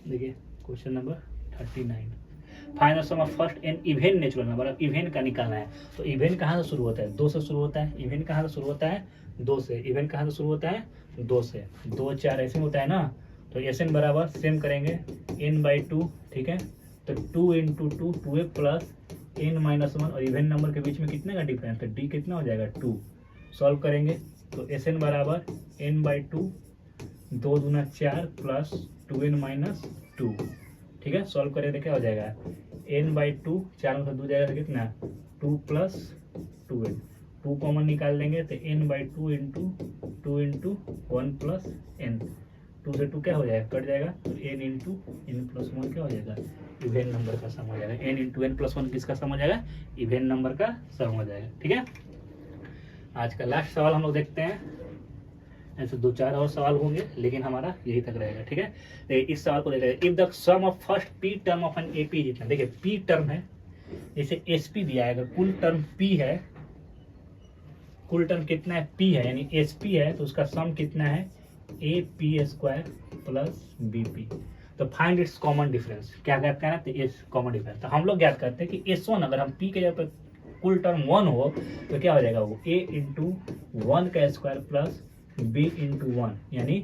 देखिए question number 39, find the sum of first N even natural number. अब इवेन का निकालना है, तो इवेन कहाँ से शुरू होता है, दो से शुरू होता है। इवेन कहाँ से शुरू होता है, दो से। इवेन कहाँ से शुरू होता है, दो से। दो चार ऐसे होता है ना, तो एस एन बराबर सेम करेंगे, एन बाई टू, ठीक है, तो two into two, two A plus N minus one, और इवेन नंबर के बीच में कितने का डिफरेंस, तो डी कितना हो जाएगा, टू। सॉल्व करेंगे तो एस एन बराबर एन बाई टू, दो दूना चार plus two N minus two, ठीक है। सॉल्व करें तो क्या हो जाएगा, एन बाई टू, चार में से दो जाएगा तो कितना, two plus two N, two common निकाल देंगे तो N by two into one plus N, two से टू क्या हो जाएगा, कट जाएगा, तो N into N plus one क्या हो जाएगा, इवेन नंबर का सम हो जाएगा। N into N plus one किसका सम हो जाएगा, इवेन नंबर का सम हो जाएगा, ठीक है। आज का लास्ट सवाल हम लोग देखते हैं, ऐसे दो चार और सवाल होंगे लेकिन हमारा यही तक रहेगा, ठीक है। इस सवाल को देखिए, if the sum of first P term of an AP जितना, देखिए पी टर्म है, जैसे एसपी दिया है, अगर कुल टर्म पी है, कुल टर्म कितना है, पी है, यानी एसपी है, तो उसका सम कितना है, A P square plus B P. तो फाइंड इट्स कॉमन डिफरेंस, क्या ज्ञात करना है, तो एस कॉमन डिफरेंस। तो हम लोग ज्ञात करते हैं कि एस वन, अगर हम पी के जगह पर कुल टर्म वन हो तो क्या हो जाएगा, वो ए इंटू वन का square plus B into one, यानी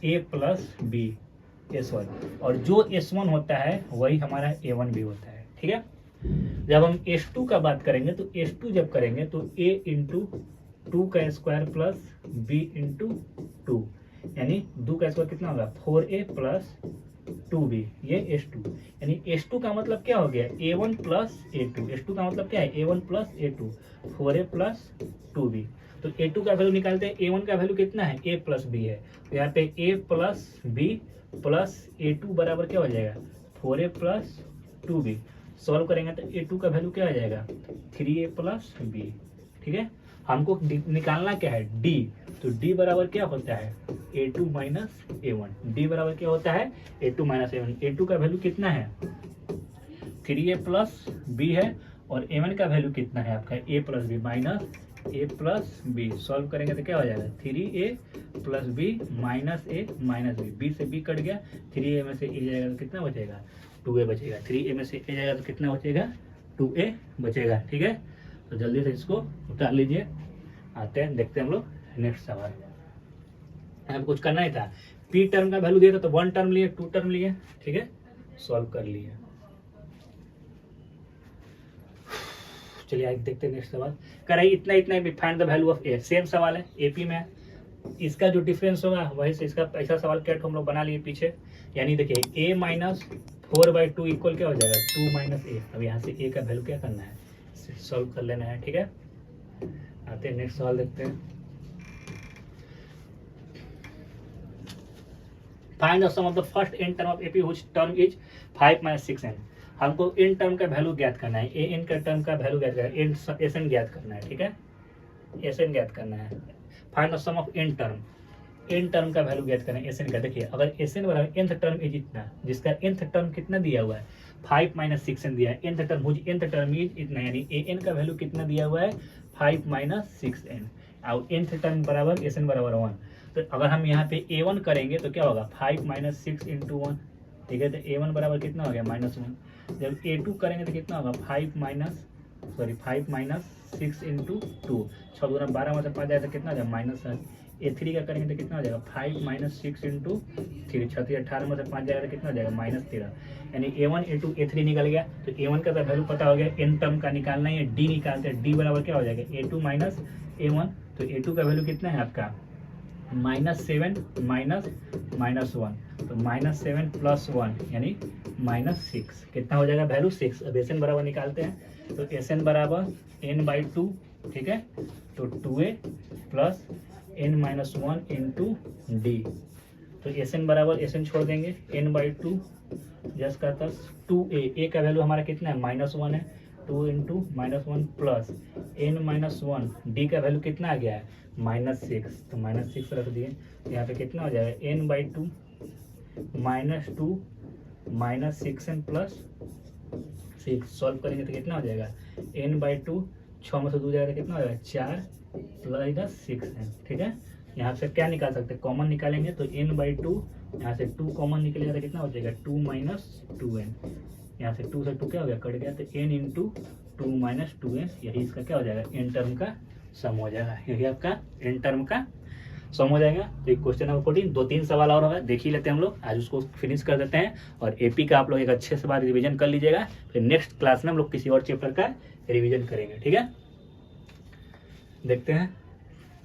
A plus B S one, और जो एस वन होता है वही हमारा ए वन भी होता है, ठीक है। जब हम एस टू का बात करेंगे तो एस टू जब करेंगे तो ए इंटू टू का square plus B into two, यानी दो का स्क्वायर कितना होगा, four a plus two b, ये एस टू, यानी एस टू का मतलब क्या हो गया, a one plus a two. S two का मतलब क्या है, a one plus a two, four a plus two b. तो ए टू का वैल्यू निकालते हैं, ए वन का वैल्यू कितना है, ए प्लस बी है, तो यहाँ पे a plus b plus a two बराबर क्या हो जाएगा, four a plus two b. Solve करेंगे तो ए टू का वैल्यू क्या आ जाएगा, थ्री ए प्लस बी, ठीक है। हमको निकालना क्या है, डी, तो डी बराबर क्या होता है, a two minus a one. D बराबर क्या होता है, a two minus a one. A two का वैल्यू कितना है, थ्री ए प्लस बी है, और ए वन का वैल्यू कितना है आपका, ए प्लस बी माइनस ए प्लस बी। सॉल्व करेंगे तो क्या हो जाएगा, three A plus B minus a minus B, B से बी कट गया, थ्री ए में से ए जाएगा तो कितना बचेगा, टू ए बचेगा, थ्री ए में से ए जाएगा तो कितना बचेगा, टू ए बचेगा, ठीक है। तो जल्दी से इसको उतार लीजिए, आते हैं देखते हैं हम लोग नेक्स्ट सवाल। यहाँ पे कुछ करना ही था, पी टर्म का वैल्यू दिया था तो वन टर्म लिए, टू टर्म लिए, ठीक है, सॉल्व कर लिए। चलिए आगे देखते हैं नेक्स्ट सवाल। कह रही इतना इतना find the value of A, same सवाल है, एपी में इसका जो डिफरेंस होगा वही से इसका ऐसा सवाल कैट हम लोग बना लिए पीछे, यानी देखिए a minus four by two equal क्या हो जाएगा, टू माइनस ए। अब यहाँ से ए का वैल्यू क्या करना है, सॉल्व कर लेना है, ठीक है। आते हैं नेक्स्ट सवाल देखते हैं। Find the sum of the first N term of AP which term is 5 minus 6n। हमको एन टर्म का वैल्यू ज्ञात करना है, ए एन का टर्म का वैल्यू ज्ञात करना है, एस एन ज्ञात करना है, ठीक है, एस एन ज्ञात करना है। Find the sum of N term, N term का वैल्यू ज्ञात करना है, एस एन का। देखिए अगर एस एन बराबर nth टर्म इज इतना, जिसका nth टर्म कितना दिया हुआ है, 5 माइनस 6n दिया है, nth term which nth term is इतना, यानी ए एन का वैल्यू कितना दिया हुआ है, 5 माइनस 6n, और nth टर्म बराबर एस एन बराबर 1। तो अगर हम यहाँ पे a1 करेंगे तो क्या होगा, 5 माइनस 6 इंटू 1, ठीक है, तो a1 बराबर कितना हो गया, -1। जब a2 करेंगे तो कितना होगा, 5 माइनस 6 इंटू 2, 6 दूना 12 में से 5 जाए तो कितना हो जाए, -7। A3 का करेंगे तो कितना हो जाएगा 5 माइनस 6 इंटू 3, 36 18 में से 5 जाएगा तो कितना हो जाएगा -13, यानी A1 A2 A3 निकल गया। तो A1 का तो वैल्यू पता हो गया, n टर्म का निकालना है, D निकालते हैं, D बराबर क्या हो जाएगा A2 माइनस A1। तो A2 का वैल्यू कितना है आपका -7 माइनस 1, तो -7 प्लस 1 यानी -6, कितना हो जाएगा वैल्यू 6। अब SN बराबर निकालते हैं, तो SN बराबर n/2, ठीक है, तो 2a plus n-1 into d. तो SN बराबर SN छोड़ देंगे, n/2 जस्ट का 2a, का वैल्यू हमारा कितना है -1 है, 2 इंटू -1 प्लस n-1, डी का वैल्यू कितना आ गया है -6, तो -6 रख दिए। यहाँ पे कितना हो जाएगा n/2 -2 -6n प्लस 6, सॉल्व करेंगे तो कितना हो जाएगा n/2, 6 में से 2 जाएगा तो कितना हो जाएगा 4 प्लस 6n, ठीक है। यहाँ से क्या निकाल सकते हैं, कॉमन निकालेंगे तो n/2, यहाँ से 2 कॉमन निकलेगा तो कितना हो जाएगा 2 माइनस 2n, यहाँ से 2 से 2 क्या हो गया कट गया, तो n इंटू 2 माइनस 2n, यही इसका क्या हो जाएगा n टर्म का सम हो जाएगा, यही आपका n टर्म का सम हो जाएगा। तो क्वेश्चन नंबर 14, 2-3 सवाल और होगा, देख ही लेते हैं हम लोग, आज उसको फिनिश कर देते हैं। और एपी का आप लोग एक अच्छे से बार रिवीजन कर लीजिएगा, फिर नेक्स्ट क्लास में हम लोग किसी और चैप्टर का रिवीजन करेंगे, ठीक है। देखते हैं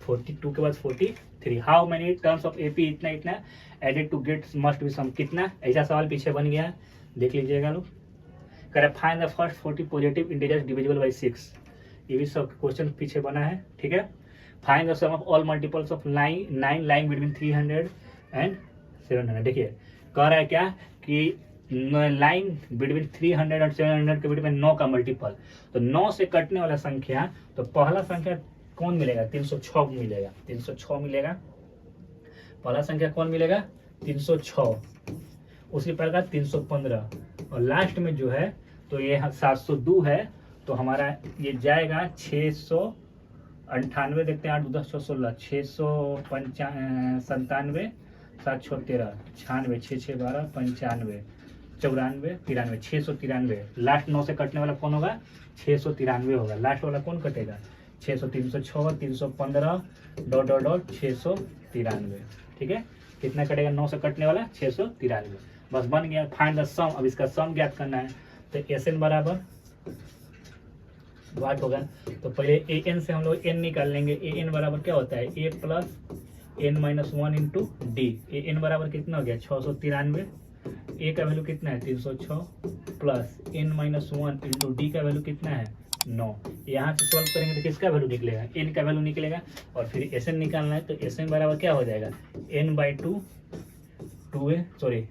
42 के बाद 43, how many terms of AP इतना इतना added to get must be sum, कितना, ऐसा सवाल पीछे बन गया, देख लीजिएगा लोग। करें find the first 40 positive integers divisible by 6, ये भी सब क्वेश्चन पीछे बना है, ठीक है। Find the sum of all multiples of 9 lying between 300 and 700, देखिए कह रहा है क्या कि लाइन बिटवीन 300 और 700 के बीच में 9 का मल्टीपल, तो 9 से कटने वाला संख्या, तो पहला संख्या कौन मिलेगा 306 मिलेगा, 306 मिलेगा, पहला संख्या कौन मिलेगा 306, उसी प्रकार 315, और लास्ट में जो है तो ये 702 है, तो हमारा ये जाएगा 698, देखते हैं 8 10 16 697 7 6 13 96 6 6 12 95 94 93 693, लास्ट 9 से कटने वाला कौन होगा 693 होगा, लास्ट वाला कौन कटेगा 600 306 315 डॉट 693, ठीक है। कितना कटेगा 9 से कटने वाला 693, बस बन गया। फाइंड द सम, अब इसका सम ज्ञात करना है, तो SN बराबर वाट होगा, तो पहले AN से हम लोग n निकाल लेंगे, AN बराबर क्या होता है A plus n-1 into D, AN बराबर कितना हो गया 693, A का वैल्यू कितना है 306 प्लस n-1 इंटू डी का वैल्यू कितना है 9, यहाँ से सॉल्व करेंगे तो किसका वैल्यू निकलेगा n का वैल्यू निकलेगा, और फिर SN निकालना है, तो SN बराबर क्या हो जाएगा n/2 2a, सॉरी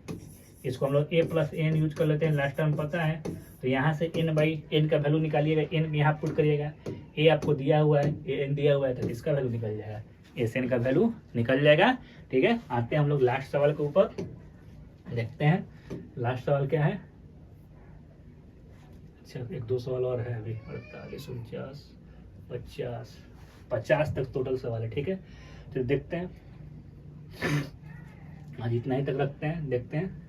इसको हम लोग a प्लस n यूज कर लेते हैं, लास्ट टाइम पता है, तो यहाँ से n/n का वैल्यू निकालिएगा, n यहाँ पुट करिएगा, a आपको दिया हुआ है, n दिया हुआ है, तो इसका वैल्यू निकल जाएगा, SN का वैल्यू निकल जाएगा, ठीक है। आते हैं हम लोग लास्ट सवाल के ऊपर, देखते हैं लास्ट सवाल क्या है। अच्छा 1-2 सवाल और है अभी, 48 49 50 तक टोटल सवाल है, ठीक है। तो देखते हैं, आज इतना ही तक रखते हैं, देखते हैं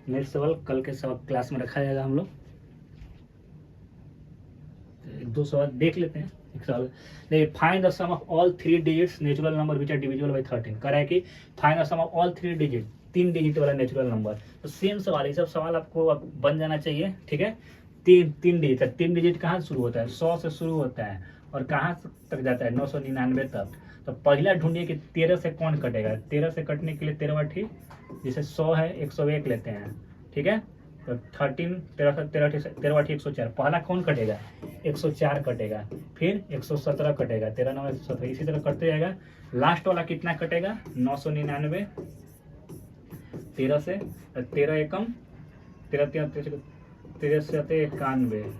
नेक्स्ट सवाल कल के सवाल क्लास में रखा जाएगा हम लोग। 1-2 सवाल देख लेते हैं। एक सवाल देखिए, find the sum of all 3 digits natural number which are divisible by 13, कह रहा है कि find the sum of all 3 digit, 3 digit वाला नेचुरल नंबर। तो सेम सवाल, ये सब सवाल आपको बन जाना चाहिए, ठीक है। 3 डिजिट, 3 डिजिट कहाँ से शुरू होता है 100 से शुरू होता है, और कहाँ तक जाता है 999 तक। तो पहला ढूंढिए कि 13 से कौन कटेगा, 13 से कटने के लिए 13 ठीक, जैसे 100 है 101 लेते हैं, ठीक है। तो 13 13 104, पहला कौन कटेगा 104 कटेगा, फिर 117 कटेगा, 13 9 117, इसी तरह कटते जाएगा। लास्ट वाला कितना कटेगा 999, 13 से 13 एकम 13 13 से 91,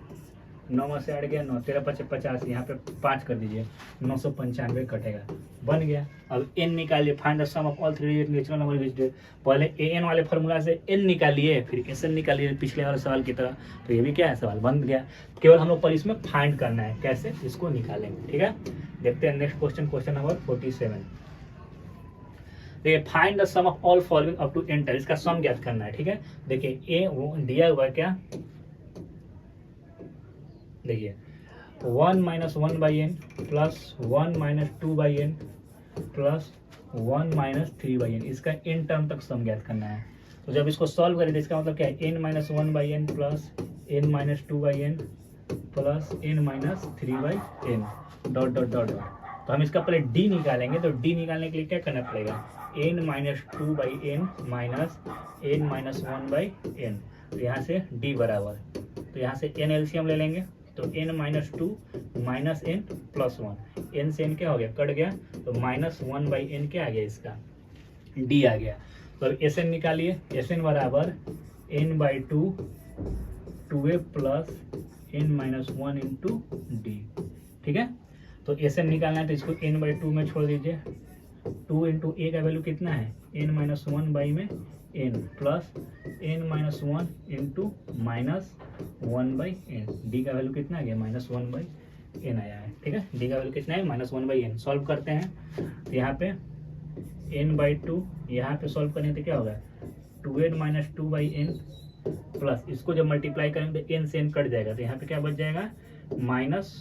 9 में से 8 गया 9, 13 5 50, यहाँ पे 5 कर दीजिए, 995 कटेगा, बन गया। अब n निकालिए, find the sum of all 3 digit natural number which, पहले an वाले फॉर्मूला से n निकालिए, फिर SN निकालिए पिछले वाले सवाल की तरह। तो ये भी क्या है सवाल बन गया, केवल हम लोग पर इसमें फाइंड करना है, कैसे इसको निकालेंगे, ठीक है। देखते हैं नेक्स्ट क्वेश्चन, क्वेश्चन नंबर 47। देखिए, find the sum of all following up to n, इसका सम ज्ञात करना है, ठीक है। देखिए a वो दिया हुआ है क्या, देखिए 1 - 1/n plus 1 - 2/n plus 1 minus 3/n, इसका n टर्म तक सम ज्ञात करना है। तो जब इसको सॉल्व करें तो इसका मतलब क्या है, n minus 1/n plus n minus 2/n plus n minus 3/n dot dot dot dot. तो हम इसका पहले d निकालेंगे, तो d निकालने के लिए क्या करना पड़ेगा, n minus 2/n minus n minus 1/n। तो यहाँ से d बराबर, तो यहाँ से n एलसीएम ले लेंगे, तो n minus 2 minus n plus 1, n से n क्या हो गया, कट गया, तो माइनस 1/n क्या आ गया, इसका d आ गया। तो अब एस एन निकालिए, एस एन बराबर n/2 2a plus n minus 1 into D. ठीक है, तो एस एन निकालना है तो इसको n/2 में छोड़ दीजिए, 2 इंटू ए का वैल्यू कितना है, n माइनस 1 बाई में n plus n minus 1 into minus 1/n, D का वैल्यू कितना आ गया, माइनस 1/n आया है। ठीक है, डी का वैल्यू कितना है, माइनस 1/n। सॉल्व करते हैं, तो यहाँ पे n/2, यहाँ पे सॉल्व करें तो क्या होगा, 2n माइनस 2/n प्लस इसको जब मल्टीप्लाई करेंगे तो n से n कट जाएगा, तो यहाँ पे क्या बच जाएगा, माइनस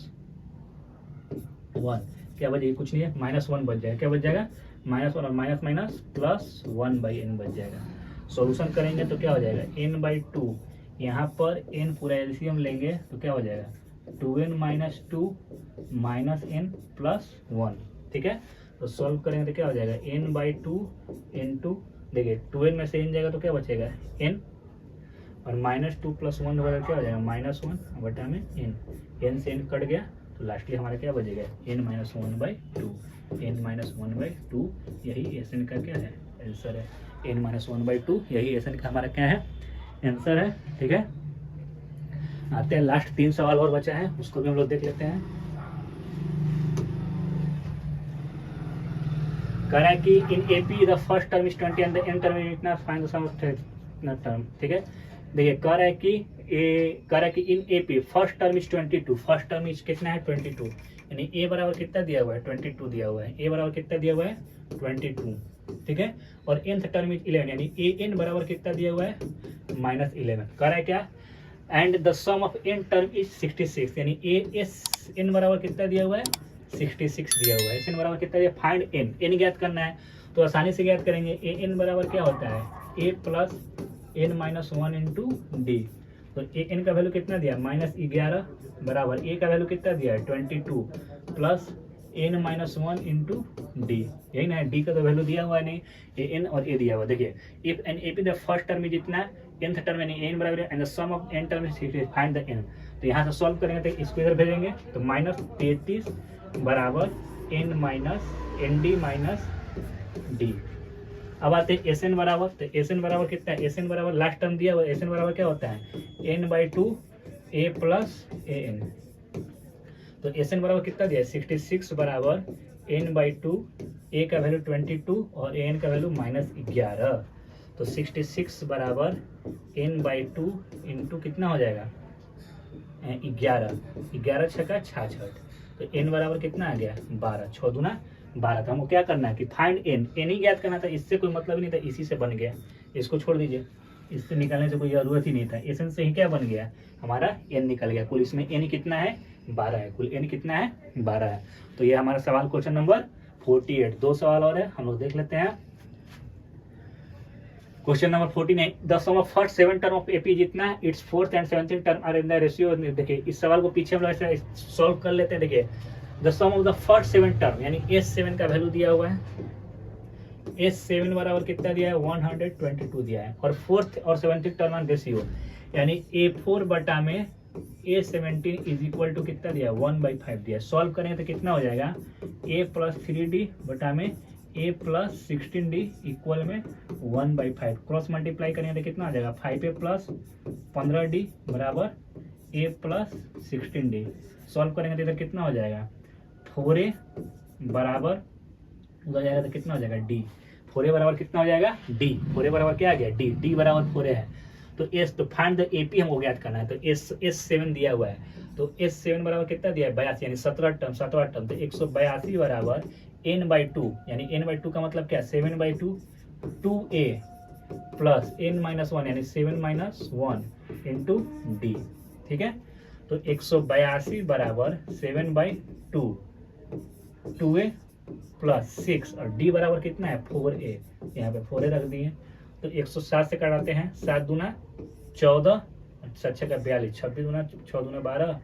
1, क्या बचेगा, कुछ नहीं है, माइनस 1 बच जाएगा, क्या बच जाएगा, माइनस 1 और माइनस माइनस प्लस 1/n बच जाएगा। सॉल्यूशन करेंगे तो क्या हो जाएगा, n/2, यहाँ पर n पूरा एलसीएम लेंगे तो क्या हो जाएगा, 2n minus 2 minus n plus 1। ठीक है, तो सॉल्व करेंगे तो क्या हो जाएगा, n/2 इंटू, देखिए 2n में से n जाएगा तो क्या बचेगा, n, और माइनस 2 प्लस 1 बचा क्या हो जाएगा, माइनस 1 बटा में n से n कट गया, तो लास्टली हमारा क्या बचेगा, n माइनस 1/2, n माइनस 1/2, यही एस एन का क्या है, आंसर है, n माइनस 1/2, यही एस एन का हमारा क्या है, आंसर है। ठीक है, आते हैं लास्ट 3 सवाल और बचा है, उसको भी हम लोग देख लेते हैं। कह रहा है कि in AP the first term is 20 and the n term is इतना, find the sum of term. ठीक है, देखिए कह रहा है कि in AP first term is 22, first term is कितना है, 22, यानी ए बराबर कितना दिया हुआ है, 22 दिया हुआ है, ए बराबर कितना दिया हुआ है, 22। ठीक है, और nth टर्म इज 11, यानी ए एन बराबर कितना दिया हुआ है, माइनस 11। कह रहा है क्या, and the sum of N term is 66, यानी ए एस एन बराबर कितना दिया हुआ है, 66 दिया हुआ है। एस एन बराबर कितना दिया, फाइंड एन, एन ज्ञात करना है, तो आसानी से ज्ञात करेंगे, ए एन बराबर क्या होता है, a plus n minus 1 into d. तो ए एन का वैल्यू कितना दिया, माइनस 11 बराबर ए का वैल्यू कितना दिया है, 22 plus n minus 1 into D, यही ना है, डी का तो वैल्यू दिया हुआ है नहीं, ए एन और ए दिया हुआ। देखिए if an A P the first term में जितना nth टर्म यानी एन बराबर and the sum of n term is find the n। तो यहाँ से सॉल्व करेंगे तो इसको इधर भेजेंगे, तो माइनस 33 बराबर n minus N D minus D. अब आते हैं एस एन बराबर, तो एस एन बराबर कितना है, एस एन बराबर लास्ट टर्म दिया हुआ है, एस एन बराबर क्या होता है, n/2 a plus A N. तो एस एन बराबर कितना दिया है, 66 बराबर n/2, ए का वैल्यू 22 और ए एन का वैल्यू माइनस 11। तो 66 बराबर n/2 इंटू कितना हो जाएगा, 11 छक्का 66, तो n बराबर कितना आ गया, 12, 6 दूना 12। तो हमको क्या करना है कि फाइंड एन, एन ही ज्ञात करना था, इससे कोई मतलब ही नहीं था, इसी से बन गया, इसको छोड़ दीजिए, इससे निकालने से कोई जरूरत ही नहीं था, एस एन से ही क्या बन गया, हमारा एन निकल गया। कुल इसमें एन कितना है, 12 है, कुल एन कितना है, 12 है। तो ये हमारा सवाल क्वेश्चन नंबर 48। 2 सवाल और है, हम लोग देख लेते हैं। Question number 14 the sum of first 7 term of AP जितना it's 4th and 17th term are in the ratio. देखिए इस सवाल को पीछे हम लोग ऐसे सॉल्व कर लेते हैं। देखिए the sum of the first 7 term यानी S7 का वैल्यू दिया हुआ है, S7 बराबर कितना दिया है, 122 दिया है, और 4th और 17th टर्म ऑन रेशियो यानी A4 बटा में A17 इज इक्वल टू कितना दिया है, 1/5 दिया है। सॉल्व करें तो कितना हो जाएगा, A प्लस 3D बटा में A प्लस 16D इक्वल में 1/5। क्रॉस मल्टीप्लाई करेंगे तो कितना आ जाएगा, 5A प्लस 15D बराबर A प्लस 16D। सॉल्व करेंगे तो इधर कितना हो जाएगा, 4A बराबर उधर जाएगा तो कितना हो जाएगा, D। 4A बराबर कितना हो जाएगा, D। 4A बराबर क्या आ गया, D। D बराबर 4A है, तो S तो फाइंड द AP हमको ज्ञात करना है। तो S7 दिया हुआ है, तो S7 बराबर कितना दिया है, 82 यानी 17 टर्म। तो 182 बराबर n/2 यानी n/2 का मतलब क्या, 7/2 2A प्लस n-1 यानी 7-1 इंटू D। ठीक है, तो 182 बराबर 7/2 2A प्लस 6 और डी बराबर कितना है 4a, यहाँ पे 4a रख दिए। तो 107 से काटाते हैं, 7 दूना 14, 7 छक्का 42, 26 दूना 6 दूना 12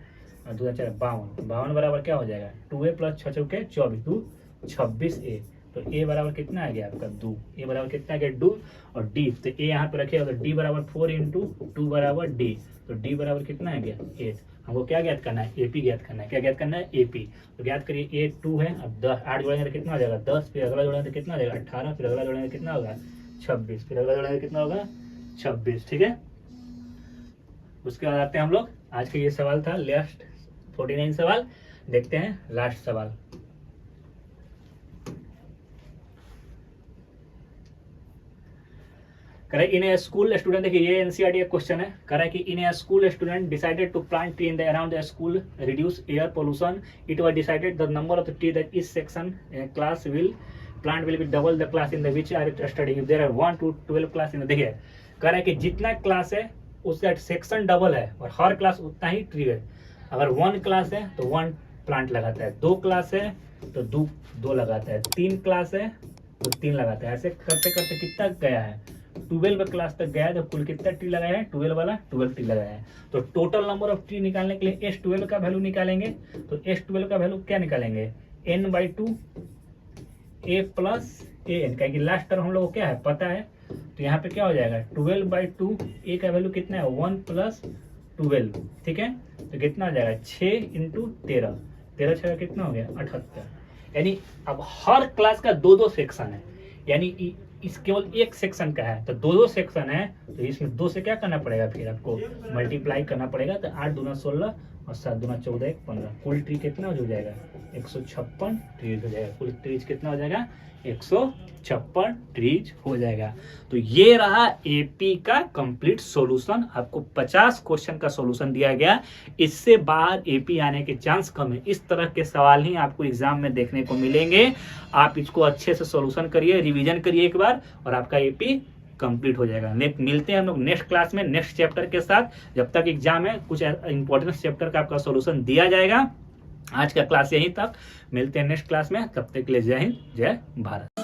और 2 4 52, 52 बराबर क्या हो जाएगा 2a प्लस 6 चौके 24, 2 26a। तो a बराबर कितना आ गया आपका 2, a बराबर कितना आ गया 2 और d, तो a यहाँ पे रखेगा तो d बराबर 4 इंटू 2 बराबर d, तो d बराबर कितना आ गया 8। हमको क्या ज्ञात करना है AP ज्ञात करना है, क्या ज्ञात करना है AP। तो ज्ञात करिए a 2 है, अब 10 8 जोड़ेंगे तो कितना हो जाएगा 10, फिर अगला जोड़ेंगे तो कितना हो जाएगा 18, फिर अगला जोड़ेंगे कितना होगा 26, फिर अगला जोड़ेंगे कितना होगा 26, ठीक है। उसके बाद आते हैं हम लोग, आज का ये सवाल था लास्ट 49 सवाल, देखते हैं लास्ट सवाल। करें इन ए स्कूल स्टूडेंट, देखिए ये एनसीईआरटी का क्वेश्चन है। करें कि in a school student decided to plant tree in the around the school reduce air pollution, it was decided the number of the tree that is section class will plant will be double the class in the which are study if there are 1 to 12 class in the. देखिए कह रहा है कि जितना class है उसका section double है और हर क्लास उतना ही ट्री है। अगर 1 क्लास है तो 1 प्लांट लगाता है, 2 क्लास है तो 2 लगाता है, 3 क्लास है तो 3 लगाता है। ऐसे करते करते कितना गया है 12 क्लास तक गया है, तो कुल कितना ट्री लगाया है 12 वाला 12 ट्री लगाया है। तो टोटल नंबर ऑफ ट्री निकालने के लिए S12 का वैल्यू निकालेंगे। तो S12 का वैल्यू क्या निकालेंगे n/2 a प्लस an, क्या लास्ट टर्म हम लोग को क्या है पता है। तो यहाँ पे क्या हो जाएगा 12/2, a का वैल्यू कितना है 1 प्लस 12, ठीक है। तो कितना हो जाएगा 6 इंटू 13, 13 छः कितना हो गया 78। यानी अब हर क्लास का 2-2 सेक्शन है, यानी इस केवल एक सेक्शन का है तो 2-2 सेक्शन है, तो इसमें 2 से क्या करना पड़ेगा फिर आपको मल्टीप्लाई करना पड़ेगा। तो 8 दूना 16 और 7 दूना 14 1 15, कुल ट्री कितना हो जाएगा 156 ट्रीज हो जाएगा। कुल ट्रीज कितना हो जाएगा 156 ट्रीज हो जाएगा। तो ये रहा एपी का कंप्लीट सॉल्यूशन। आपको 50 क्वेश्चन का सॉल्यूशन दिया गया, इससे बाहर एपी आने के चांस कम है। इस तरह के सवाल ही आपको एग्जाम में देखने को मिलेंगे। आप इसको अच्छे से सॉल्यूशन करिए, रिवीजन करिए एक बार, और आपका एपी कंप्लीट हो जाएगा। मिलते हैं हम लोग नेक्स्ट क्लास में नेक्स्ट चैप्टर के साथ। जब तक एग्जाम है कुछ इंपॉर्टेंट चैप्टर का आपका सॉल्यूशन दिया जाएगा। आज का क्लास यहीं तक, मिलते हैं नेक्स्ट क्लास में, तब तक के लिए जय हिंद जय भारत।